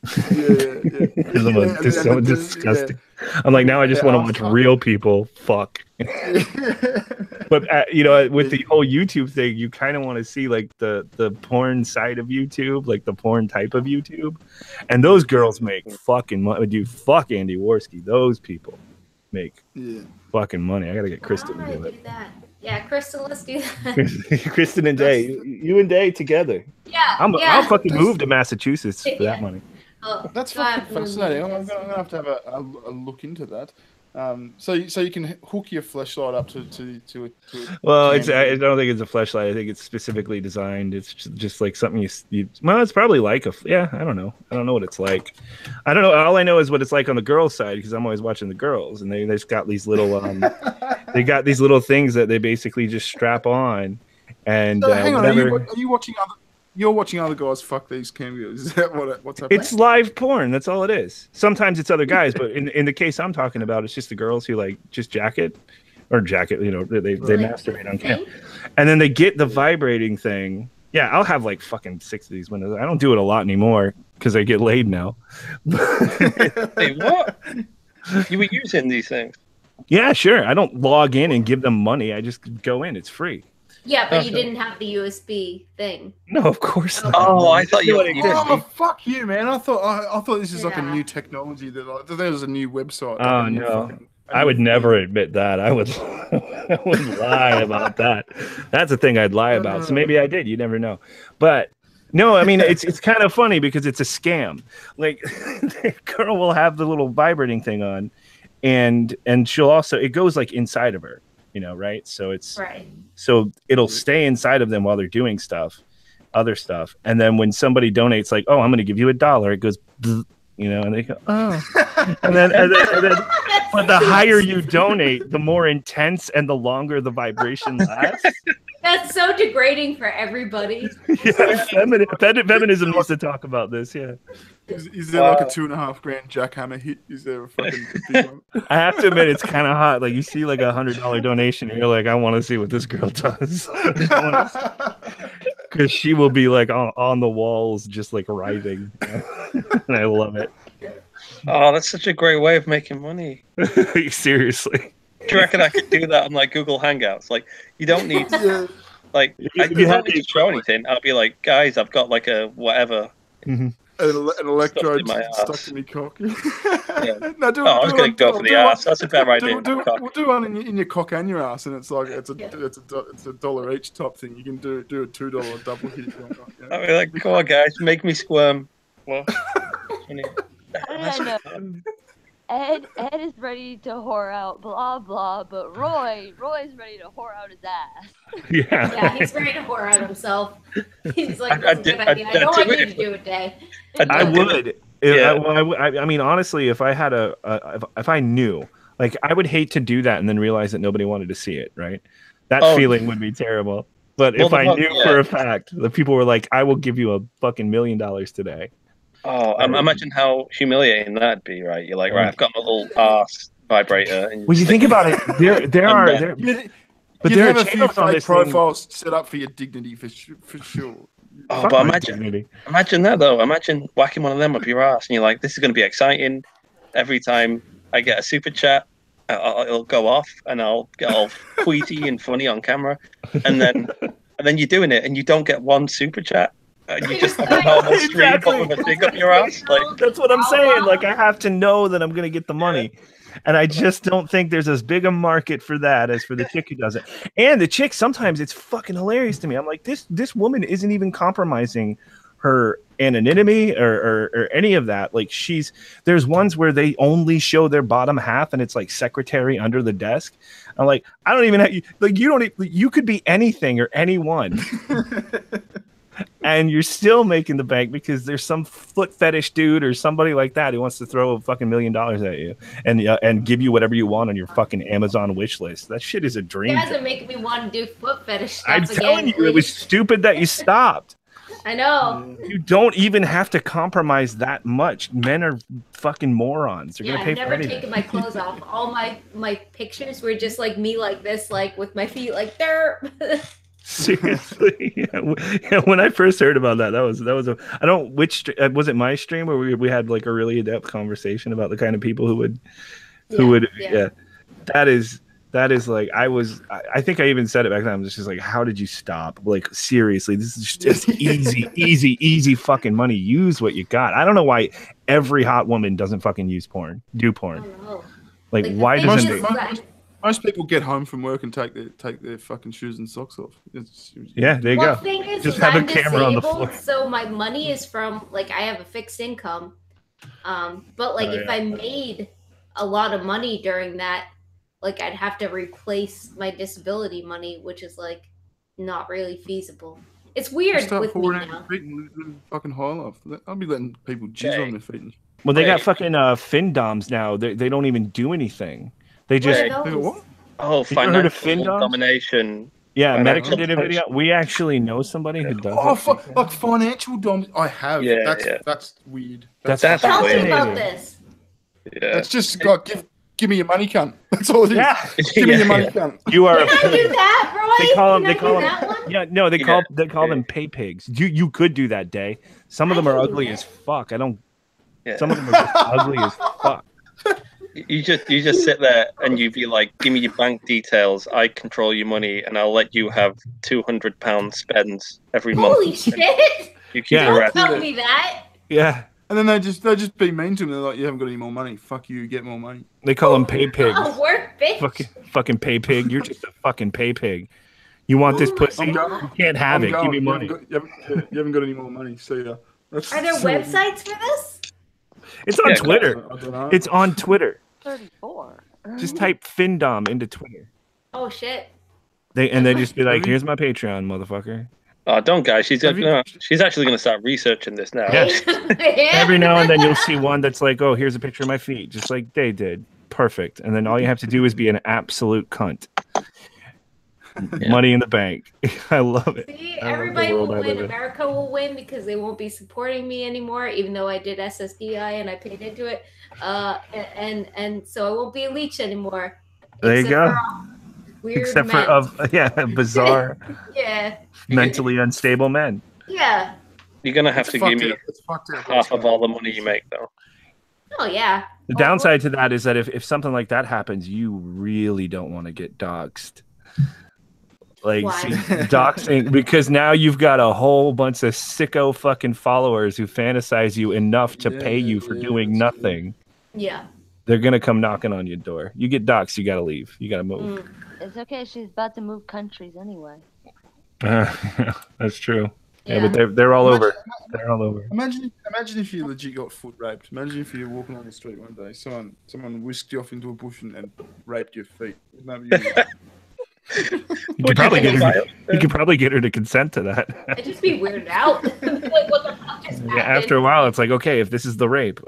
Because I'm just so disgusting. Yeah. I'm like, now I just want to watch real people fuck. But you know, with the whole YouTube thing, you kind of want to see like the porn side of YouTube, like the porn type of YouTube, and those girls make fucking money. Dude, fuck Andy Warski. Those people make fucking money. I gotta get Kristen to do it. Yeah, Kristen, let's do that. Kristen and Day, you and Day together. Yeah, I'll fucking move to Massachusetts for that money. Oh, that's fucking fascinating. I'm gonna have to have a look into that. So you can hook your flashlight up to well, I don't think it's a flashlight. I think it's specifically designed. It's just like something you well, it's probably like I don't know what it's like. I don't know. All I know is what it's like on the girls' side because I'm always watching the girls, and they just got these little they got these little things that they basically just strap on. And so, hang on, are you watching other? You're watching other guys fuck these cameos. Is that what's happening? It's live porn. That's all it is. Sometimes it's other guys, but in the case I'm talking about, it's just the girls who like just jacket. You know, they masturbate on cam, and then they get the vibrating thing. Yeah, I'll have like fucking 6 of these windows. I don't do it a lot anymore because I get laid now. Hey, what? You were using these things? Yeah, sure. I don't log in and give them money. I just go in. It's free. Yeah, but you didn't have the USB thing. No, of course not. Oh, I thought you were. Oh, fuck you, man! I thought this is like a new technology that there was a new website. Oh no, I would never admit that. I would lie about that. That's the thing I'd lie about. So maybe I did. You never know. But no, I mean it's kind of funny because it's a scam. Like the girl will have the little vibrating thing on, and she'll also it goes like inside of her. You know, right? So so it'll stay inside of them while they're doing other stuff. And then when somebody donates, like, oh, I'm going to give you $1, it goes, you know, and they go, oh, and then, but the higher you donate, the more intense and the longer the vibration lasts. That's so degrading for everybody. Yeah, feminism needs to talk about this. Yeah. Is there like a $2.5 grand jackhammer hit? Is there a fucking big one? I have to admit, it's kind of hot. Like you see like $100 donation, and you're like, I want to see what this girl does, because she will be like on the walls, just like writhing, and I love it. Oh, that's such a great way of making money. Seriously. Do you reckon I could do that on like Google Hangouts? Like, you don't need like I don't need to show anything. I'll be like, guys, I've got like a whatever. Mm-hmm. An electrode stuck to me cock. Yeah. No, I was going to go for the ass. That's a better idea. We'll do one in your cock and your ass, and it's like it's a dollar each top thing. You can do a $2 double hit. I'll be like, come on, guys, make me squirm. Well, Ed is ready to whore out, blah blah, but Roy's ready to whore out his ass. Yeah. Yeah, he's ready to whore out himself. He's like, I this is a good did- idea. I know do I need it to if- do it, Day. I do it. would. Yeah. I mean, honestly, if I had if I knew, like, I would hate to do that and then realize that nobody wanted to see it. Right? That Oh. feeling would be terrible. But Well, if I knew yeah. for a fact that people were like, I will give you a fucking $1 million today. Oh, imagine how humiliating that'd be, right? You're like, right, I've got my little arse vibrator. And When you think about it, there I'm are dead. there, But but there are have a few channels on fake this thing. profiles set up for your dignity for sure. Oh, Fuck but my imagine dignity. that though. Imagine whacking one of them up your ass, and you're like, this is going to be exciting. Every time I get a super chat, it'll go off, and I'll get all queasy and funny on camera, and then you're doing it, and you don't get one super chat. You just have a normal stream Exactly. with a dick up your ass. Like, That's what I'm saying. Like, I have to know that I'm gonna get the money. And I just don't think there's as big a market for that as for the chick who does it. And the chick, sometimes it's fucking hilarious to me. I'm like, this woman isn't even compromising her anonymity or any of that. Like, there's ones where they only show their bottom half and it's like secretary under the desk. I'm like, I don't even have, like, you could be anything or anyone. And you're still making the bank because there's some foot fetish dude or somebody like that who wants to throw a fucking $1 million at you and give you whatever you want on your fucking Amazon wish list. That shit is a dream. You guys are making me want to do foot fetish stuff I'm again. telling you, it was stupid that you stopped. I know. You don't even have to compromise that much. Men are fucking morons. They're Yeah, gonna pay I've for never anything. taken my clothes off. All my pictures were just like me like this, like with my feet like there. Seriously, yeah. When I first heard about that was a I don't was it my stream where we had like a really in-depth conversation about the kind of people who would yeah. That is like I think I even said it back then. I'm just like, how did you stop? Like, seriously, this is just easy fucking money. Use what you got. I don't know why every hot woman doesn't fucking do porn. Like why doesn't it? Most people get home from work and take their fucking shoes and socks off. Yeah, there you Well, go. the thing is, Just have a I'm camera on the disabled, floor. so my money is from like I have a fixed income. But like if I made a lot of money during that, like I'd have to replace my disability money, which is like not really feasible. It's weird Start with me pouring out now. your feet and living fucking high life. I'll be letting people jizz on their feet. Well, they got fucking findoms now. They don't even do anything. They just What? oh, You ever heard of financial findoms? domination. Yeah, Financial Medica did a video. We actually know somebody who does Oh, it. like financial dom. I have. Yeah, that's weird. That's Tell me weird. about this. Yeah. That's just like give me your money, cunt. That's all it is. Yeah. Give me Yeah, your money, yeah. cunt. You are. Can I do that, Roy? They call them. Can I They call do that them. one? Yeah, no, they call them pay pigs. You could do that, Day. Some of them are I can do ugly that. as fuck. I don't. Yeah. Some of them are just ugly as fuck. You just sit there and you be like, give me your bank details. I control your money, and I'll let you have £200 spends every month. Holy shit! You keep Yeah. the Don't rest. tell me that. Yeah, And then they just be mean to them. They're like, you haven't got any more money. Fuck you. Get more money. they call them pay pigs. Oh, work, bitch. Fucking pay pig. You're just a fucking pay pig. You want this pussy? I'm going. You can't have I'm it. going. Give me money. You haven't got any more money. See ya. That's Are there so- websites for this? It's on Yeah, Twitter. I don't know. It's on Twitter. 34. Just type Findom into Twitter. Oh shit. They just be like, "Here's my Patreon, motherfucker." Oh, don't, guys. She's Have you- actually going to start researching this now. Yeah. Yeah. Every now and then you'll see one that's like, "Oh, here's a picture of my feet," just like they did. Perfect. And then all you have to do is be an absolute cunt. Yeah. Money in the bank. I love it. See, I love the everybody will world I live win. in. America will win because they won't be supporting me anymore, even though I did SSDI and I paid into it. And so I won't be a leech anymore. There you Except go. for weird Except men. for bizarre, Yeah. mentally unstable men. Yeah. You're going to have It's to give fucked me up. It's fucked up. half of all the money you make, though. Oh yeah. The downside to that is that if something like that happens, you really don't want to get doxxed. Like, Why? see, doxing, because now you've got a whole bunch of sicko fucking followers who fantasize you enough to pay you for doing that's nothing. Yeah. They're gonna come knocking on your door. You get doxxed, you gotta leave. You gotta move. It's okay. She's about to move countries anyway. That's true. Yeah, but they're all Imagine- over. They're all over. Imagine if you legit got foot raped. Imagine if you're walking on the street one day, someone whisked you off into a bush and raped your feet. Wouldn't that be weird? You could probably get her. You could probably get her to consent to that. I'd just be weirded out. Like, what the fuck just happened? Yeah, after a while, it's like, okay, if this is the rape,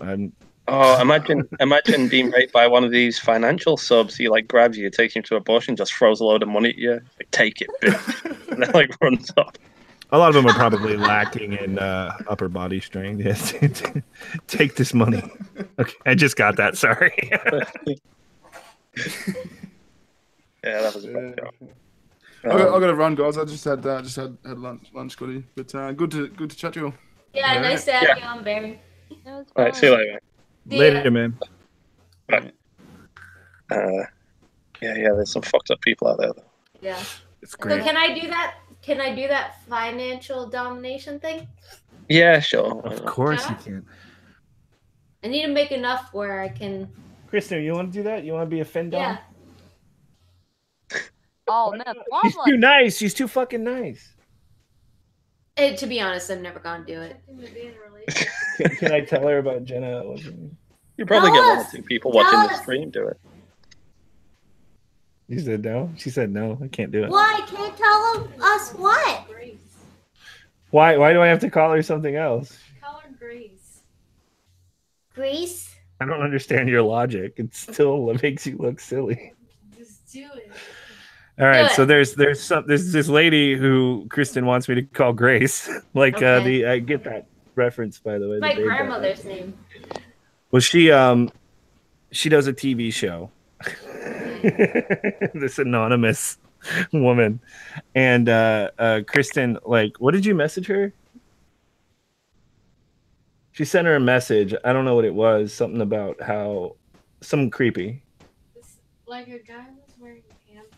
Oh, imagine being raped by one of these financial subs. He like grabs you, takes you to abortion, just throws a load of money at you. Like, take it, bitch. And then like runs off. a lot of them are probably lacking in upper body strength. Yes. Take this money. Okay, I just got that. Sorry. Yeah, that was a bad joke. I got to run, guys. I just had lunch, Scotty. But good to chat to you all. Yeah, nice to have you on, Barry. That was All right, see you later. Later, man. Right. Yeah, there's some fucked up people out there, though. Yeah. It's So great. can I do that? Can I do that financial domination thing? Yeah, sure. Of course Yeah. you can. I need to make enough where I can. Kristen, you want to do that? You want to be a fin dom? Yeah. Oh no, She's too nice. She's too fucking nice. To be honest, I'm never gonna do it. Can I tell her about Jenna? You probably get one or two people watching the Yes. stream do it. You said no? She said no. I can't do it. Why? Can't tell us what? Why do I have to call her something else? Call her Grace. Grease? I don't understand your logic. It still makes you look silly. Just do it. All right, Do so it. there's this lady who Kristen wants me to call Grace. Like Okay. I get that reference, by the way. My the babe grandmother's name. Well, she does a TV show. This anonymous woman, and Kristen, like, what did you message her? She sent her a message. I don't know what it was. Something about how something creepy. Like a guy was wearing Pampers.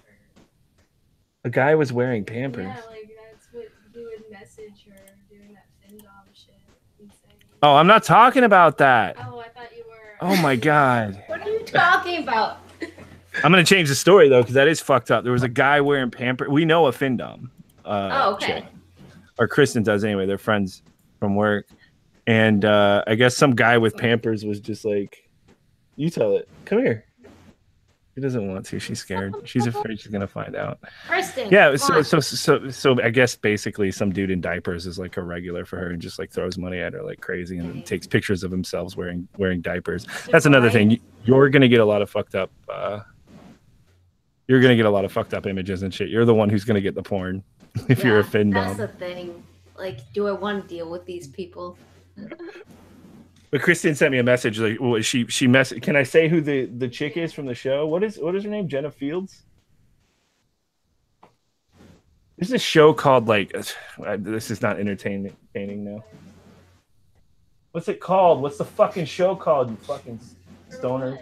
A guy was wearing Pampers. Yeah, like that's what he would message her doing that FinDom shit. He'd say, Oh, I'm not talking about that. oh, I thought you were. Oh my god. What are you talking about? I'm gonna change the story though, because that is fucked up. There was a guy wearing Pampers. We know a FinDom. Oh, okay. chick. Or Kristen does anyway. They're friends from work. And I guess some guy with Pampers was just like, you tell it. Come here. She doesn't want to. She's scared. She's afraid she's gonna find out. Kristen. Yeah. come So I guess basically some dude in diapers is like a regular for her and just like throws money at her like crazy and then takes pictures of themselves wearing diapers. That's another thing. You're gonna get a lot of fucked up. You're gonna get a lot of fucked up images and shit. You're the one who's gonna get the porn if you're a fin That's dom. the thing. Like, do I want to deal with these people? But Kristen sent me a message. Like, well, she Can I say who the chick is from the show? What is her name? Jenna Fields. There's a show called like. This is not entertaining now. What's it called? What's the fucking show called? You fucking stoner.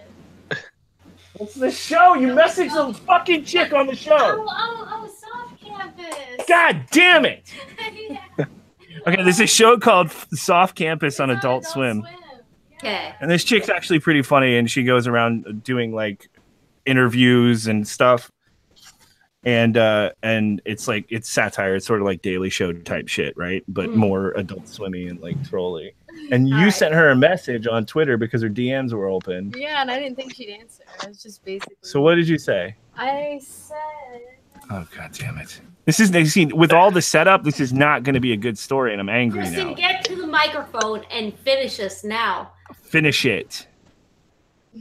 What's the show? You messaged the fucking chick on the show. Oh, Soft Campus. God damn it! Yeah. Okay, there's a show called Soft Campus on Adult Swim. Okay. And this chick's actually pretty funny, and she goes around doing like interviews and stuff. And it's like it's satire. It's sort of like Daily Show type shit, right? But more Adult Swimmy and like trolly. And you sent her a message on Twitter because her DMs were open. Yeah, and I didn't think she'd answer. I was just basically. So what did you say? I said. Oh god damn it! This is with all the setup. This is not going to be a good story, and I'm angry Kristen, now. get to the microphone and finish us now. Finish it.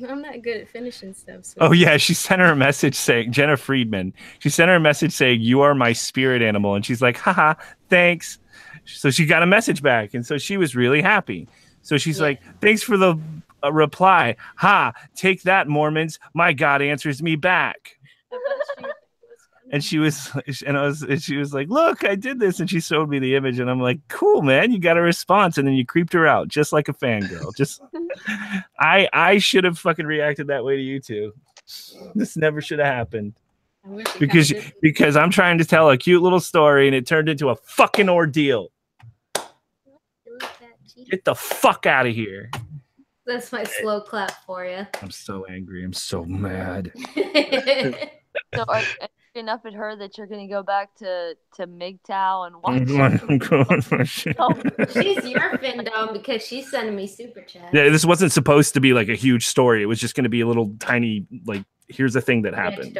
I'm not good at finishing stuff. So. Oh yeah, she sent her a message saying Jenna Friedman. She sent her a message saying you are my spirit animal, and she's like, haha, thanks. So she got a message back, and so she was really happy. So she's like, thanks for the reply. Ha, take that, Mormons. My God answers me back. And she was like, look, I did this, and she showed me the image, and I'm like, cool, man, you got a response, and then you creeped her out just like a fangirl. Just, I should have fucking reacted that way to you two. This never should have happened because I'm trying to tell a cute little story, and it turned into a fucking ordeal. Get the fuck out of here. That's my slow clap for you. I'm so angry. I'm so mad. So are you enough at her that you're gonna go back to MGTOW and watch. She's your findom because she's sending me super chats. Yeah, this wasn't supposed to be like a huge story. It was just going to be a little tiny, like, here's the thing that happened.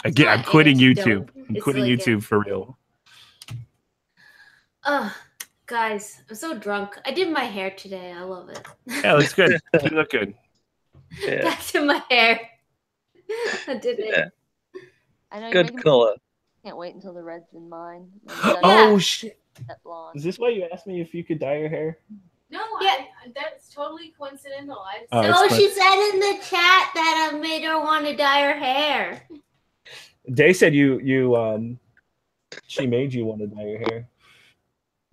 Again, I'm quitting YouTube. I'm quitting YouTube for real. Oh, guys, I'm so drunk. I did my hair today. I love it. Yeah, looks good. You look good. Yeah. Back to my hair. I did it. Yeah. I know Good color. Can't wait until the red's in mine. Oh shit! That blonde. Is this why you asked me if you could dye your hair? No, that's totally coincidental. She said in the chat that I made her want to dye her hair. Day said she made you want to dye your hair.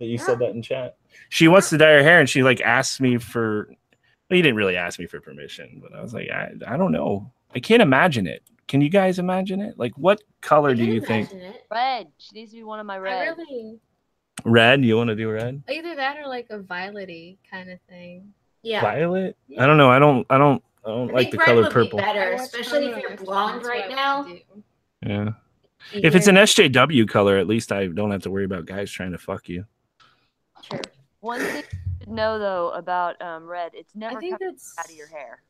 That you said that in chat. She wants to dye her hair, and she like asked me for. Well, you didn't really ask me for permission, but I was like, I don't know. I can't imagine it. Can you guys imagine it? Like, what color do you think? Red. She needs to be one of my reds. Red? You want to do red? Either that or like a violety kind of thing. Yeah. Violet? I don't know. I don't like the color purple. Better, especially if you're blonde right now. Yeah. If it's an SJW color, at least I don't have to worry about guys trying to fuck you. Sure. One thing you should know though about red, it's never coming out of your hair.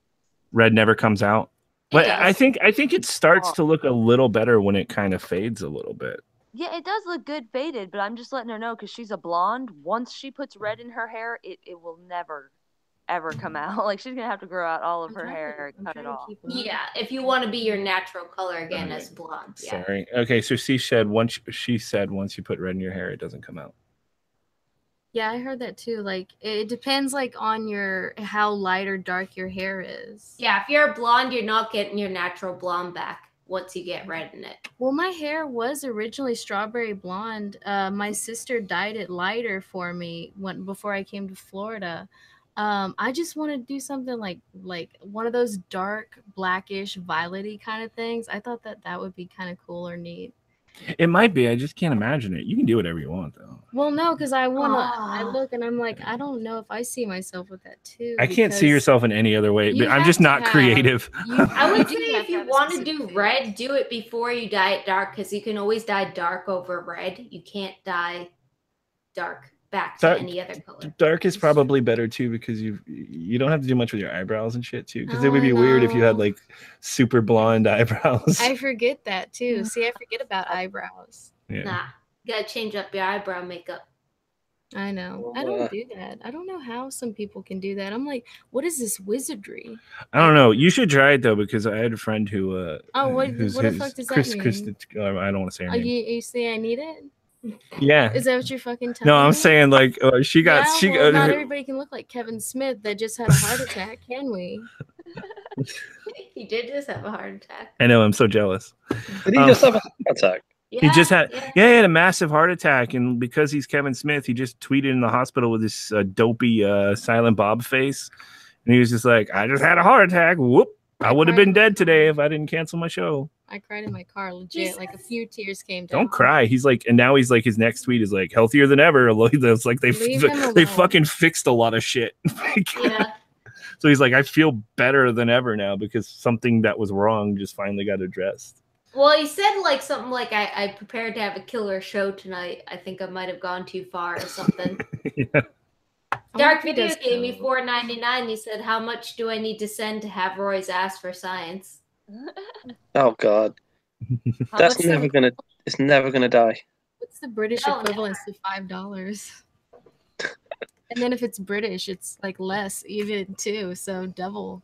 Red never comes out. But I think it starts to look a little better when it kind of fades a little bit. Yeah, it does look good faded, but I'm just letting her know because she's a blonde. Once she puts red in her hair, it will never, ever come out. Like she's gonna have to grow out all of her hair and cut it off. Yeah, if you want to be your natural color again as blonde. Yeah. Sorry. Okay, so she said once you put red in your hair, it doesn't come out. Yeah, I heard that too. Like it depends like on how light or dark your hair is. Yeah, if you're a blonde, you're not getting your natural blonde back once you get red in it. Well, my hair was originally strawberry blonde. My sister dyed it lighter for me before I came to Florida. I just want to do something like one of those dark blackish violety kind of things. I thought that would be kind of cool or neat. It might be. I just can't imagine it. You can do whatever you want, though. Well, no, because I look and I'm like, I don't know if I see myself with that too. I can't see yourself in any other way. But I'm just not creative. I would say if you want to do red, do it before you dye it dark because you can always dye dark over red. You can't dye dark back to any other color. Dark is probably better too because you don't have to do much with your eyebrows and shit too. Because it would be weird if you had like super blonde eyebrows. I forget that too. See, I forget about eyebrows. Yeah. Nah, you gotta change up your eyebrow makeup. I know. I don't do that. I don't know how some people can do that. I'm like, what is this wizardry? I don't know. You should try it though because I had a friend who. What the fuck does that mean? I don't want to say her name. You say I need it? Yeah. Is that what you're fucking telling me? No, I'm me? saying like she got not everybody can look like Kevin Smith that just had a heart attack, can we? He did just have a heart attack. I know. I'm so jealous. Did he just have a heart attack? He just had he had a massive heart attack, and because he's Kevin Smith, he just tweeted in the hospital with this dopey Silent Bob face, and he was just like, "I just had a heart attack. Whoop! I would have been dead today if I didn't cancel my show." I cried in my car, legit. Like a few tears came down. Don't cry. He's like, and now he's like, his next tweet is like, healthier than ever. It's like they fucking fixed a lot of shit. Yeah. So he's like, I feel better than ever now because something that was wrong just finally got addressed. Well, he said like something like, I prepared to have a killer show tonight. I think I might have gone too far or something. Yeah. Dark Video gave me $4.99. He said, how much do I need to send to have Roy's ass for science? Oh God, that's never gonna. It's never gonna die. What's the British equivalent to $5? And then if it's British, it's like less even too. So double.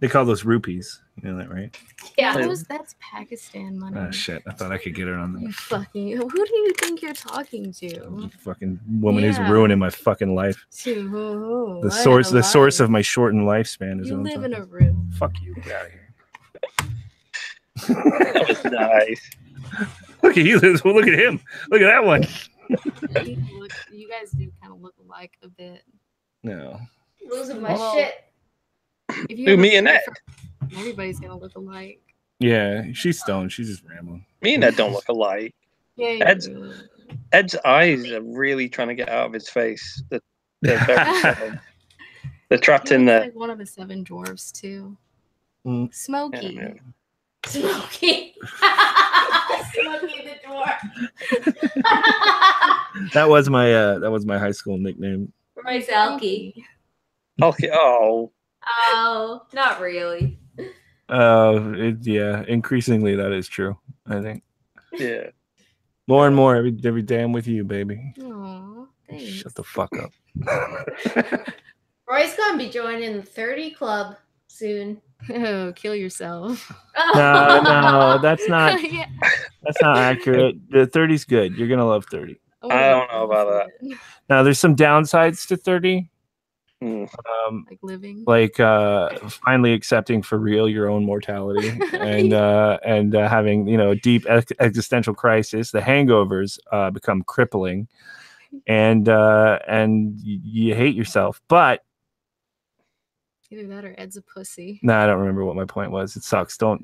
They call those rupees. You know that, right? Yeah, that's Pakistan money. Oh shit! I thought I could get her on that. You fucking. Who do you think you're talking to? The fucking woman who's ruining my fucking life. The source of my shortened lifespan is. You live in a room. Fuck you! Get out of here. That was nice. Look at you! Look at him! Look at that one. You guys do kind of look alike a bit. No. Losing my shit. If you me and Ed. Everybody's gonna look alike. Yeah, she's stoned. She's just rambling. Me and Ed don't look alike. Yeah. Ed's eyes are really trying to get out of his face. They're very they're trapped in there. Like one of the 7 dwarfs too. Mm. Smokey. Yeah, Smokey. Smokey the dwarf. That was my high school nickname. Royce Alki. Okay. Oh. Oh, not really. Yeah, increasingly that is true, I think. Yeah. More and more every day I'm with you, baby. Aw, thanks. Shut the fuck up. Roy's gonna be joining the 30 club soon. Oh, kill yourself. No, that's not Yeah. that's not accurate. The 30's good. You're gonna love 30. I don't know about that. Now there's some downsides to 30. Like living, like finally accepting for real your own mortality and having a deep existential crisis. The hangovers become crippling, and you hate yourself. But either that or Ed's a pussy. no, I don't remember what my point was. It sucks. Don't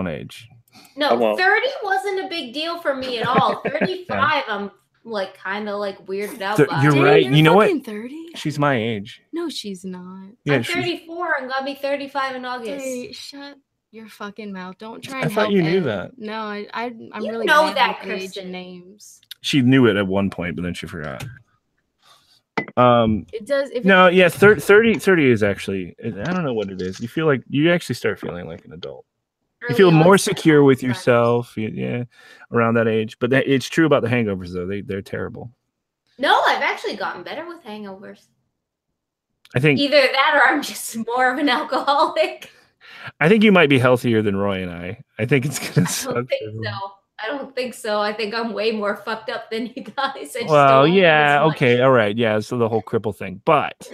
age. No, 30 wasn't a big deal for me at all. 35, I'm like kind of like weirded out by. You're Dang, right. you're You know what? 30? She's my age. No, she's not. Yeah, I'm 34 and gonna be 35 in August. Hey, shut your fucking mouth. Don't try I and thought help you knew Ed. that. No, I'm You really know bad that, with age Kristen. and names. She knew it at one point, but then she forgot. It does. If No, yeah, 30 is actually, I don't know what it is. You feel like you actually start feeling like an adult. You feel more secure with yourself, yeah, around that age. But it's true about the hangovers, though. They're terrible. No, I've actually gotten better with hangovers. I think Either that or I'm just more of an alcoholic. I think you might be healthier than Roy and I. I think it's gonna I suck. don't think so. I don't think so. I think I'm way more fucked up than you guys. I just Well, don't yeah, as much. okay, all right, yeah. So the whole cripple thing, but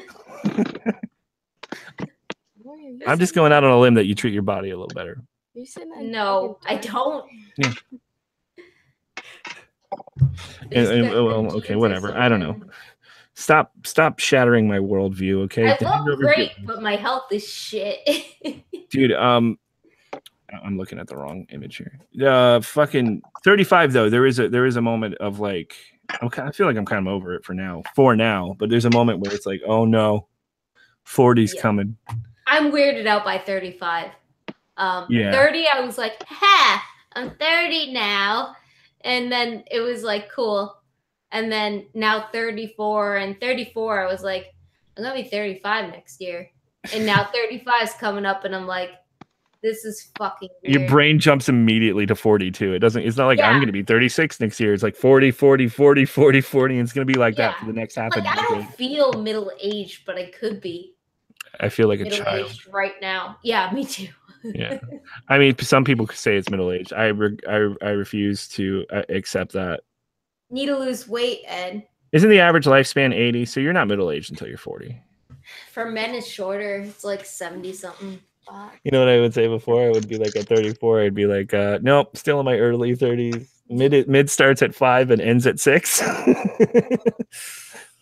I'm just going out on a limb that you treat your body a little better. You said that No, I don't. Yeah. These Well, good okay, genes whatever. are I don't know. Stop shattering my worldview, okay? I The look hangover's great, good. but my health is shit. Dude. I'm looking at the wrong image here. Fucking 35 though. There is a moment of like I feel like I'm kind of over it for now. But there's a moment where it's like, oh no, 40's coming. I'm weirded out by 35. Yeah. 30, I was like, ha, I'm 30 now. And then it was like, cool. And then now 34 and 34, I was like, I'm going to be 35 next year. And now 35 is coming up and I'm like, this is fucking weird. Your brain jumps immediately to 42. It's not like I'm going to be 36 next year. It's like 40, 40, 40, 40, 40. And it's going to be like that for the next half Like, a I decade. don't feel middle-aged, but I could be I feel like a child. middle-aged right now. Yeah, me too. Yeah. I mean, some people could say it's middle-aged. I refuse to accept that. Need to lose weight, Ed. Isn't the average lifespan 80? So you're not middle-aged until you're 40. For men, it's shorter. It's like 70-something. You know what I would say before? I would be like at 34. I'd be like, nope, still in my early 30s. Mid starts at 5 and ends at 6.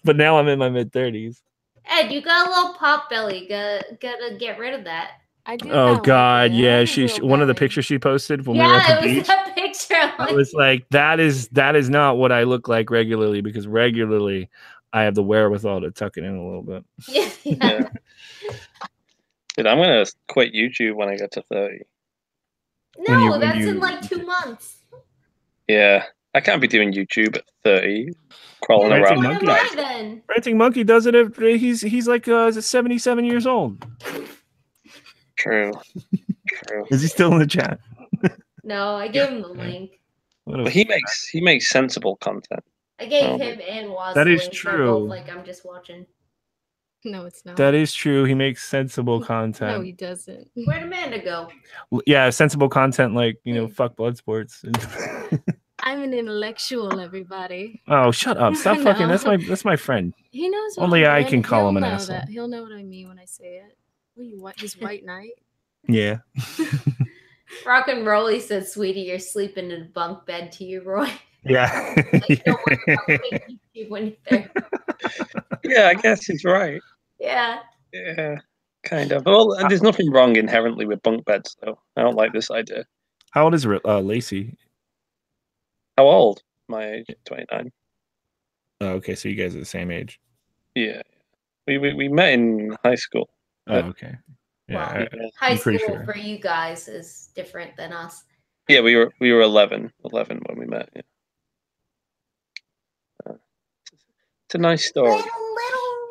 But now I'm in my mid 30s. Ed, you got a little pop belly. Gotta get rid of that. I do. Oh God, yeah. She one of the pictures she posted when we were at the it was beach. that picture. I was like, that is not what I look like regularly, because regularly I have the wherewithal to tuck it in a little bit. Yeah. Dude, I'm gonna quit YouTube when I get to 30. No, that's in like 2 months. Yeah, I can't be doing YouTube at 30, crawling around. What am I then? Ranting Monkey does it. He's like 77 years old. True. Is he still in the chat? No, I gave him the link. But he makes sensible content. I gave him and Waz. That the is link. They're true. both like, I'm just watching. No, it's not. That is true. He makes sensible content. No, he doesn't. Where'd Amanda go? Yeah, sensible content like, fuck blood sports. I'm an intellectual, everybody. Oh, shut up. Stop I fucking. know. That's my friend. He knows. Only I and can call he'll him an know asshole. that. He'll know what I mean when I say it. What? His white knight? Yeah. Rock and Rolly said, "Sweetie, you're sleeping in a bunk bed to you, Roy." Yeah. Like, don't worry about making YouTube when you're there. Yeah, I guess he's right. Yeah. Yeah, kind of. Well, there's nothing wrong inherently with bunk beds, though. I don't like this idea. How old is Lacey? How old? My age, 29. Oh, okay, so you guys are the same age. Yeah, we met in high school. Oh, okay. Yeah, Well, high I'm pretty school sure. for you guys is different than us. Yeah, we were 11 when we met. Yeah. It's a nice story.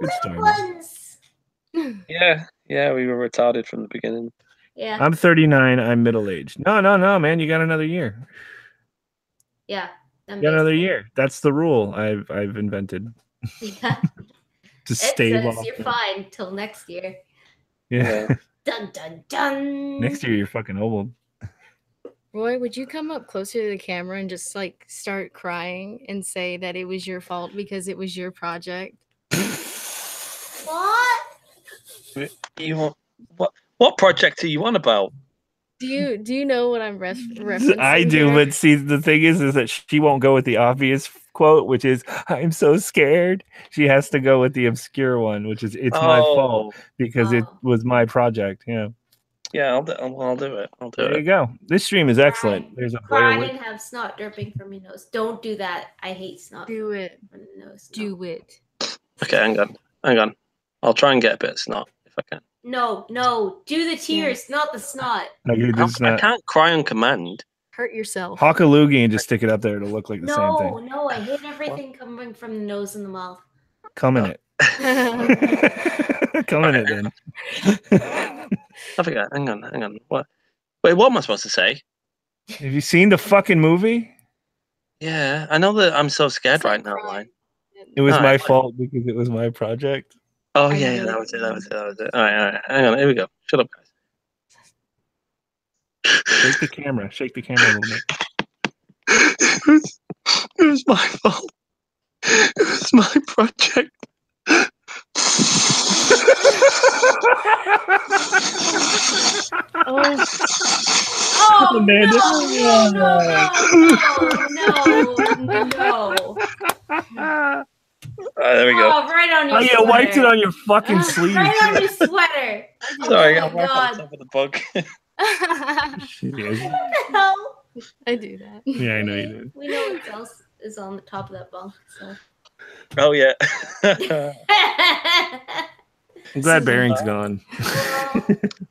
Good story, man. ones. Yeah, we were retarded from the beginning. Yeah, I'm 39. I'm middle aged. No, man. You got another year. yeah. You got another year. That's the rule I've invented Yeah. to It stave says off. you're fine till next year. Yeah. Dun dun dun. Next year you're fucking old. Roy, would you come up closer to the camera and just like start crying and say that it was your fault because it was your project? What? You what project are you on about? Do you know what I'm referencing? I do, here? but see, the thing is that she won't go with the obvious quote, which is "I'm so scared." She has to go with the obscure one, which is "It's my fault because it was my project." Yeah. Yeah, I'll do it. There you go. This stream is excellent. There's a Blair Cry Witch. and have snot dripping from your nose. Don't do that. I hate snot. Do it. From the nose. Do it. Okay, hang on. I'll try and get a bit of snot if I can. No. Do the tears, not the snot. I can't cry on command. Hurt yourself. Hawk a loogie and just stick it up there to look like the same thing. No, I hate everything coming from the nose and the mouth. Come in it. Come in it then. I forgot. Hang on. What? Wait, what am I supposed to say? Have you seen the fucking movie? Yeah, I know that I'm so scared right now, line. It was my fault because it was my project. Oh yeah, that was it. All right. Hang on, here we go. Shut up, guys. Shake the camera a little bit. It was my fault. It was my project. Oh Amanda. No. There we go. Oh, right on your Oh, sweater. you wiped it on your fucking sleeve. Right on your sweater. Sorry, Oh I'm my right on God. top of the bug. No. I do that. Yeah, I know you did. We know what else is on the top of that bunk. So. Oh yeah. I'm glad Baring's gone.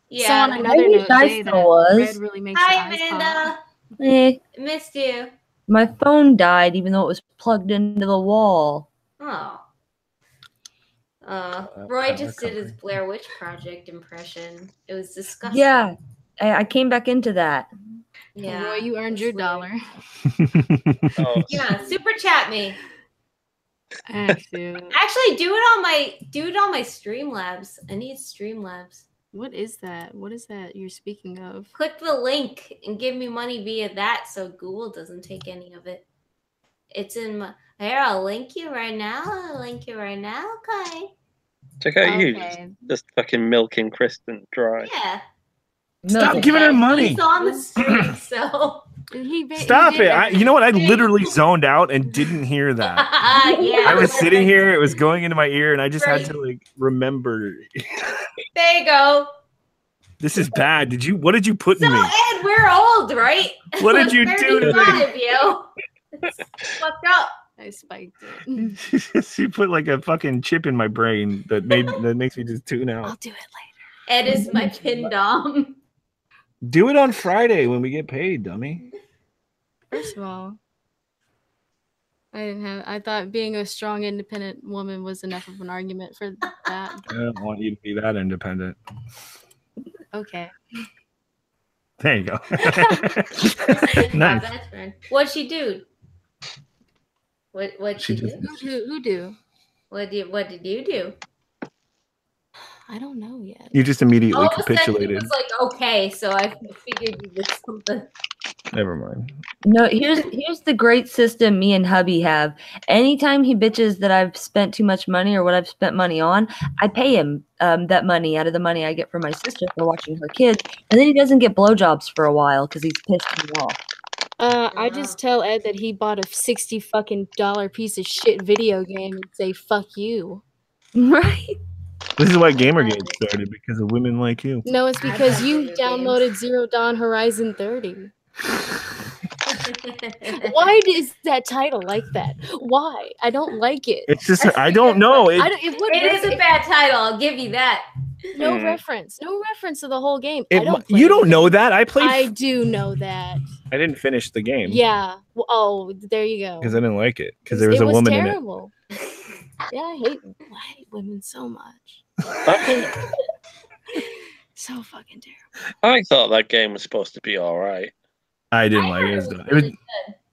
Yeah. So on another Maybe note, I Jay, still that was. red really makes your Hi, eyes Amanda. pop. Eh, Missed you. my phone died even though it was plugged into the wall. Oh. Roy just did his Blair Witch Project impression. It was disgusting. Yeah, I came back into that. Yeah. Roy, you earned your dollar. Yeah, super chat me. Actually, Actually, do it on my Streamlabs. I need Streamlabs. what is that? What is that you're speaking of? Click the link and give me money via that so Google doesn't take any of it. It's in my here, I'll link you right now. Okay. Check out you. Okay. Just fucking milking Kristen dry. Yeah. Stop giving her money. He's on the stream, so Stop it. You know what? I literally zoned out and didn't hear that. yeah. I was sitting here, it was going into my ear, and I just had to like remember. There you go. This is bad. What did you put in me? Ed, we're old, right? What did you do to me? Of you. It's fucked up. I spiked it. She put like a fucking chip in my brain that makes me just tune out. I'll do it later. Ed is my pin dom. Do it on Friday when we get paid, dummy. First of all, I thought being a strong, independent woman was enough of an argument for that. I don't want you to be that independent. Okay. There you go. My Nice. best friend. What'd she do? What'd she do? Who do? What did you do? I don't know yet. You just immediately All of a sudden, capitulated. it was like, okay, so I figured you did something. Never mind. No, here's the great system me and hubby have. Anytime he bitches that I've spent too much money or what I've spent money on, I pay him that money out of the money I get from my sister for watching her kids, and then he doesn't get blowjobs for a while because he's pissed me off. I just tell Ed that he bought a $60 fucking piece of shit video game and say fuck you. Right. This is why Gamergate started, because of women like you. No, it's because you downloaded Zero Dawn Horizon 30. Why is that title like that? Why? I don't like it. It's just I don't know. It is a bad title. I'll give you that. No reference. No reference to the whole game. It I don't. you don't know that. I played. I do know that. I didn't finish the game. Yeah. Well, oh, there you go. Because I didn't like it. Because there was it a was woman terrible. Yeah, I hate women so much. So fucking terrible. I thought that game was supposed to be all right. I didn't like it.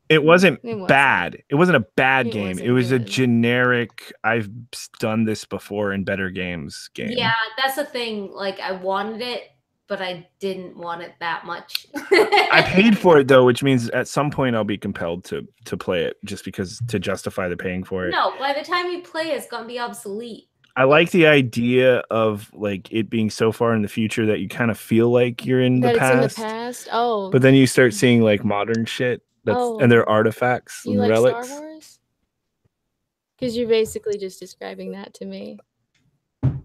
It wasn't bad. It wasn't a bad game. It was a generic, I've done this before in better games game. Yeah, that's the thing. Like, I wanted it, but I didn't want it that much. I paid for it though, which means at some point I'll be compelled to play it just because to justify the paying for it. No, by the time you play, it's gonna be obsolete. I like the idea of like it being so far in the future that you kind of feel like you're in the past. It's in the past. Oh, but then you start seeing like modern shit and they're artifacts and relics. Star Wars? Because you're basically just describing that to me.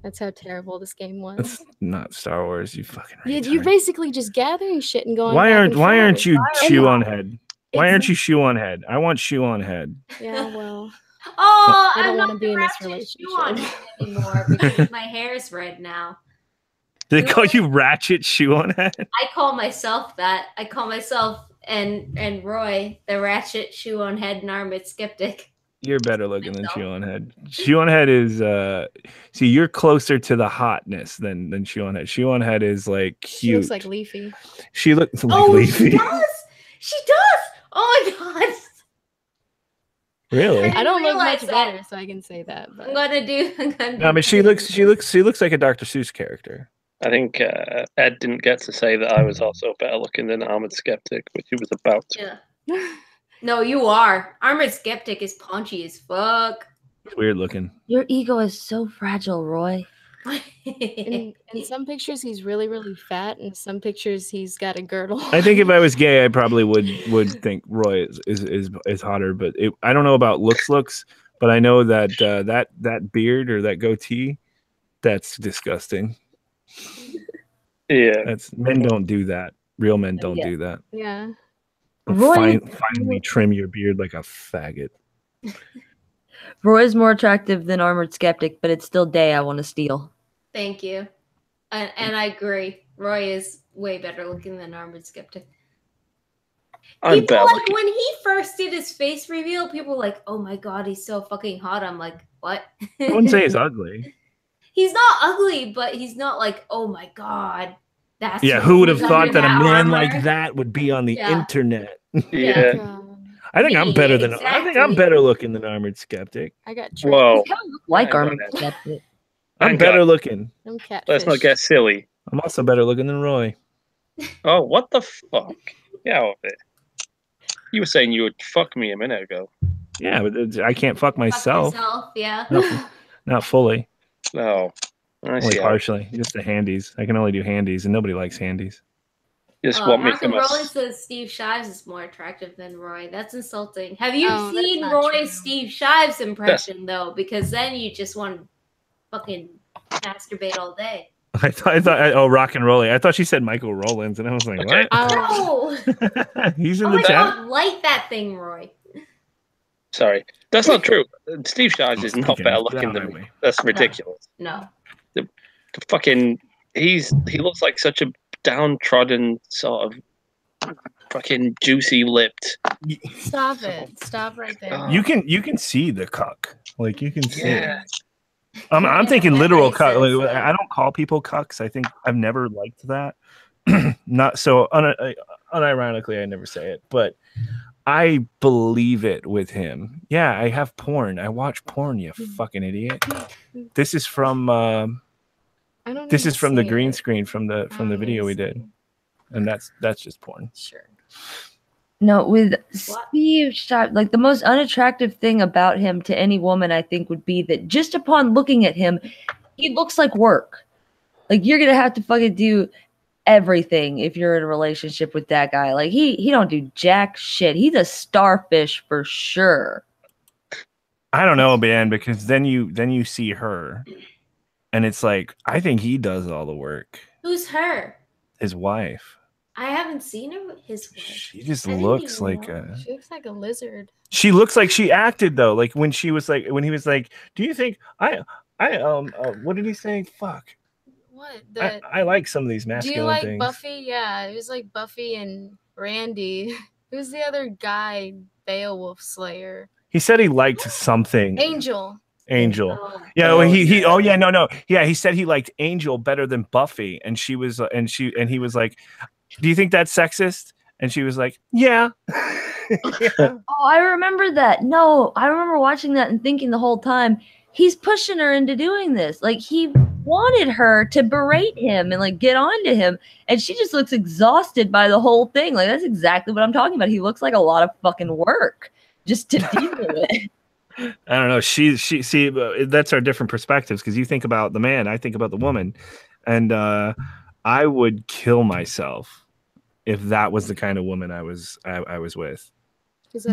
That's how terrible this game was. It's not Star Wars, you fucking retard. You're basically just gathering shit and going. Why aren't you Shoe on Head? Why aren't you Shoe on Head? I want Shoe on Head. Yeah, well. Oh, I don't want to be in this relationship anymore because my hair is red now. Do they call you Ratchet Shoe on Head? I call myself that. I call myself and Roy the Ratchet Shoe on Head and Armored Skeptic. You're better looking than Shoe on Head. Shoe on Head is see, you're closer to the hotness than Shoe on Head. Shoe on Head is like cute. She looks like Leafy. She looks like Leafy. She does. She does. Oh my god. Really? I don't look much better, so I can say that. But. I'm gonna do. No, I mean she looks like a Dr. Seuss character. I think Ed didn't get to say that I was also better looking than Armored Skeptic, which he was about to. Yeah. No, you are. Armored Skeptic is punchy as fuck. It's weird looking. Your ego is so fragile, Roy. In some pictures he's really, really fat, and some pictures he's got a girdle. I think if I was gay, I probably would think Roy is hotter. But I don't know about looks, but I know that that beard or that goatee, that's disgusting. Yeah, men don't do that. Real men don't do that. Yeah. Finally trim your beard like a faggot. Roy's more attractive than Armored Skeptic, but it's still Day I want to steal. Thank you. And I agree. Roy is way better looking than Armored Skeptic. People like when he first did his face reveal, people were like, "Oh my god, he's so fucking hot." I'm like, "What?" I wouldn't say he's ugly. He's not ugly, but he's not like, "Oh my god." That's who would have thought that a man like that would be on the internet? Yeah. I think I'm better than I think I'm better looking than Armored Skeptic. I got Whoa. Like Armored Skeptic. I'm better looking. I'm catfish. Let's not get silly. I'm also better looking than Roy. Oh, what the fuck? Get out of it. You were saying you would fuck me a minute ago. Yeah, but I can't fuck myself. Yeah. Not fully. No. Only partially. Just the handies. I can only do handies, and nobody likes handies. Just want me Rock to and Rollin says Steve Shives is more attractive than Roy. That's insulting. Have you Oh, seen that's not Roy's true. Steve Shives impression though? Because then you just want to fucking masturbate all day. I thought rock and rolling. I thought she said Michael Rollins, and I was like, Okay. what? No. He's in Oh the my chat. god, light that thing, Roy. Sorry. That's not true. Steve Shives is not Okay, better get looking out than of me. my way. That's ridiculous. No. The fucking he looks like such a downtrodden sort of fucking juicy lipped. Stop it. Stop right there. You can see the cuck. Like you can see Yeah. it. I'm thinking literal makes cuck. sense, Like, though. I don't call people cucks. I think I've never liked that. Not so unironically, I never say it, but I believe it with him. Yeah, I have porn. I watch porn. You fucking idiot. This is from I don't this need is to from the see green it. screen from the I don't video need we to did, and that's just porn. Sure. No, with Steve Shives, like the most unattractive thing about him to any woman, I think, would be that just upon looking at him, he looks like work. Like you're gonna have to fucking do everything if you're in a relationship with that guy. Like he don't do jack shit. He's a starfish for sure. I don't know, man, because then you see her, and it's like I think he does all the work. Who's her? His wife. I haven't seen her. His wife. She just I didn't looks even like know. a. She looks like a lizard. She looks like she acted though. Like when he was like, "Do you think I what did he say? Fuck. What? I like some of these Do you masculine like things. Buffy? Yeah, it was like Buffy and Randy. Who's the other guy? Beowulf Slayer. He said he liked something. Angel. Angel. Oh, Yeah, Oh, well, he yeah. oh yeah, no. Yeah, he said he liked Angel better than Buffy, and he was like, "Do you think that's sexist?" And she was like, "Yeah." Yeah. Oh, I remember that. No, I remember watching that and thinking the whole time, he's pushing her into doing this. Like he wanted her to berate him and like get on to him. And she just looks exhausted by the whole thing. Like that's exactly what I'm talking about. He looks like a lot of fucking work just to deal with it. I don't know. She see that's our different perspectives because you think about the man, I think about the woman, and I would kill myself if that was the kind of woman I was with.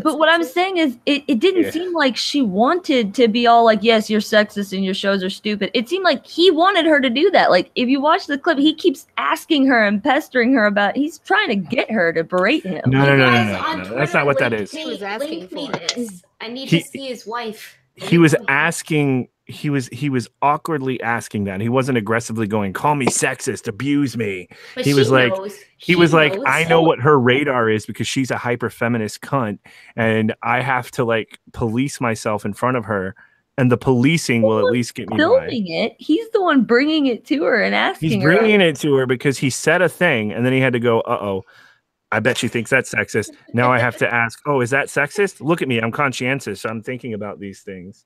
But what I'm saying is it didn't seem like she wanted to be all like, yes, you're sexist and your shows are stupid. It seemed like he wanted her to do that. Like if you watch the clip, he keeps asking her and pestering her about he's trying to get her to berate him. No. Twitter, That's not what that link is. Me, was asking link me for. this. I need to see his wife. He was asking. He was awkwardly asking that. He wasn't aggressively going, "Call me sexist, abuse me." But He was she like, knows. he She was like, knows. "I know what her radar is because she's a hyper feminist cunt, and I have to like police myself in front of her, and the policing will at least get me by." Filming it, he's the one bringing it to her and asking He's her. bringing it to her because he said a thing, and then he had to go, "Uh-oh, I bet she thinks that's sexist." Now I have to ask, "Oh, is that sexist?" Look at me, I'm conscientious. So I'm thinking about these things.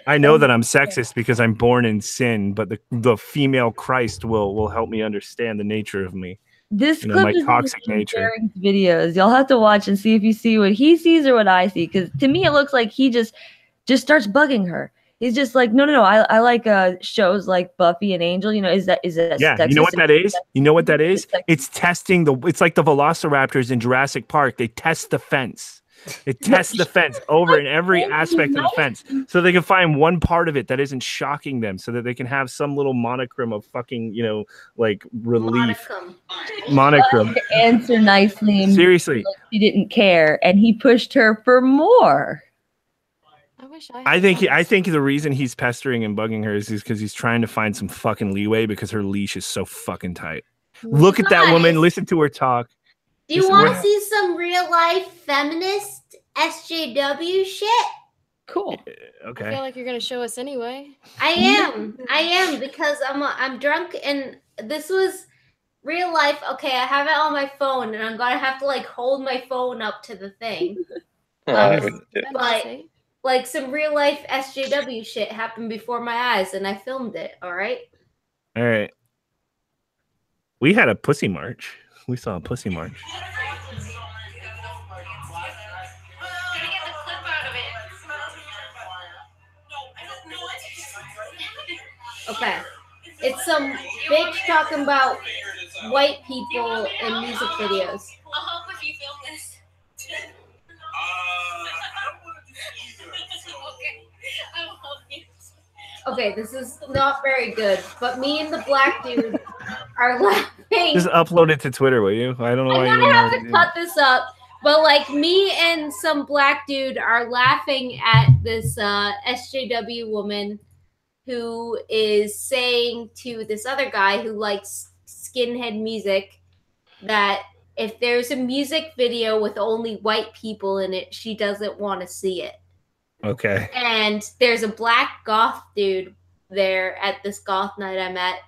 I know that I'm sexist because I'm born in sin, but the female Christ will help me understand the nature of me. This You know, clip my is toxic in nature. Darren's videos. Y'all have to watch and see if you see what he sees or what I see. Because to me, it looks like he just starts bugging her. He's just like, no. I like shows like Buffy and Angel. You know, is that Yeah, sexist? you know what that is? You know what that is? It's like- It's testing it's like the velociraptors in Jurassic Park. They test the fence. They test the fence over in every aspect of the fence so they can find one part of it that isn't shocking them so that they can have some little monochrome of fucking, you know, like relief. Monochrome. Answer nicely. And Seriously. like she didn't care, and he pushed her for more. I wish I think the reason he's pestering and bugging her is because he's trying to find some fucking leeway because her leash is so fucking tight. Look at that woman. Listen to her talk. Do you want to see some real life feminist SJW shit? Cool. Okay. I feel like you're gonna show us anyway. I am because I'm drunk and this was real life. Okay, I have it on my phone and I'm gonna have to like hold my phone up to the thing. But like some real life SJW shit happened before my eyes and I filmed it. All right. All right. We had a pussy march. We saw a pussy march. Okay. It's some bitch talking about white people in music videos. I'll help if you film this. Okay, I'll help you. Okay, this is not very good, but me and the black dude are laughing. Just upload it to Twitter, will you? I don't know why you I'm wouldn't gonna have already to do cut this up, but like me and some black dude are laughing at this SJW woman who is saying to this other guy who likes skinhead music that if there's a music video with only white people in it, she doesn't want to see it. Okay. And there's a black goth dude there at this goth night I'm at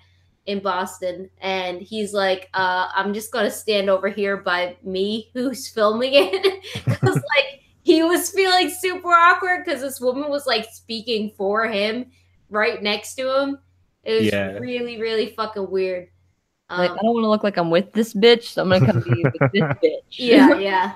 in Boston. And he's like, I'm just going to stand over here by me who's filming it. Because, like, he was feeling super awkward because this woman was, like, speaking for him right next to him. It was really, really fucking weird. Like, I don't want to look like I'm with this bitch, so I'm going to come be with this bitch. Yeah.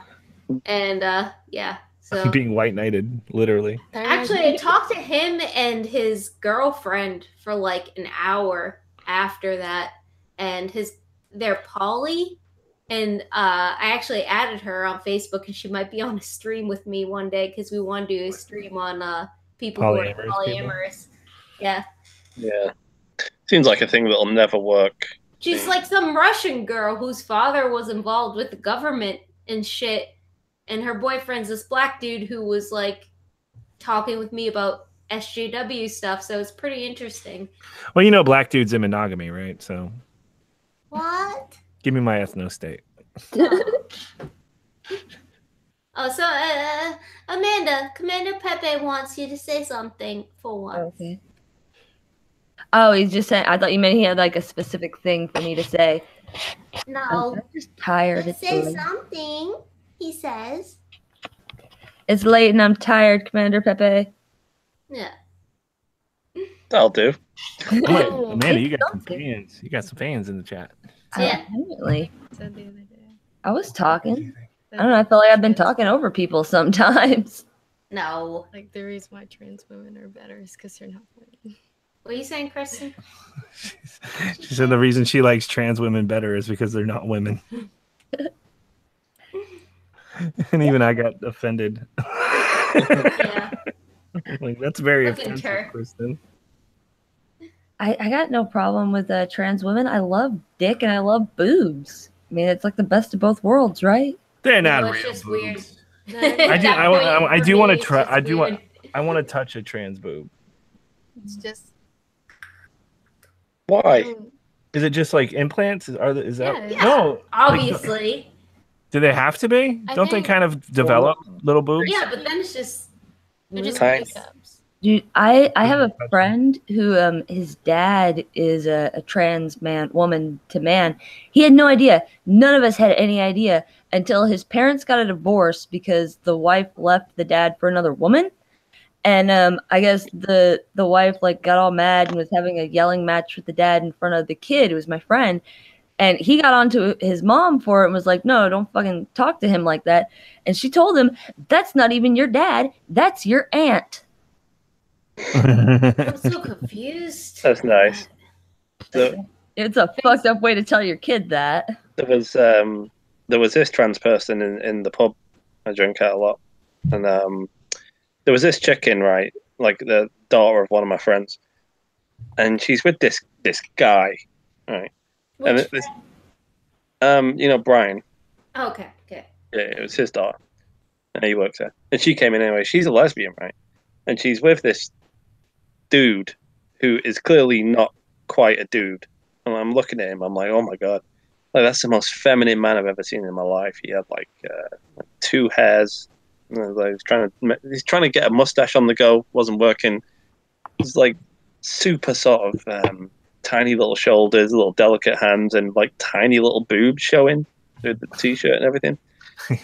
And, yeah. So being white knighted, literally. actually, I talked to him and his girlfriend for like an hour after that, and they're poly, and I actually added her on Facebook, and she might be on a stream with me one day because we want to do a stream on people who are polyamorous. Yeah. Seems like a thing that'll never work. She's like some Russian girl whose father was involved with the government and shit. And her boyfriend's this black dude who was like talking with me about SJW stuff, so it's pretty interesting. Well, you know, black dudes in monogamy, right? So What? give me my ethno state. Oh, so Amanda, Commander Pepe wants you to say something for once. Okay. Oh, he's just saying. I thought you meant he had like a specific thing for me to say. No. I'm just tired. Let's It's say late. something, he says. It's late and I'm tired, Commander Pepe. Yeah. That'll do. Oh, Amanda, you got some fans. You got some fans in the chat. Yeah. Apparently. Said the other day. I was talking. I don't know. I feel like I've been talking over people sometimes. No. Like the reason why trans women are better is because they're not women. What are you saying, Kristen? She said the reason she likes trans women better is because they're not women. And even I got offended. Yeah. Like, that's very Look at offensive, her. Kristen. I got no problem with trans women. I love dick and I love boobs. I mean, it's like the best of both worlds, right? They're not No, real. it's just boobs. weird. I do want to try. I do want. I want to touch a trans boob. It's just Why? Is it just like implants? Is that Yeah, no? obviously. Do they have to be? I Don't they think- kind of develop little boobs? Yeah, but then it's just they're just Tiny. makeups. Dude, I have a friend who his dad is a trans woman to man. He had no idea. None of us had any idea until his parents got a divorce because the wife left the dad for another woman. And I guess the wife like got all mad and was having a yelling match with the dad in front of the kid, who was my friend. And he got onto his mom for it and was like, no, don't fucking talk to him like that. And she told him, that's not even your dad. That's your aunt. I'm so confused. That's nice. So, It's a fucked up way to tell your kid that. there was this trans person in the pub I drink at a lot, and there was this chicken, right, like the daughter of one of my friends, and she's with this guy, right, and Which this, you know, Brian. Oh, okay. Yeah, it was his daughter, and he works there, and she came in anyway. She's a lesbian, right, and she's with this dude who is clearly not quite a dude, and I'm looking at him, I'm like, oh my god. Like, that's the most feminine man I've ever seen in my life. He had like 2 hairs. Like, he's trying to get a mustache on the go. Wasn't working. He's like super sort of tiny little shoulders, little delicate hands, and like tiny little boobs showing through the t-shirt and everything.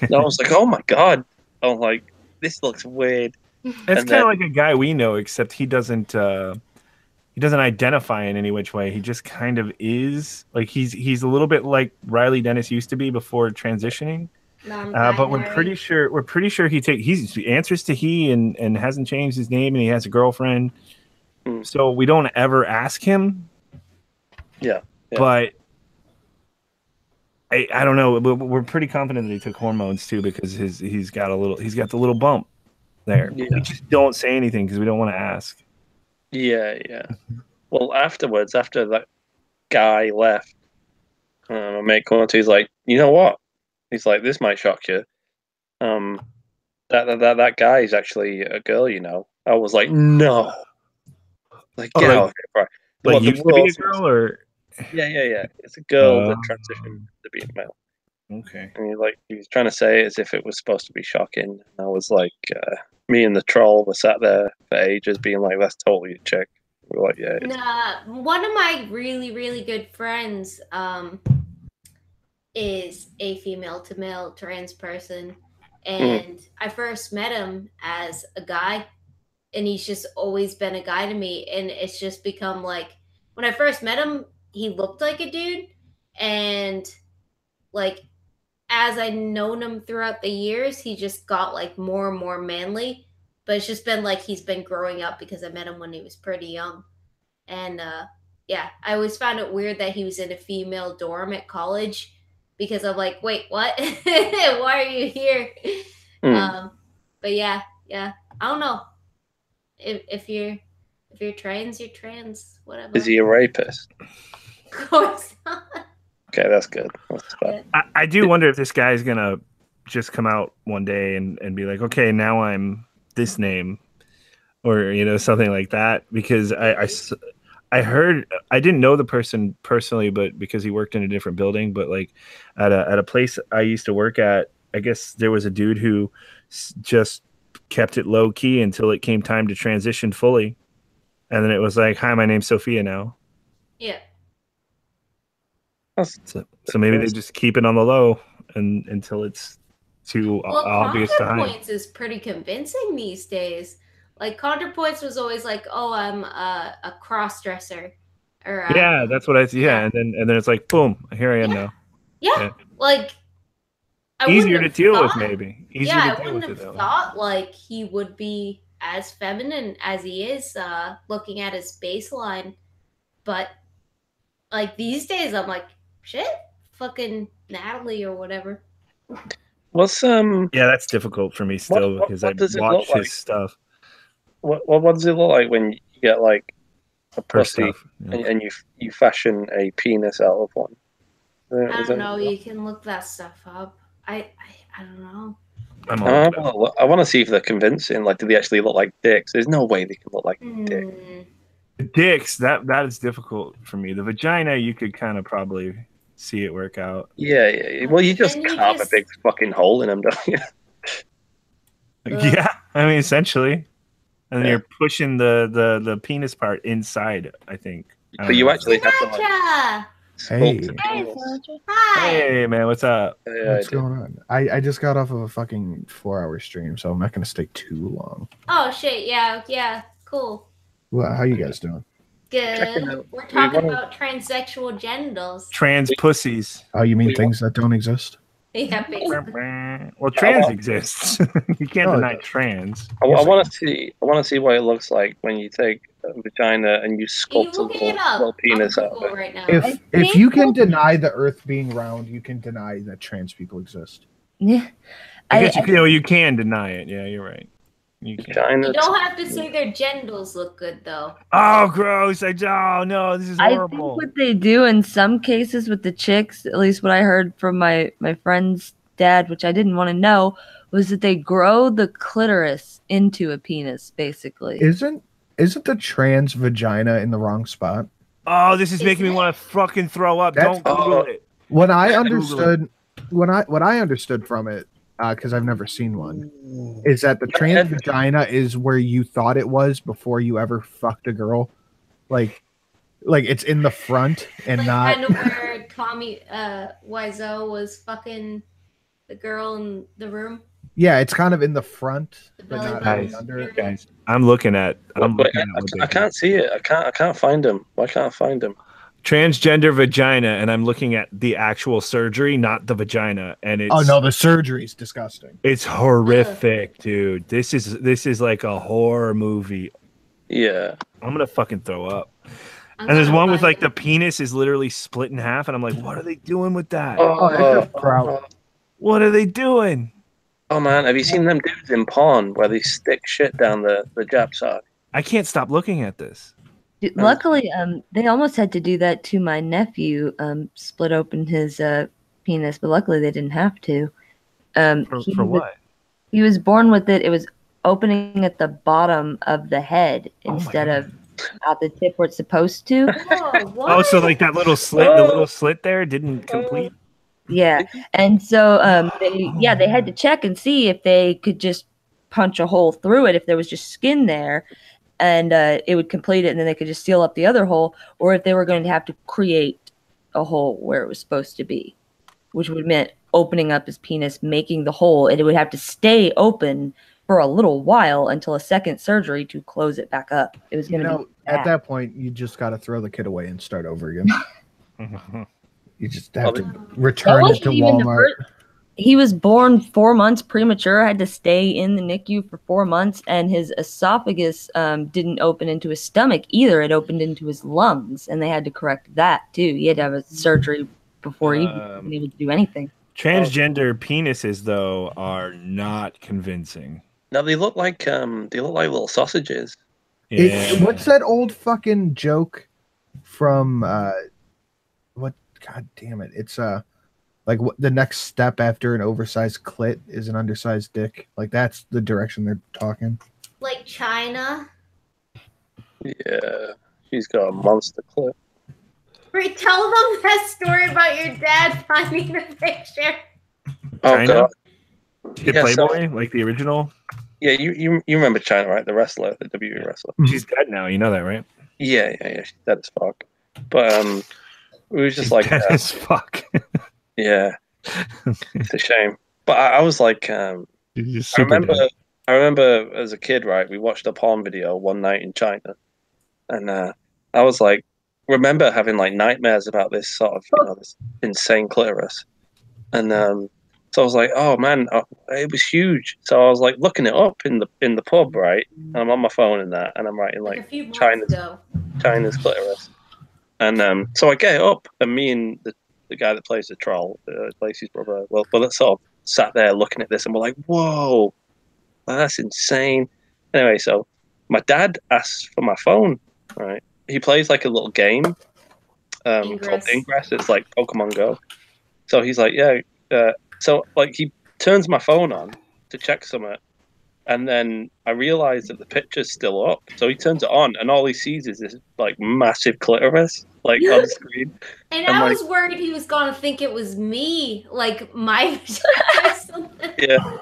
And I was like, oh my god. I'm like, this looks weird. It's kind of like a guy we know, except he doesn't identify in any which way. He just kind of is. Like he's a little bit like Riley Dennis used to be before transitioning. But we're pretty sure he answers to he and hasn't changed his name, and he has a girlfriend. So we don't ever ask him. Yeah. But I don't know. We're pretty confident that he took hormones too, because he's got the little bump there. Yeah. We just don't say anything because we don't want to ask. Yeah. Well, afterwards, after that guy left, my mate came up to, he's like, you know what? He's like, this might shock you. That guy is actually a girl, you know. I was like, no. Like, get out of here, bro. Like, What, the used to be a world's- girl, or Yeah. It's a girl that transitioned to being male. okay. And he was trying to say it as if it was supposed to be shocking. And I was like, me and the troll were sat there for ages being like, that's totally a chick. We were like, yeah. Nah, one of my really, really good friends is a female to male trans person. And I first met him as a guy, and he's just always been a guy to me. And it's just become like, when I first met him, he looked like a dude. And like, as I known him throughout the years, he just got like more and more manly. But it's just been like he's been growing up because I met him when he was pretty young. And yeah, I always found it weird that he was in a female dorm at college, because I'm like, wait, what? Why are you here? But yeah, I don't know. If you're trans, you're trans. Whatever. Is he a rapist? Of course not. Okay, that's good. That's fine. I do wonder if this guy's gonna just come out one day and be like, okay, now I'm this name. or something like that, because I heard, I didn't know the person personally, but because he worked in a different building, but like at a place I used to work at, I guess there was a dude who just kept it low key until it came time to transition fully, and then it was like, "Hi, my name's Sophia now." Yeah. So maybe they just keep it on the low and until it's too Well, obvious to hide. ContraPoints is pretty convincing these days. Like ContraPoints was always like, "Oh, I'm a cross dresser," or Yeah, that's what I see. Yeah, and then it's like, boom, here I am now. yeah, like I Easier wouldn't to have deal with, thought- maybe. Yeah, Easier I to deal wouldn't with it have that way. thought like he would be as feminine as he is, looking at his baseline. But like these days, I'm like, shit, fucking Natalie or whatever. What's Yeah, that's difficult for me still because I does it watch look like? his stuff. What does it look like when you get like a pussy stuff, yeah. and you fashion a penis out of one? I don't know. You can look that stuff up. I don't know. I want to see if they're convincing. Like, do they actually look like dicks? There's no way they can look like dicks. The dicks, that is difficult for me. The vagina, you could kind of probably see it work out. Yeah. Well, you just carve a big fucking hole in them, don't you? Yeah, I mean, essentially. And then you're pushing the penis part inside, I think. I But don't you know. actually have to like. Yeah. Hey, Hey, man, what's up? what's going on? I just got off of a fucking 4-hour stream, so I'm not gonna stay too long. Oh shit! Yeah. Cool. Well, how you guys doing? Good. We're talking about transsexual genitals. Trans pussies. Oh, you mean things that don't exist? Yeah, basically. Well, trans exists. You can't No, it deny does. trans. I want to see. I want to see what it looks like when you take a vagina and you sculpt a little penis out of it. Right now. If you can deny the Earth being round, you can deny that trans people exist. Yeah. I guess you can deny it. Yeah, you're right. You can. You don't have to say their genitals look good though. Oh, gross! Oh no, this is I think horrible. what they do in some cases with the chicks, at least what I heard from my friend's dad, which I didn't want to know, was that they grow the clitoris into a penis, basically. Isn't the trans vagina in the wrong spot? Oh, this is making me want to fucking throw up. Don't Google it. When I Google understood, what I understood from it, because I've never seen one, is that the trans vagina is where you thought it was before you ever fucked a girl, like it's in the front and not Kind of where Tommy Wiseau was fucking the girl in the room. Yeah, it's kind of in the front, but belly not button. really under it. Guys, I'm looking at. I can't see it. I can't find them. Why can't I find them? Transgender vagina, and I'm looking at the actual surgery, not the vagina. And it's Oh no, the surgery's disgusting. it's horrific, dude. This is like a horror movie. Yeah, I'm gonna fucking throw up. And there's one with like the penis is literally split in half, and I'm like, what are they doing with that? What are they doing? Oh man, have you seen them dudes in porn where they stick shit down the jab side? I can't stop looking at this. Luckily, they almost had to do that to my nephew, split open his penis, but luckily they didn't have to. For what? He was born with it. It was opening at the bottom of the head instead of at the tip where it's supposed to. Oh, so like that little slit, the little slit there didn't complete. Yeah, and so they had to check and see if they could just punch a hole through it if there was just skin there, and it would complete it, and then they could just seal up the other hole, or if they were going to have to create a hole where it was supposed to be, which would mean opening up his penis, making the hole, and it would have to stay open for a little while until a second surgery to close it back up. It was going to be at that point, you just got to throw the kid away and start over again. You just have to return it to Walmart. He was born 4 months premature, had to stay in the NICU for 4 months, and his esophagus didn't open into his stomach either. It opened into his lungs, and they had to correct that too. He had to have a surgery before he was able to do anything. Transgender penises, though, are not convincing. No, they look like little sausages. Yeah. What's that old fucking joke from what? God damn it! It's like what the next step after an oversized clit is an undersized dick. Like that's the direction they're talking. Like like China. Yeah, she's got a monster clip. Wait, tell them that story about your dad finding the picture. Oh China? god. Hit Yeah, so- Playboy, like the original. Yeah, you remember China, right? The wrestler, the WWE wrestler. She's dead now. You know that, right? Yeah. She's dead as fuck. But we was just She's like, dead as fuck. yeah, it's a shame. But I was like, She's just I super remember, dead. I remember as a kid, right? We watched a porn video one night in China, and I was like, remember having like nightmares about this sort of, this insane clitoris, and so I was like, oh man, it was huge. So I was like looking it up in the pub, right? And I'm on my phone and that, and I'm writing Like a like few months China's ago. clitoris, and so I get it up, and me and the guy that plays the troll, Lacey's brother, well, let's sort of sat there looking at this, and we're like, whoa, that's insane. Anyway, so my dad asked for my phone, right? He plays like a little game called Ingress. It's like Pokemon Go. So he's like, yeah. So like he turns my phone on to check something, and then I realize that the picture's still up. So he turns it on, and all he sees is this like massive clitoris like on the screen. And I'm I like, was worried he was gonna think it was me, like my or something. yeah.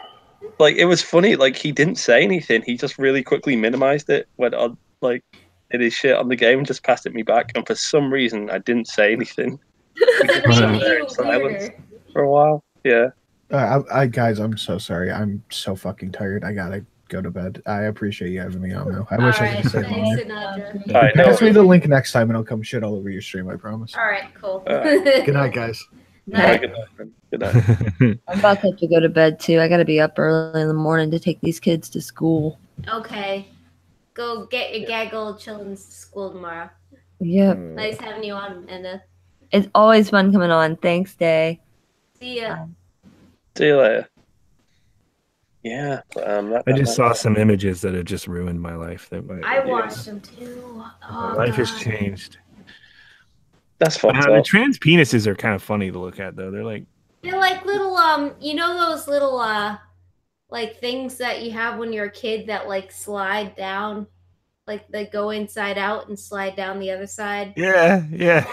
Like it was funny. Like he didn't say anything. He just really quickly minimized it. Went on like did his shit on the game and just passed it me back. And for some reason, I didn't say anything. We just sat there in silence for a while. Yeah. Guys, I'm so sorry. I'm so fucking tired. I gotta go to bed. I appreciate you having me on though. I wish I could stay longer. Pass me the link next time and I'll come shit all over your stream. I promise. All right, cool. Good night, guys. Good night. I'm about to have to go to bed too. I gotta be up early in the morning to take these kids to school. Okay. Go get your gaggle children's to school tomorrow. Yep. Nice having you on, Amanda. It's always fun coming on. Thanks, Day. See ya. See you later. Yeah. I just saw some images that have just ruined my life. I watched them too. My life has changed. That's fun. The trans penises are kind of funny to look at, though. They're like little you know those little like things that you have when you're a kid that like slide down, like they go inside out and slide down the other side. Yeah. Yeah.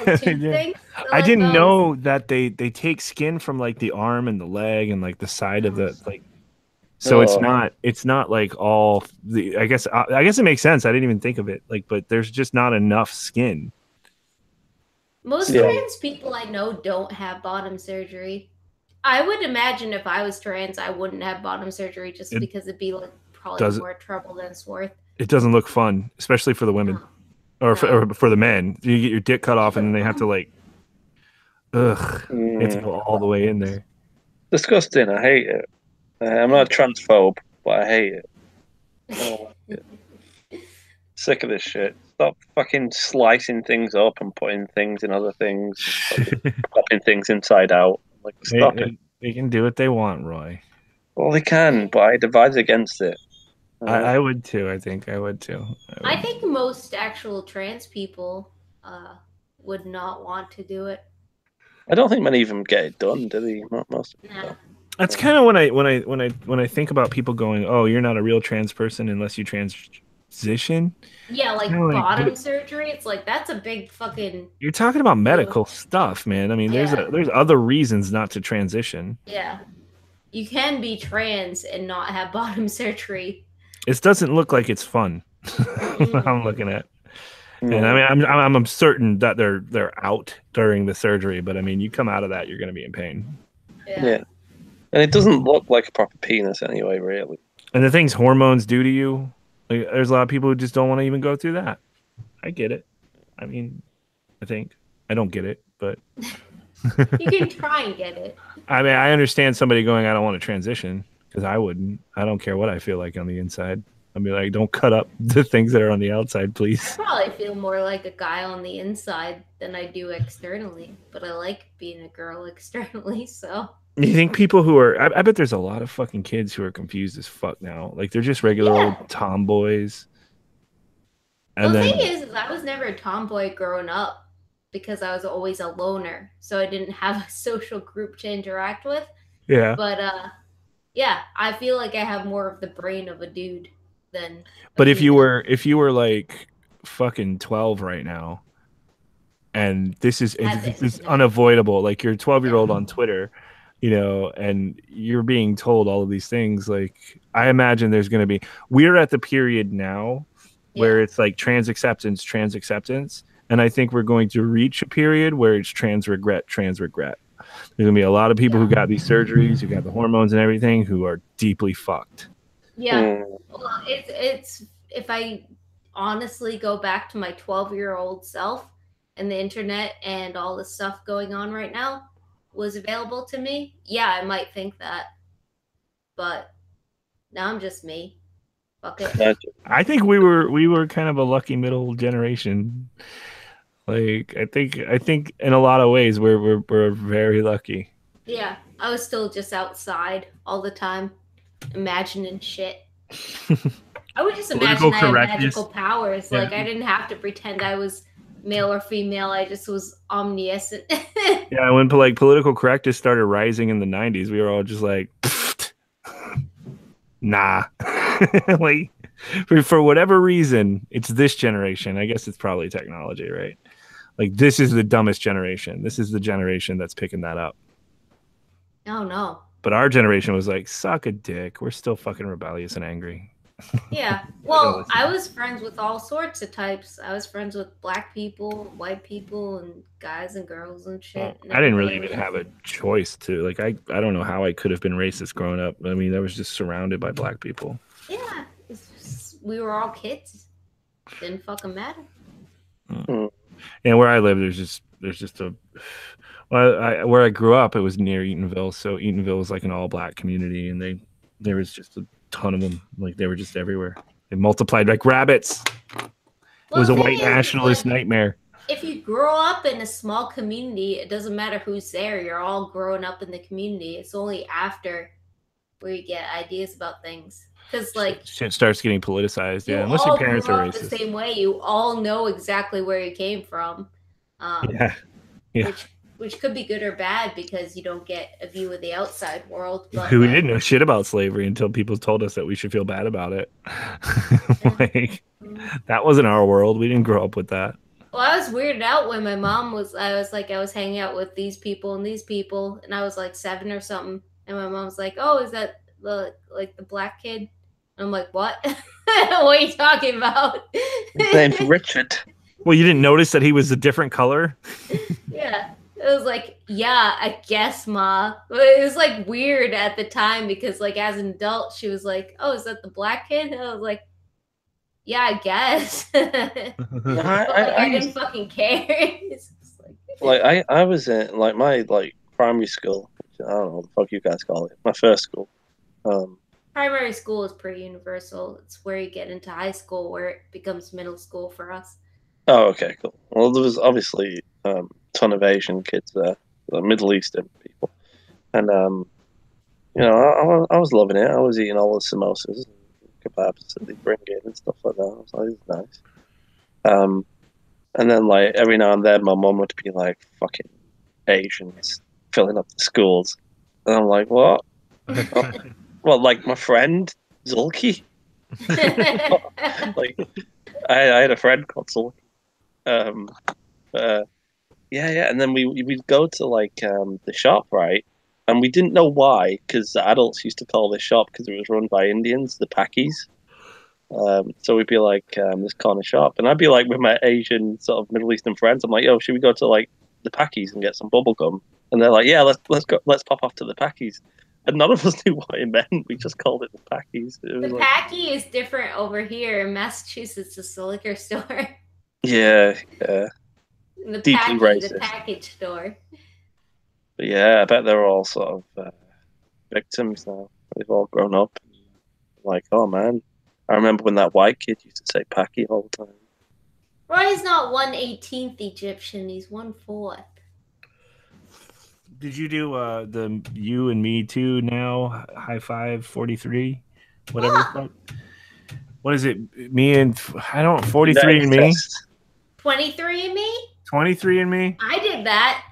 I didn't know that they take skin from like the arm and the leg and like the side of the like. So it's not like all the. I guess it makes sense. I didn't even think of it. Like, but there's just not enough skin. Most trans people I know don't have bottom surgery. I would imagine if I was trans, I wouldn't have bottom surgery just because it'd be like probably more trouble than it's worth. It doesn't look fun, especially for the women, or for the men. You get your dick cut off, and then they have to like, you have to go all the way in there. Disgusting. I hate it. I'm not a transphobe, but I hate it. Oh, yeah. Sick of this shit. Stop fucking slicing things up and putting things in other things, popping things inside out. Like, stop it. They can do what they want, Roy. Well, they can, but I advise against it. I would too. I think I would too. I think most actual trans people would not want to do it. I don't think many of them get it done, do they? Most of them. No. That's kind of when I think about people going, "Oh, you're not a real trans person unless you transition." Yeah, like bottom surgery. It's like that's a big fucking. You're talking about medical stuff, man. I mean, there's other reasons not to transition. Yeah, you can be trans and not have bottom surgery. It doesn't look like it's fun. I'm looking at, and I mean, I'm certain that they're out during the surgery, but I mean, you come out of that, you're going to be in pain. Yeah. And it doesn't look like a proper penis anyway, really. And the things hormones do to you, like, there's a lot of people who just don't want to even go through that. I get it. I mean, I don't get it, but you can try and get it. I mean, I understand somebody going, I don't want to transition, because I wouldn't. I don't care what I feel like on the inside. I'd be like, don't cut up the things that are on the outside, please. I probably feel more like a guy on the inside than I do externally, but I like being a girl externally, so. You think people who are, I bet there's a lot of fucking kids who are confused as fuck now. Like, they're just regular old tomboys. And the thing is, I was never a tomboy growing up because I was always a loner. So I didn't have a social group to interact with. Yeah. But, yeah, I feel like I have more of the brain of a dude. than. But if you were like fucking 12 right now, and this is unavoidable, like you're a 12-year-old on Twitter, you know, and you're being told all of these things, like I imagine we're at the period now where it's like trans acceptance, and I think we're going to reach a period where it's trans regret. There's gonna be a lot of people who got these surgeries, who got the hormones and everything, who are deeply fucked. Yeah. Well, it's if I honestly go back to my 12-year-old self and the internet and all the stuff going on right now was available to me, yeah, I might think that. But now I'm just me. Fuck it. I think we were kind of a lucky middle generation. Like I think in a lot of ways we're very lucky. Yeah, I was still just outside all the time, imagining shit. I would just imagine I had magical powers. Like I didn't have to pretend I was male or female. I just was omniscient. Yeah, when like political correctness started rising in the 90s, we were all just like, nah. Like for whatever reason, it's this generation. I guess it's probably technology, right? Like this is the dumbest generation. This is the generation that's picking that up. Oh no. But our generation was like, suck a dick. We're still fucking rebellious and angry. Yeah. Well, I was friends with all sorts of types. I was friends with black people, white people, and guys and girls and shit. I didn't really even have a choice to like. I don't know how I could have been racist growing up. I mean, I was just surrounded by black people. Yeah, we were all kids. Didn't fucking matter. And where I live, there's just a. Well, where I grew up, it was near Eatonville, so Eatonville was like an all-black community, and there was just a ton of them. Like they were just everywhere. They multiplied like rabbits. It was a white nationalist nightmare. If you grow up in a small community, it doesn't matter who's there. You're all growing up in the community. It's only after where you get ideas about things. Because like shit starts getting politicized, yeah. Unless your parents are racist. The same way, you all know exactly where you came from. Yeah. Which could be good or bad because you don't get a view of the outside world. But, we didn't know shit about slavery until people told us that we should feel bad about it. Like that wasn't our world. We didn't grow up with that. Well, I was weirded out when my mom was. I was hanging out with these people, and I was like 7 or something, and my mom was like, "Oh, is that the black kid?" And I'm like, "What? What are you talking about?" His name's Richard. Well, you didn't notice that he was a different color? Yeah. It was like, yeah, I guess, Ma. But it was like weird at the time because like as an adult, she was like, "Oh, is that the black kid?" And I was like, "Yeah, I guess." I didn't fucking care. I was in like my primary school. I don't know what the fuck you guys call it. My first school. Primary school is pretty universal. It's where you get into high school, where it becomes middle school for us. Oh, okay, cool. Well, there was obviously ton of Asian kids there, Middle Eastern people, and you know, I was loving it. I was eating all the samosas and kebabs that they bring in and stuff like that. I was like, it's nice. And then like every now and then, my mum would be like, "Fucking Asians filling up the schools," and I'm like, "What?" Well, like my friend Zulki. Like, I had a friend called Zulki. Yeah, and then we'd go to like the shop, right? And we didn't know why, because the adults used to call this shop because it was run by Indians, the Pakis. So we'd be like this corner shop, and I'd be like with my Asian sort of Middle Eastern friends. I'm like, "Yo, should we go to like the Pakis and get some bubble gum?" And they're like, "Yeah, let's go, let's pop off to the Pakis." And none of us knew what it meant. We just called it the Pakis. The Paki is different over here in Massachusetts. It's a liquor store. Yeah. The Deeply Paki, racist. the package store. But yeah, I bet they're all sort of victims now. They've all grown up. Like, oh man, I remember when that white kid used to say Paki all the time. Roy's not 1/18th Egyptian. He's 1/4. Did you do the you and me too now? High five 43? Whatever. What is it? Me and I don't 43 and me? 23 and me? 23 and me? I did that.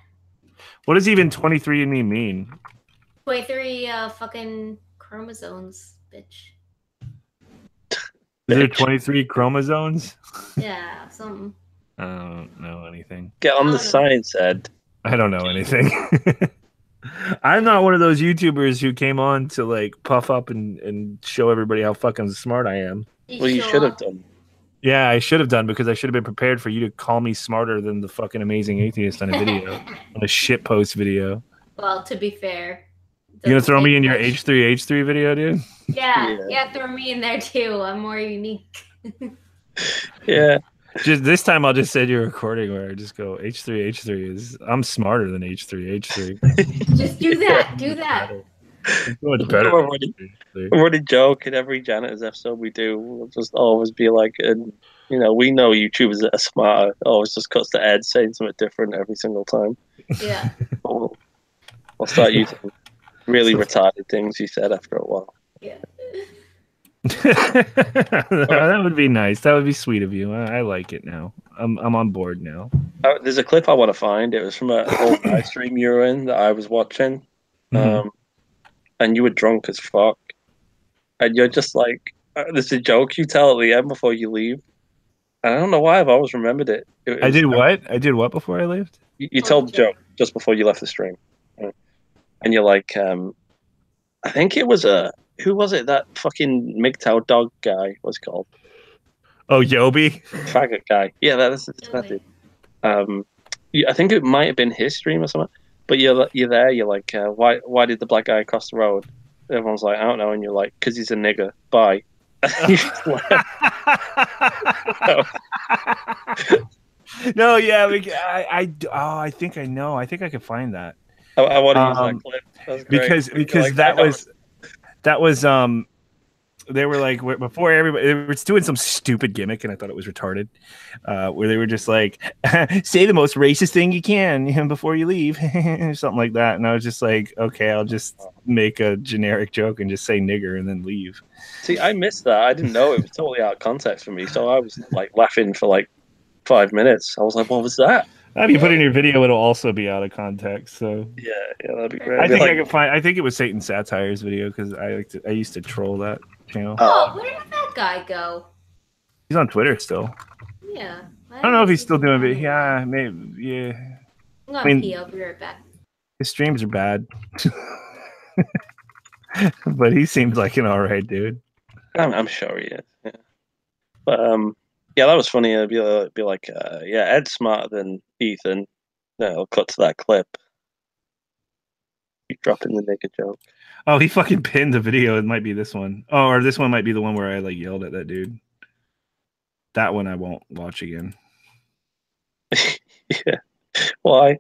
What does even 23 and me mean? 23 fucking chromosomes, bitch. Is there 23 chromosomes? Yeah, something. I don't know anything. Get on the science, Ed. I don't know anything. I'm not one of those YouTubers who came on to like puff up and show everybody how fucking smart I am. Well, you should have done. Yeah, I should have done because I should have been prepared for you to call me smarter than the fucking amazing atheist on a video, on a shitpost video. Well, to be fair. You gonna throw me in your H3H3 video, dude? Yeah, throw me in there too. I'm more unique. Yeah. Just this time I'll just send you a recording where I just go H3H3 is I'm smarter than H3H3. Just do that. Do that. It's much better. I'm already joking. Every janitors episode we do, we'll just always be like, and you know, we know YouTubers that are smarter. Always just cuts to Ed saying something different every single time. Yeah. I'll start using really retarded things you said after a while. Yeah. That would be nice. That would be sweet of you. I like it now. I'm on board now. There's a clip I want to find. It was from an old live stream you were in that I was watching. And you were drunk as fuck. And you're just like, there's a joke you tell at the end before you leave. And I don't know why I've always remembered it. I did what? I did what before I left? You told the joke just before you left the stream. And you're like, I think it was who was it? That fucking MGTOW dog guy was called. Oh, Yobi? Faggot guy. Yeah, that's it. I think it might have been his stream or something. But you're there. You're like, why did the black guy cross the road? Everyone's like, I don't know. And you're like, because he's a nigger. Bye. No, yeah, I think I know. I think I could find that. I want to use that clip. That was great. Because like, that was they were like before everybody, they were doing some stupid gimmick, and I thought it was retarded, where they were just like, say the most racist thing you can before you leave, something like that. And I was just like, okay, I'll just make a generic joke and just say nigger and then leave. See, I missed that. I didn't know it was totally out of context for me, so I was like laughing for like 5 minutes. I was like, what was that? If you put it in your video, it'll also be out of context. So yeah, that'd be great. I think I could find. I think it was Satan Satire's video because I used to troll that channel. Oh, where did that guy go? He's on Twitter still. Yeah. I don't know if he's still doing it. Yeah, maybe. Yeah. I'm gonna pee. I'll be right back. His streams are bad, but he seems like an alright dude. I'm sure he is. Yeah. But yeah, that was funny. It'd be like, yeah, Ed's smarter than Ethan. Then I'll cut to that clip. Keep dropping the nigger joke. Oh, he fucking pinned the video. It might be this one. Oh, or this one might be the one where I like yelled at that dude. That one I won't watch again. Yeah. Why?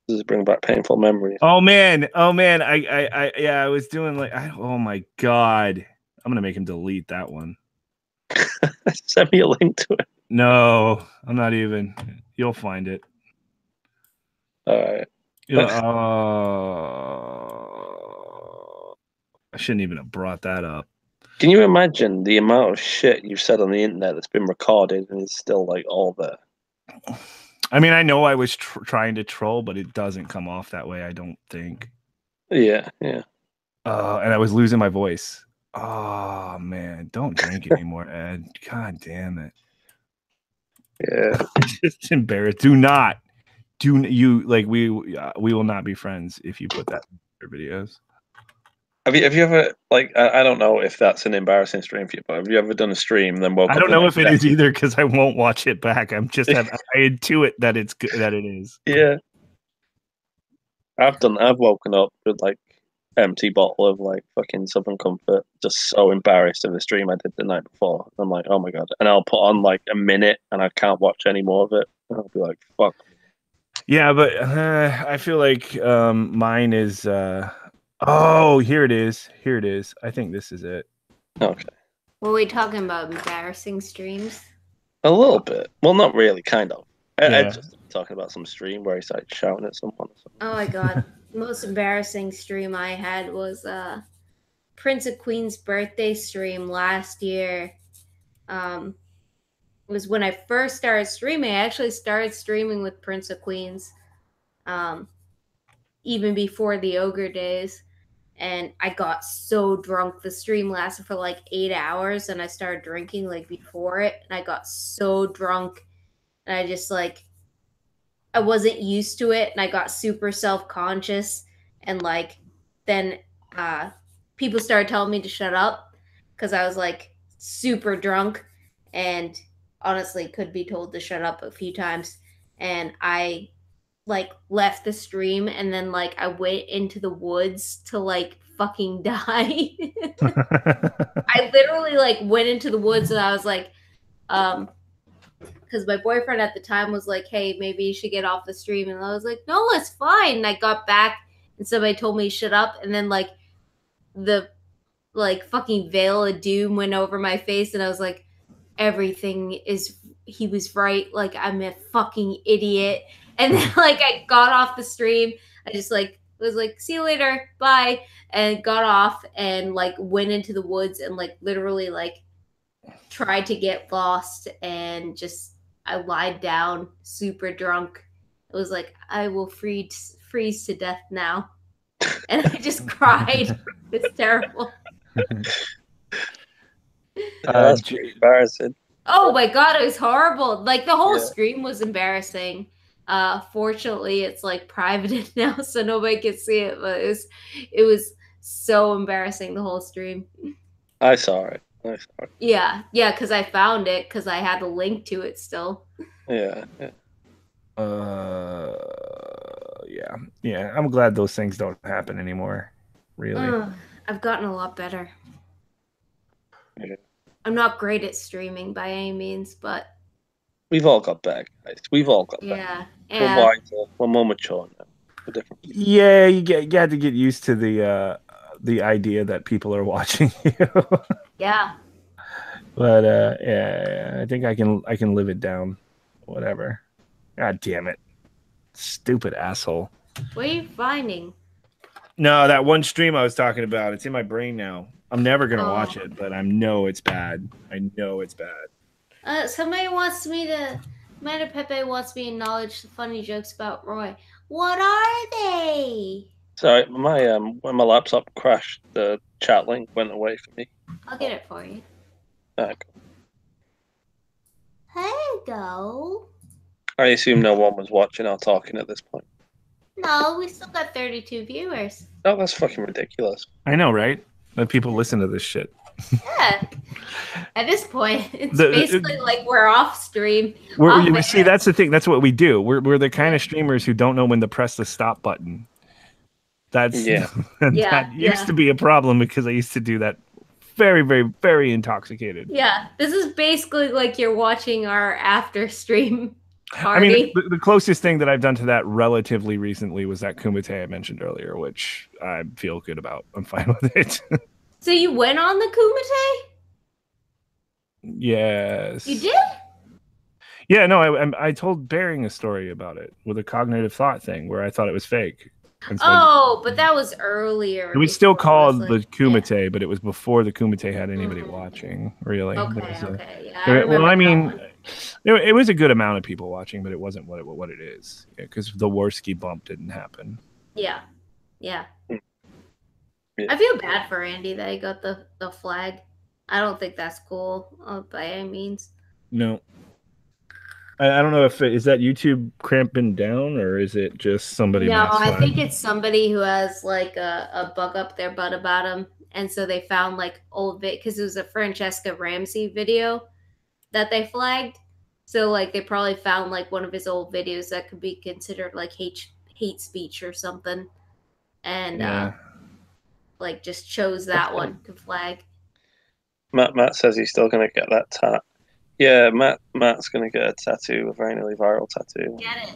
Does it bring back painful memories? Oh man. I was doing like, oh my god. I'm gonna make him delete that one. Send me a link to it. No, I'm not even. You'll find it. All right. I shouldn't even have brought that up. Can you imagine the amount of shit you've said on the internet that's been recorded and is still like all there? I mean, I know I was trying to troll, but it doesn't come off that way, I don't think. Yeah. And I was losing my voice. Oh man, don't drink anymore, Ed. God damn it. Yeah. Just embarrassed. Do you like we will not be friends if you put that in your videos. Have you ever like I don't know if that's an embarrassing stream for you, but have you ever done a stream and then woke up? I don't know if it is either because I won't watch it back. I intuit that it's good that it is. Yeah. I've woken up with like empty bottle of like fucking Southern Comfort, just so embarrassed of the stream I did the night before. I'm like, oh my god. And I'll put on like a minute and I can't watch any more of it. And I'll be like, fuck. Yeah, but I feel like mine is oh, here it is. I think this is it. Okay. Were we talking about embarrassing streams? A little bit. Well, not really, kind of. Yeah. I just talking about some stream where he started shouting at someone or something. Oh my god. Most embarrassing stream I had was Prince of Queen's birthday stream last year. It was when I first started streaming. I actually started streaming with Prince of Queens even before the Ogre days. and I got so drunk. The stream lasted for like 8 hours, and I started drinking like before it, and I got so drunk, and I just like I wasn't used to it, and I got super self-conscious, and like then people started telling me to shut up because I was like super drunk, and honestly could be told to shut up a few times, and I like left the stream, and then like I went into the woods to like fucking die. I literally like went into the woods, and I was like because my boyfriend at the time was like, hey, maybe you should get off the stream, and I was like, no, it's fine. And I got back, and somebody told me shut up, and then like the like fucking veil of doom went over my face, and I was like, everything is he was right, like I'm a fucking idiot. And then like I got off the stream, I just like was like, see you later, bye, and got off and like went into the woods and like literally like tried to get lost, and just I lied down super drunk. It was like, I will freeze to death now. And I just cried. It's terrible. That's pretty embarrassing. Oh my god, it was horrible. Like the whole stream was embarrassing. Fortunately it's like privated now, so nobody can see it, but it was so embarrassing, the whole stream. I saw it. Yeah, because I found it because I had a link to it still. Yeah. Yeah. I'm glad those things don't happen anymore. Really. I've gotten a lot better. Yeah. I'm not great at streaming by any means, but we've all got better, guys. We've all got better. Yeah. We're wiser. We're more mature now. We're different. Yeah, you had to get used to the idea that people are watching you. Yeah. But yeah, I think I can live it down. Whatever. God damn it. Stupid asshole. What are you finding? No, that one stream I was talking about, it's in my brain now. I'm never gonna watch it, but I know it's bad. I know it's bad. Somebody wants me to Amanda Pepe wants me to acknowledge the funny jokes about Roy. What are they? Sorry, my when my laptop crashed, the chat link went away for me. I'll get it for you. Okay. There you go. I assume no one was watching or talking at this point. No, we still got 32 viewers. Oh, that's fucking ridiculous. I know, right? That people listen to this shit. Yeah. At this point, it's basically like we're off stream. See, that's the thing. That's what we do. We're the kind of streamers who don't know when to press the stop button. That's that used to be a problem because I used to do that very, very, very intoxicated. Yeah, this is basically like you're watching our after stream party. I mean, the closest thing that I've done to that relatively recently was that Kumite I mentioned earlier, which I feel good about. I'm fine with it. So you went on the Kumite? Yes. You did? Yeah, no, I told Bearing a story about it with a cognitive thought thing where I thought it was fake. So but that was earlier. It was still called the Kumite, but it was before the Kumite had anybody watching, really. Okay. Yeah, well, I mean, it was a good amount of people watching, but it wasn't what it is. Because the Warski bump didn't happen. Yeah. I feel bad for Andy that he got the flag. I don't think that's cool by any means. No. I don't know if is that YouTube cramping down or is it just somebody? No, I think it's somebody who has like a bug up their butt about him, and so they found like old because it was a Francesca Ramsey video that they flagged. So like they probably found like one of his old videos that could be considered like hate speech or something, and like just chose that one to flag. Matt says he's still gonna get that tat. Yeah, Matt's gonna get a tattoo, a very nearly viral tattoo. Get it?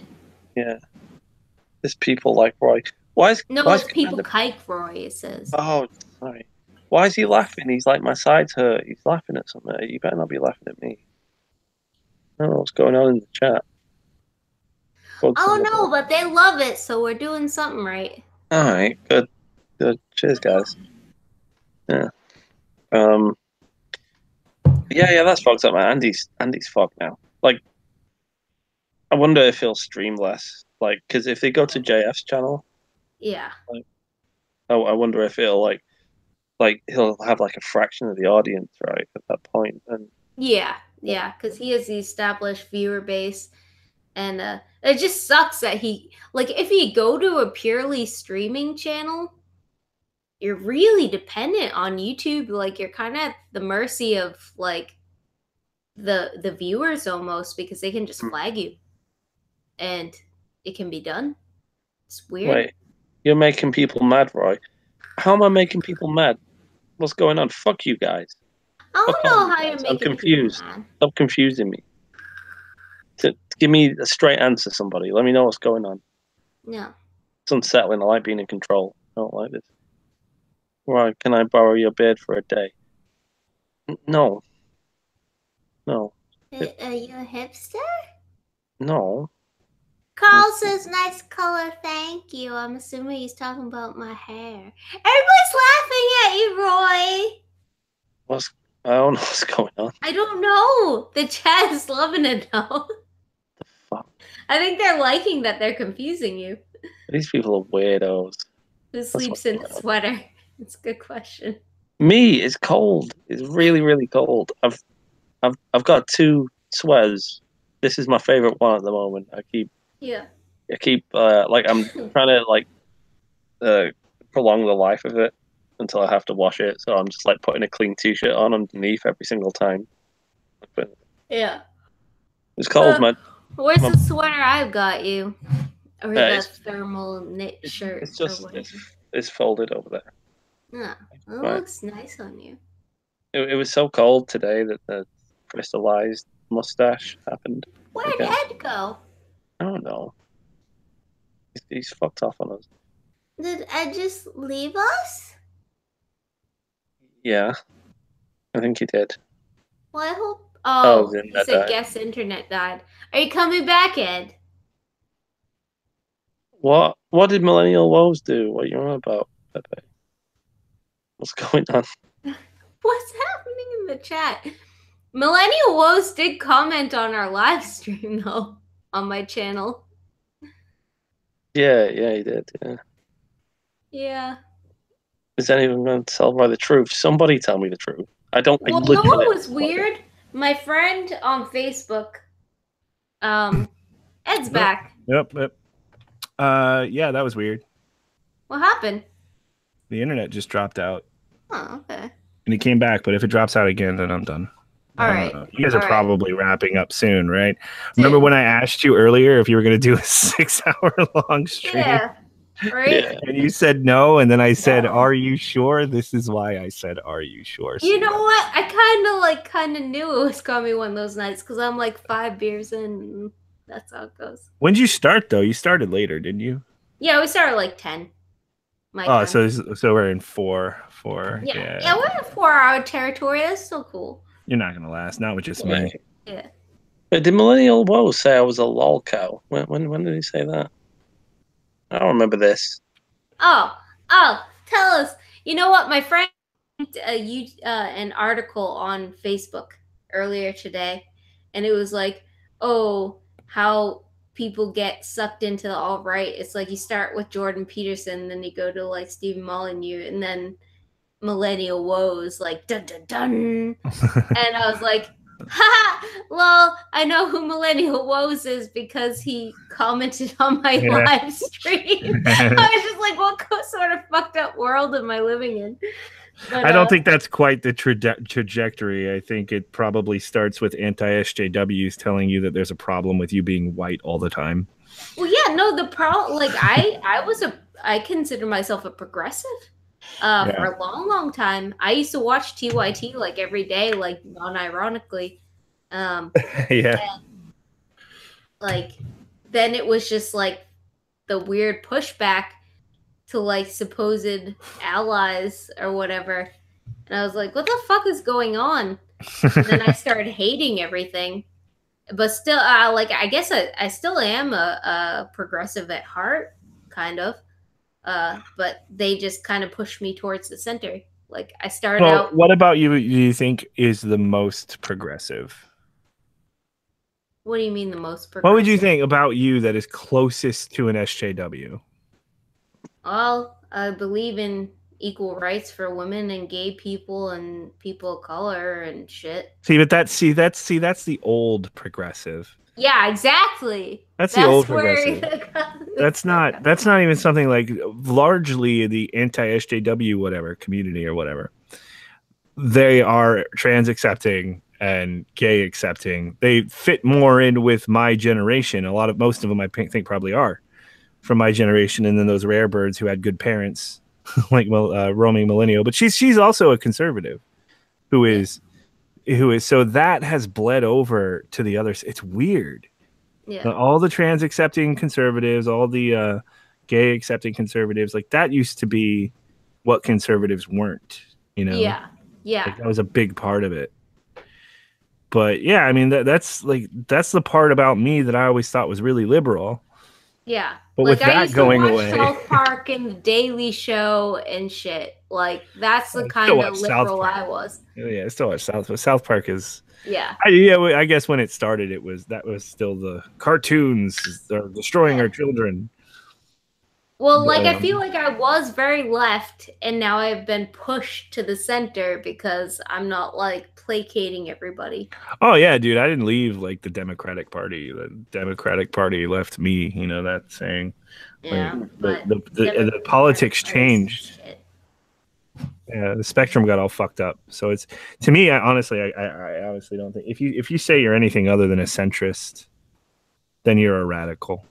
Yeah. There's people like Roy. It's people kike Roy, it says. Oh, sorry. Why is he laughing? He's like, my sides hurt. He's laughing at something. You better not be laughing at me. I don't know what's going on in the chat. No, but they love it, so we're doing something right. All right, good. Cheers, guys. Yeah. Yeah, that's fucked up, man. Andy's fucked now. Like, I wonder if he'll stream less. Like, because if they go to JF's channel, yeah, like, I wonder if it'll like he'll have like a fraction of the audience, right, at that point. And Yeah, because he has the established viewer base, and it just sucks that if you go to a purely streaming channel, you're really dependent on YouTube. Like you're kind of at the mercy of like the viewers almost, because they can just flag you, and it can be done. It's weird. wait, you're making people mad, Roy. How am I making people mad? What's going on? Fuck you guys. I Fuck don't all know you how you're guys. I'm making confused. people mad. Stop confusing me. Give me a straight answer, somebody. Let me know what's going on. No. It's unsettling. I like being in control. I don't like this. Right, can I borrow your beard for a day? No. No. Are you a hipster? No. Carl says, nice color, thank you. I'm assuming he's talking about my hair. Everybody's laughing at you, Roy. I don't know what's going on. I don't know. The chat is loving it, though. The fuck? I think they're liking that they're confusing you. These people are weirdos. Who sleeps in a sweater? It's a good question. Me, it's cold. It's really, really cold. I've got 2 sweaters. This is my favorite one at the moment. I keep I'm trying to prolong the life of it until I have to wash it. So I'm just like putting a clean t-shirt on underneath every single time. Yeah. It's cold, man. Where's the sweater I've got you? Or the It's- thermal knit shirt? It's just or whatever. it's folded over there. Yeah, it Right. looks nice on you. It was so cold today that the crystallized mustache happened. Where'd Okay. Ed go? I don't know. He's fucked off on us. Did Ed just leave us? Yeah, I think he did. Well, I hope. Oh, Oh, the he internet said died. guest internet died. Are you coming back, Ed? What did Millennial Woes do? What are you on about, Pepe? What's going on? What's happening in the chat? Millennial Woes did comment on our live stream, though, on my channel. Yeah, he did. Yeah. Yeah. Is anyone going to tell by the truth? Somebody tell me the truth. I don't. I Well, you know what literally- was weird? My friend on Facebook, Ed's back. Yep. Yeah, that was weird. What happened? The internet just dropped out. Oh, okay. And it came back, but if it drops out again, then I'm done. All right. You guys are All right. probably wrapping up soon, right? Remember when I asked you earlier if you were going to do a 6-hour-long stream? Yeah. Right? Yeah. And you said no, and then I said, "Are you sure?" This is why I said, "Are you sure?" You know what? I kind of knew it was gonna be one of those nights because I'm like 5 beers in. And that's how it goes. When did you start though? You started later, didn't you? Yeah, we started like 10. My Oh, time. so we're in four. Yeah, we're in 4-hour territory. That's so cool. You're not gonna last. Not with just me. Yeah. But did Millennial Woes say I was a lol cow? When did he say that? I don't remember this. Oh, tell us. You know what? My friend an article on Facebook earlier today, and it was like, oh, how people get sucked into the alt-right. It's like you start with Jordan Peterson, then you go to like Stephen Molyneux, and then Millennial Woes, like dun dun dun. And I was like, ha! Well, I know who Millennial Woes is because he commented on my live stream. I was just like, what sort of fucked up world am I living in? But, I don't think that's quite the trajectory. I think it probably starts with anti-SJWs telling you that there's a problem with you being white all the time. Well, yeah, no, the problem, like, I consider myself a progressive. For a long time. I used to watch TYT like every day, like non-ironically. Yeah. And, like, then it was just like the weird pushback to like supposed allies or whatever. And I was like, what the fuck is going on? And then I started hating everything. But still, like, I guess I still am a progressive at heart, kind of. But they just kind of pushed me towards the center. Like I started out. What about you? Do you think is the most progressive? What do you mean the most progressive? What would you think about you that is closest to an SJW? Well, I believe in equal rights for women and gay people and people of color and shit. See, but that's the old progressive. Yeah, exactly. That's the old where progressive. That's not even something like largely the anti-SJW whatever community or whatever. They are trans accepting and gay accepting. They fit more in with my generation. Most of them I think probably are from my generation, and then those rare birds who had good parents, like roaming millennial. But she's also a conservative, who is so that has bled over to the others. It's weird. Yeah. All the trans accepting conservatives, all the gay accepting conservatives, like that used to be what conservatives weren't. You know. Yeah. Yeah. Like, that was a big part of it. But yeah, I mean that's the part about me that I always thought was really liberal. Yeah. But like, with that going away, South Park and The Daily Show and shit. Like, that's the kind of liberal I was. Yeah, I still watch South Park is. Yeah. I guess when it started, that was still the cartoons are destroying our children. Well, like, I feel like I was very left, and now I've been pushed to the center because I'm not, like, placating everybody. Oh, yeah, dude. I didn't leave, like, the Democratic Party. The Democratic Party left me, you know, that saying. Yeah, like, the politics changed. Yeah, the spectrum got all fucked up. So it's, to me, I honestly don't think, if you say you're anything other than a centrist, then you're a radical.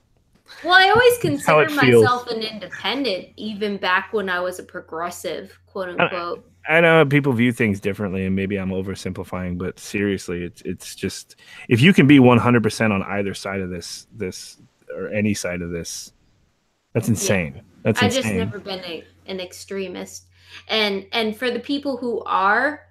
Well, I always consider myself an independent, even back when I was a progressive, quote unquote. I know people view things differently, and maybe I'm oversimplifying, but seriously, it's just, if you can be 100% on either side of this or any side of this, that's insane. Yeah. That's insane. I've just never been an extremist, and for the people who are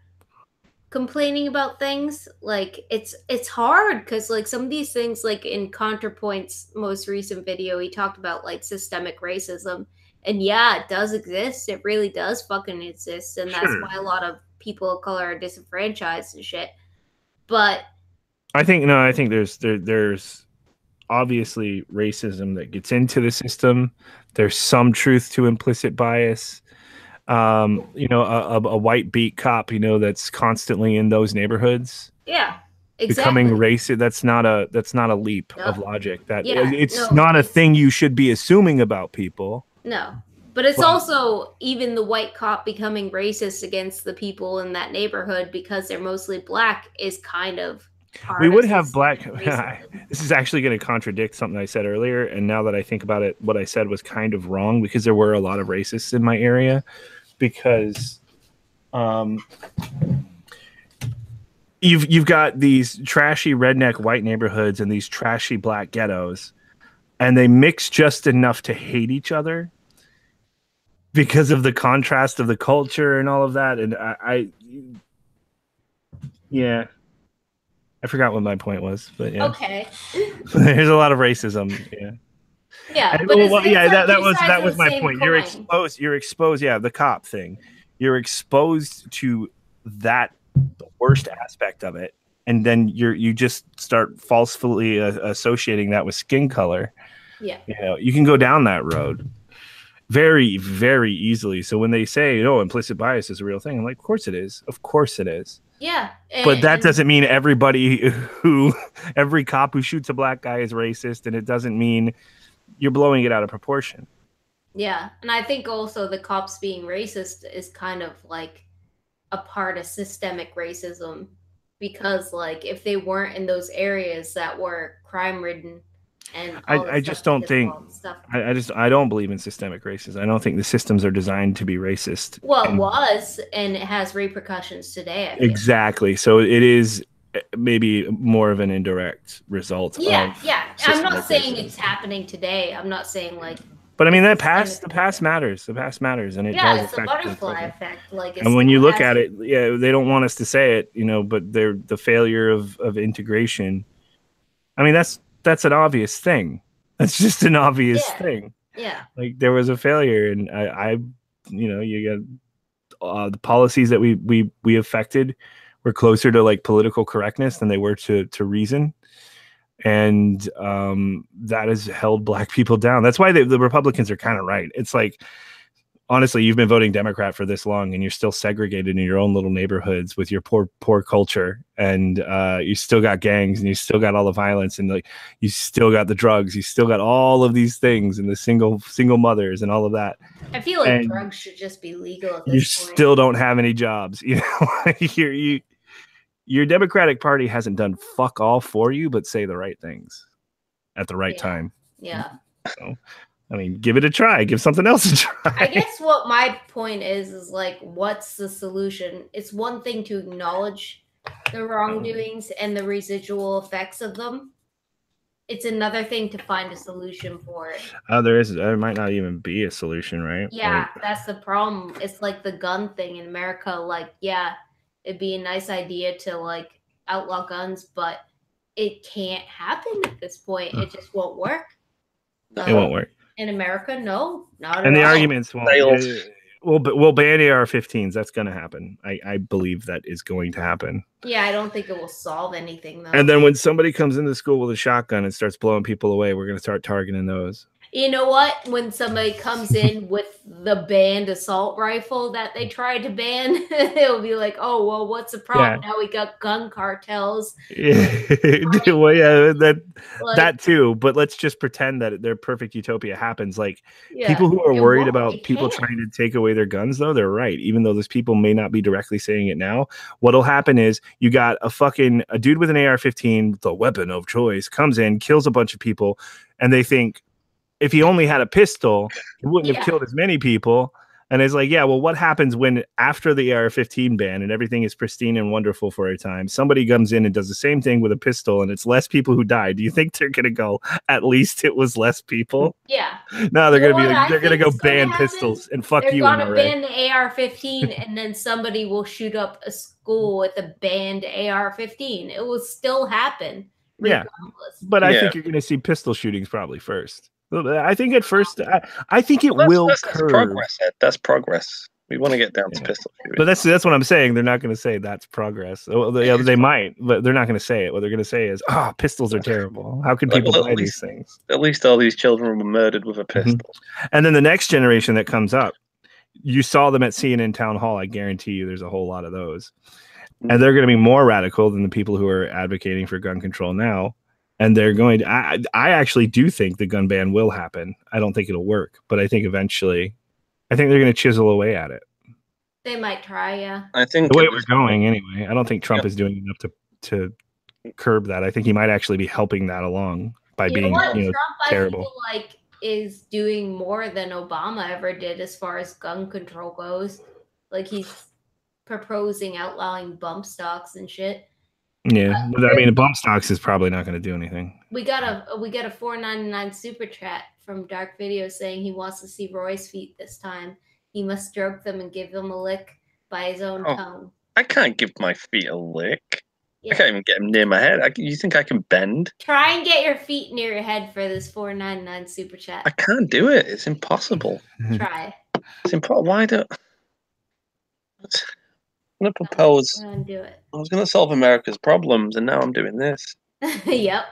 complaining about things, like, it's hard because, like, some of these things, like in ContraPoint's most recent video, he talked about, like, systemic racism, and yeah, it does exist. It really does fucking exist, and that's why a lot of people of color are disenfranchised and shit. But I think there's obviously racism that gets into the system. There's some truth to implicit bias. You know, a white beat cop, you know, that's constantly in those neighborhoods. Yeah, exactly. Becoming racist. That's not a leap of logic. It's not a thing you should be assuming about people. No, but it's also even the white cop becoming racist against the people in that neighborhood because they're mostly black is kind of. We would have black. This is actually going to contradict something I said earlier, and now that I think about it, what I said was kind of wrong because there were a lot of racists in my area. Because you've got these trashy redneck white neighborhoods and these trashy black ghettos, and they mix just enough to hate each other because of the contrast of the culture and all of that. And I forgot what my point was, but yeah. Okay. There's a lot of racism. Yeah. Yeah, but that was my point. Coin. You're exposed. Yeah, the cop thing. You're exposed to the worst aspect of it, and then you just start falsely associating that with skin color. Yeah, you know, you can go down that road very, very easily. So when they say, "Oh, implicit bias is a real thing," I'm like, "Of course it is. Of course it is." Yeah, but that doesn't mean every cop who shoots a black guy is racist, and it doesn't mean you're blowing it out of proportion. Yeah, and I think also the cops being racist is kind of like a part of systemic racism because, like, if they weren't in those areas that were crime-ridden and I just don't think I don't believe in systemic racism. I don't think the systems are designed to be racist. Well, it was, and it has repercussions today. Exactly. So it is maybe more of an indirect result. Yeah. I'm not saying it's happening today. I'm not saying like. But I mean, the past matters. The past matters, and it does it's a butterfly effect. Like, and when you look at it, they don't want us to say it, you know, but they're the failure of integration. I mean, that's an obvious thing. That's just an obvious thing. Yeah. Like, there was a failure, and I you know, you got the policies that we affected were closer to like political correctness than they were to reason. and that has held black people down. That's why the Republicans are kind of right. It's like, honestly, you've been voting Democrat for this long, and you're still segregated in your own little neighborhoods with your poor culture, and you still got gangs, and you still got all the violence, and like you still got the drugs, you still got all of these things, and the single mothers and all of that. I feel like And drugs should just be legal at you this point. still don't have any jobs. You know, your Democratic Party hasn't done fuck all for you, but say the right things at the right time. Yeah. So, I mean, give it a try. Give something else a try. I guess what my point is like, what's the solution? It's one thing to acknowledge the wrongdoings and the residual effects of them. It's another thing to find a solution for it. There might not even be a solution, right? Yeah, that's the problem. It's like the gun thing in America. Like, yeah, it'd be a nice idea to like outlaw guns, but it can't happen at this point. It just won't work. It won't work. In America, no, not at all. And the arguments won't. We'll ban AR-15s. That's going to happen. I believe that is going to happen. Yeah, I don't think it will solve anything, though. And then when somebody comes into school with a shotgun and starts blowing people away, we're going to start targeting those. You know what? When somebody comes in with the banned assault rifle that they tried to ban, it'll be like, oh, well, what's the problem? Yeah. Now we got gun cartels. Well, yeah, that too. But let's just pretend that their perfect utopia happens. Like people who are worried about people trying to take away their guns, though, they're right. Even though those people may not be directly saying it now, what'll happen is you got a dude with an AR-15, the weapon of choice, comes in, kills a bunch of people, and they think, if he only had a pistol, he wouldn't have killed as many people. And it's like, yeah, well, what happens when after the AR-15 ban and everything is pristine and wonderful for a time, somebody comes in and does the same thing with a pistol and it's less people who die? Do you think they're going to go, at least it was less people? Yeah. No, they're going to be like, they're going to go ban pistols and fuck you. They're going to ban the AR-15 and then somebody will shoot up a school with a banned AR-15. It will still happen. Yeah. But I think you're going to see pistol shootings probably first. I think at first, I think it will curve. Progress, Ed. That's progress. We want to get down to pistol shooting. But that's what I'm saying. They're not going to say that's progress. They might, but they're not going to say it. What they're going to say is, pistols are terrible. How can people buy these things? At least all these children were murdered with a pistol. And then the next generation that comes up, you saw them at CNN Town Hall. I guarantee you there's a whole lot of those. And they're going to be more radical than the people who are advocating for gun control now. And they're going to, I actually do think the gun ban will happen. I don't think it'll work, but I think eventually, they're going to chisel away at it. They might try, yeah. I think the way we're going anyway, I don't think Trump is doing enough to curb that. I think he might actually be helping that along by being Trump, terrible. I feel like is doing more than Obama ever did as far as gun control goes. Like he's proposing outlawing bump stocks and shit. Yeah, but I mean, bump stocks is probably not going to do anything. We got a $4.99 super chat from Dark Video saying he wants to see Roy's feet this time. He must stroke them and give them a lick by his own tongue. I can't give my feet a lick. Yeah. I can't even get them near my head. You think I can bend? Try and get your feet near your head for this $4.99 super chat. I can't do it. It's impossible. Try. It's impossible. Why don't? I'm going to propose. I'm going to do it. I was going to solve America's problems, and now I'm doing this. Yep.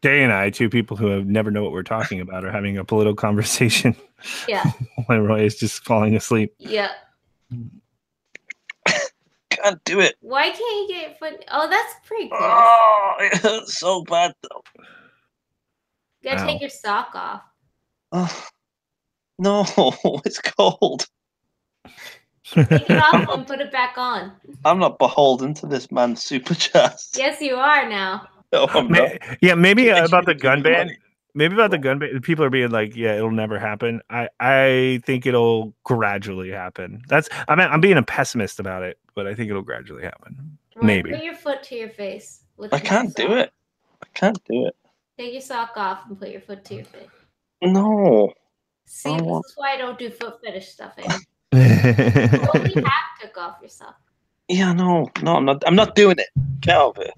Day and I, two people who have never know what we're talking about, are having a political conversation. Yeah. While Roy is just falling asleep. Yeah. Can't do it. Why can't you get your foot? Oh, that's pretty close. Oh, it hurts so bad, though. You gotta take your sock off. Oh, no, it's cold. Take it off and put it back on. I'm not beholden to this man's super chest. Yes, you are now. No, I'm not. Yeah, maybe about the gun ban. Maybe about the gun ban. People are being like, "Yeah, it'll never happen." I think it'll gradually happen. I'm being a pessimist about it, but I think it'll gradually happen. Right, maybe. Put your foot to your face. I can't do it. I can't do it. Take your sock off and put your foot to your face. No. See, this is why I don't do foot fetish stuff anymore. You only half took off your sock. Yeah, no, I'm not doing it. Get out of it.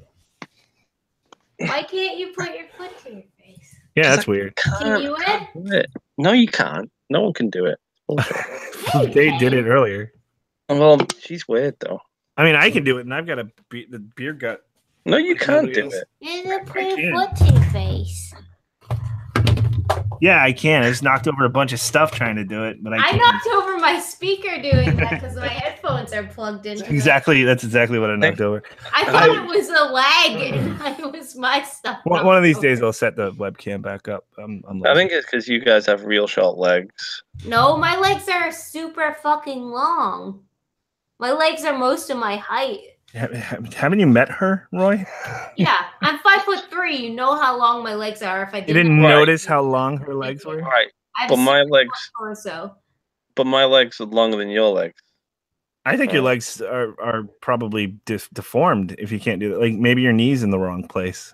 Why can't you put your foot to your face? Yeah, that's weird. Can you it? No, you can't. No one can do it. They did it earlier. Well, she's weird though. I mean, I can do it, and I've got the beer gut No, you can't do it. There's a I pretty can. foot to your face. Yeah, I can. I just knocked over a bunch of stuff trying to do it, but I I can't. knocked over my speaker doing that because my headphones are plugged into Exactly. That's exactly what I knocked over. I thought it was a lag and it was my stuff. One of these days, I'll set the webcam back up. I'm I think it's because you guys have real short legs. No, my legs are super fucking long. My legs are most of my height. Haven't you met her, Roy? Yeah, I'm 5'3". You know how long my legs are. If I You didn't notice how long her legs were? Right. I've But my seen legs. torso. But my legs are longer than your legs. I think your legs are probably deformed if you can't do that. Like maybe your knee's in the wrong place.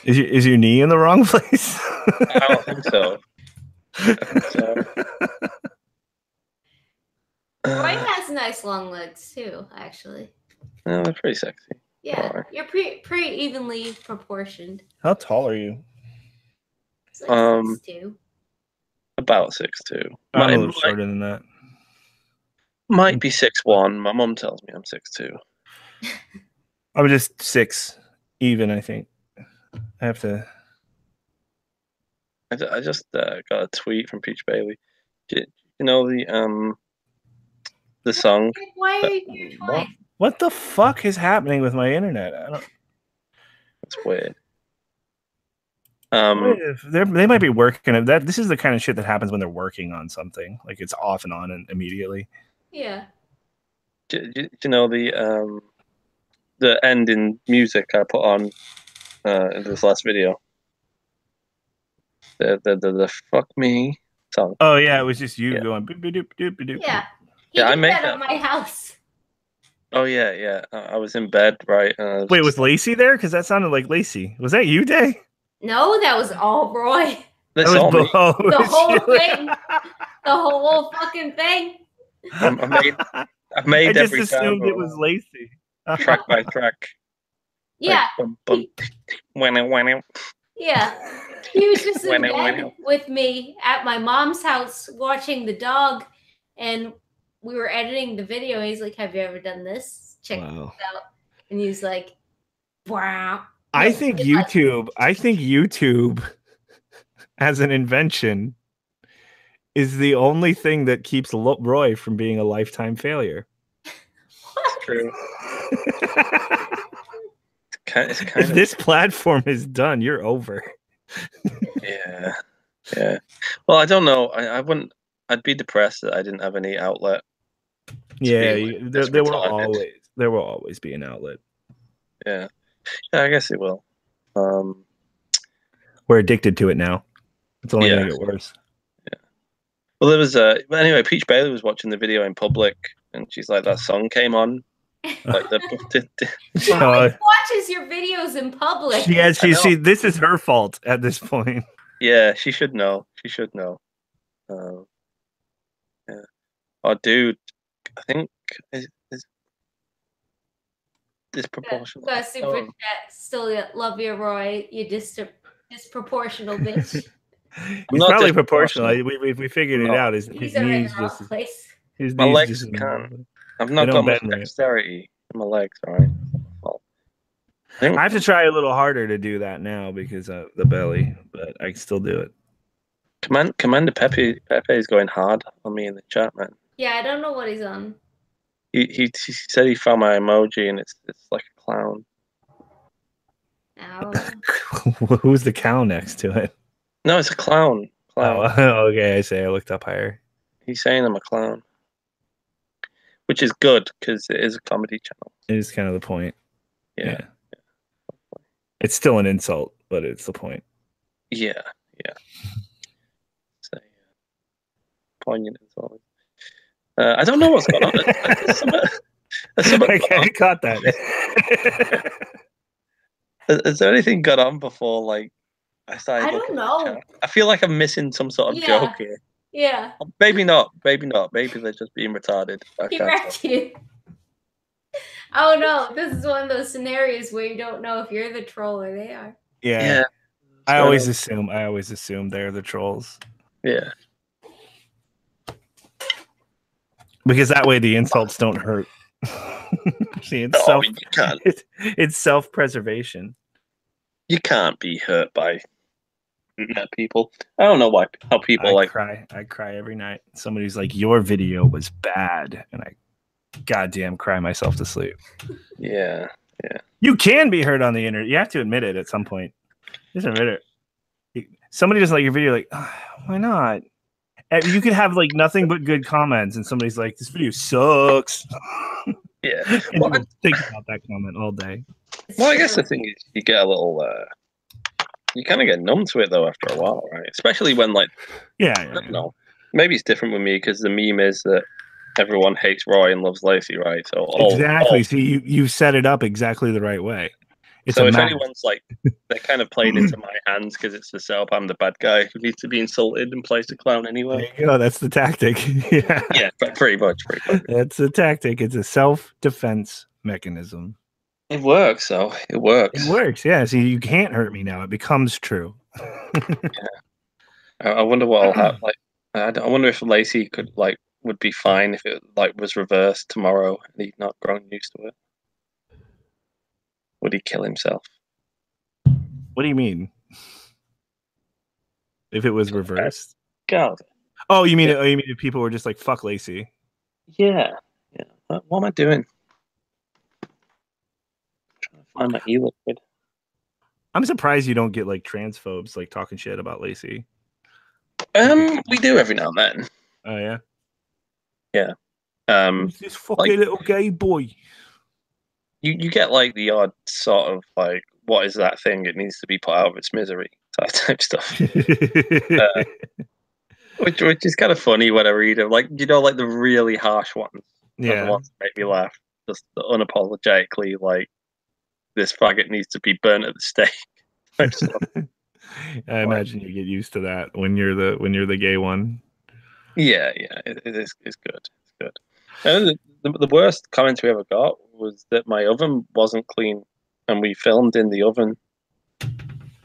Is your knee in the wrong place? I don't think so. Roy has nice long legs too, actually. Oh, they're pretty sexy. Yeah, Alright. you're pretty evenly proportioned. How tall are you? It's like 6'2". About 6'2". I'm a little Might, shorter than that. might be 6'1". My mum tells me I'm 6'2". I'm just 6 even, I think. I have to. I just got a tweet from Peach Bailey. You know the song. Why are you here twice? What the fuck is happening with my internet? I don't. It's weird. They might be working that. This is the kind of shit that happens when they're working on something. Like it's off and on and immediately. Yeah. Do you know the ending music I put on in this last video? The fuck me song. Oh yeah, it was just you going. Boop, boop, doop, doop, doop. Yeah. Yeah, I did made that that. at my house. Oh yeah. I was in bed, right? Wait, was Lacey there? Because that sounded like Lacey. Was that you, Day? No, that was all Roy. That's all me. The whole thing. The whole fucking thing. I made I just every assumed sound it was Lacey. track by track. Yeah. Like, bum, Yeah. He was just in Wow. bed with me at my mom's house watching the dog, and we were editing the video. He's like, "Have you ever done this? Check this out." And he's like, "Wow." I think YouTube as an invention is the only thing that keeps Roy from being a lifetime failure. It's true. If this platform is done, you're over. Yeah. Well, I don't know. I wouldn't. I'd be depressed that I didn't have any outlet. Yeah, there will always be an outlet. Yeah, I guess it will. We're addicted to it now. It's only going to get worse. Yeah. Well, there was but anyway, Peach Bailey was watching the video in public, and she's like, "That song came on." Like She always watches your videos in public. Yeah, this is her fault at this point. Yeah, she should know. She should know. Yeah. Oh, dude, I think is disproportional. Got a super chat. Still love you, Roy. You disproportional bitch. It's probably proportional. We figured it out. His These are in knees the wrong just place. My legs can't. I've not got much dexterity in my legs. All right. Well, I have to try a little harder to do that now because of the belly, but I can still do it. Commander Pepe is going hard on me in the chat, man. Yeah, I don't know what he's on. He said he found my emoji and it's like a clown. Who's the cow next to it? No, it's a clown. Oh, okay. I looked up higher. He's saying I'm a clown, which is good because it is a comedy channel. It is kind of the point. Yeah. It's still an insult, but it's the point. Yeah. So, poignant as always. I don't know what's going on. I caught that. Has there anything got on before? Like, I started. I don't know. I feel like I'm missing some sort of joke here. Yeah. Maybe not. Maybe they're just being retarded. He wrecked you. Oh no, this is one of those scenarios where you don't know if you're the troll or they are. Yeah. I always assume they're the trolls. Yeah. Because that way the insults don't hurt. See, it's you can't. It's self-preservation. You can't be hurt by people. I don't know how people I cry every night. Somebody's like, "Your video was bad," and I goddamn cry myself to sleep. Yeah. You can be hurt on the internet. You have to admit it at some point. Just admit it. Somebody doesn't like your video, like, oh, why not? And you could have like nothing but good comments, and somebody's like, "This video sucks." Yeah. And well, think about that comment all day. Well, I guess the thing is, you get a little. You kind of get numb to it though after a while, right? Especially when, like, I don't know. Maybe it's different with me because the meme is that everyone hates Roy and loves Lacey, right? So exactly. See, you set it up exactly the right way. So if anyone's like, they're kind of playing into my hands because it's the setup, I'm the bad guy who needs to be insulted and plays the clown anyway. There you go. That's the tactic. Yeah, pretty much. That's the tactic. It's a self-defense mechanism. It works, though. It works. It works. Yeah. See, you can't hurt me now. It becomes true. I wonder what will happen. Like, I wonder if Lacey would be fine if it was reversed tomorrow and he'd not grown used to it. Would he kill himself? What do you mean? If it was reversed? God. Oh, you mean if people were just like, fuck Lacey? Yeah. What am I doing? I'm trying to find my e-liquid. I'm surprised you don't get like transphobes like talking shit about Lacey. We do every now and then. Oh yeah. Yeah. This fucking little gay boy. You get like the odd sort of like, what is that thing? It needs to be put out of its misery type stuff. Which is kind of funny when I read them. Like, like the really harsh ones. Yeah. The ones that make me laugh. Just unapologetically, like, this faggot needs to be burnt at the stake. Type stuff. I imagine you get used to that when you're the gay one. Yeah, it's good. It's good. And the worst comments we ever got was that my oven wasn't clean, and we filmed in the oven,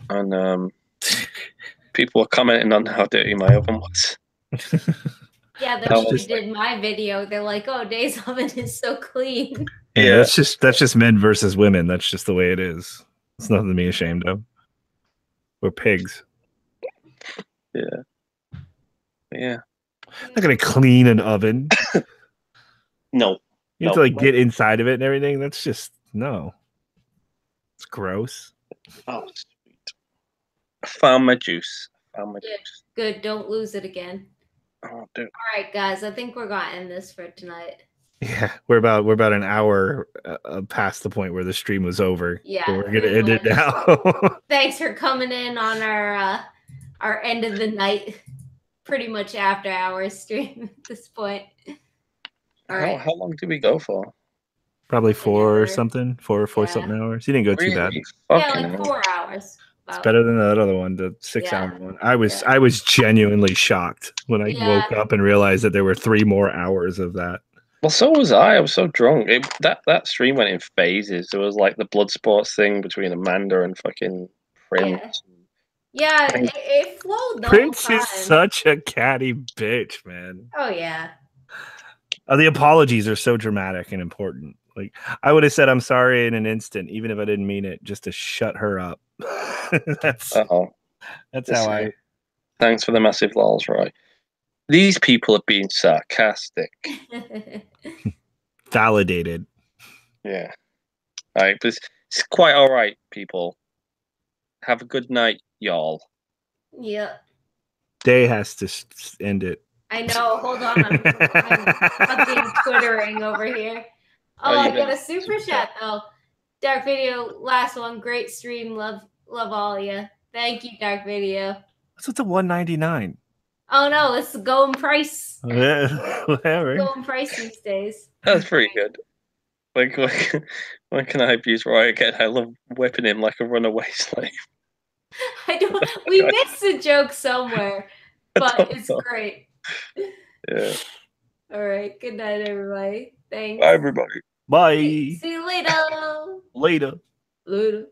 and people were commenting on how dirty my oven was. Yeah, that's what did my video. They're like, "Oh, Dave's oven is so clean." Yeah, that's just men versus women. That's just the way it is. It's nothing to be ashamed of. We're pigs. Yeah. I'm not gonna clean an oven. No. You have to like get inside of it and everything. That's just no. It's gross. Oh, sweet. I found my juice. Good. Don't lose it again. Oh, dude. All right, guys. I think we're gonna end this for tonight. Yeah, we're about an hour past the point where the stream was over. Yeah, so we're gonna end it now. Thanks for coming in on our end of the night, pretty much after hours stream at this point. All right. How long did we go for? Probably 4 or something. 4 something hours. You didn't go too bad. Yeah, like 4 hours. It's better than that other one, the 6-hour one. I was genuinely shocked when I woke up and realized that there were 3 more hours of that. Well, so was I. I was so drunk. That stream went in phases. There was like the blood sports thing between Amanda and fucking Prince. Yeah, it flowed. Prince is such a catty bitch, man. Oh yeah. The apologies are so dramatic and important. Like, I would have said I'm sorry in an instant, even if I didn't mean it, just to shut her up. That's how I. Thanks for the massive lols, Roy. These people are being sarcastic. Validated. Yeah. All right, but it's quite all right, people. Have a good night, y'all. Yeah. Day has to end it. I know. Hold on. I'm fucking twittering over here. Oh, I got a super chat though. Dark Video, last one. Great stream. Love all of you. Thank you, Dark Video. What's with the $1.99? Oh no, it's the going price. Whatever. Going price these days. That's pretty good. Like, when can I abuse Roy again? I love whipping him like a runaway slave. I don't. We missed a joke somewhere, but it's great. Yeah. All right. Good night, everybody. Thanks. Bye, everybody. Bye. See you later. Later. Later.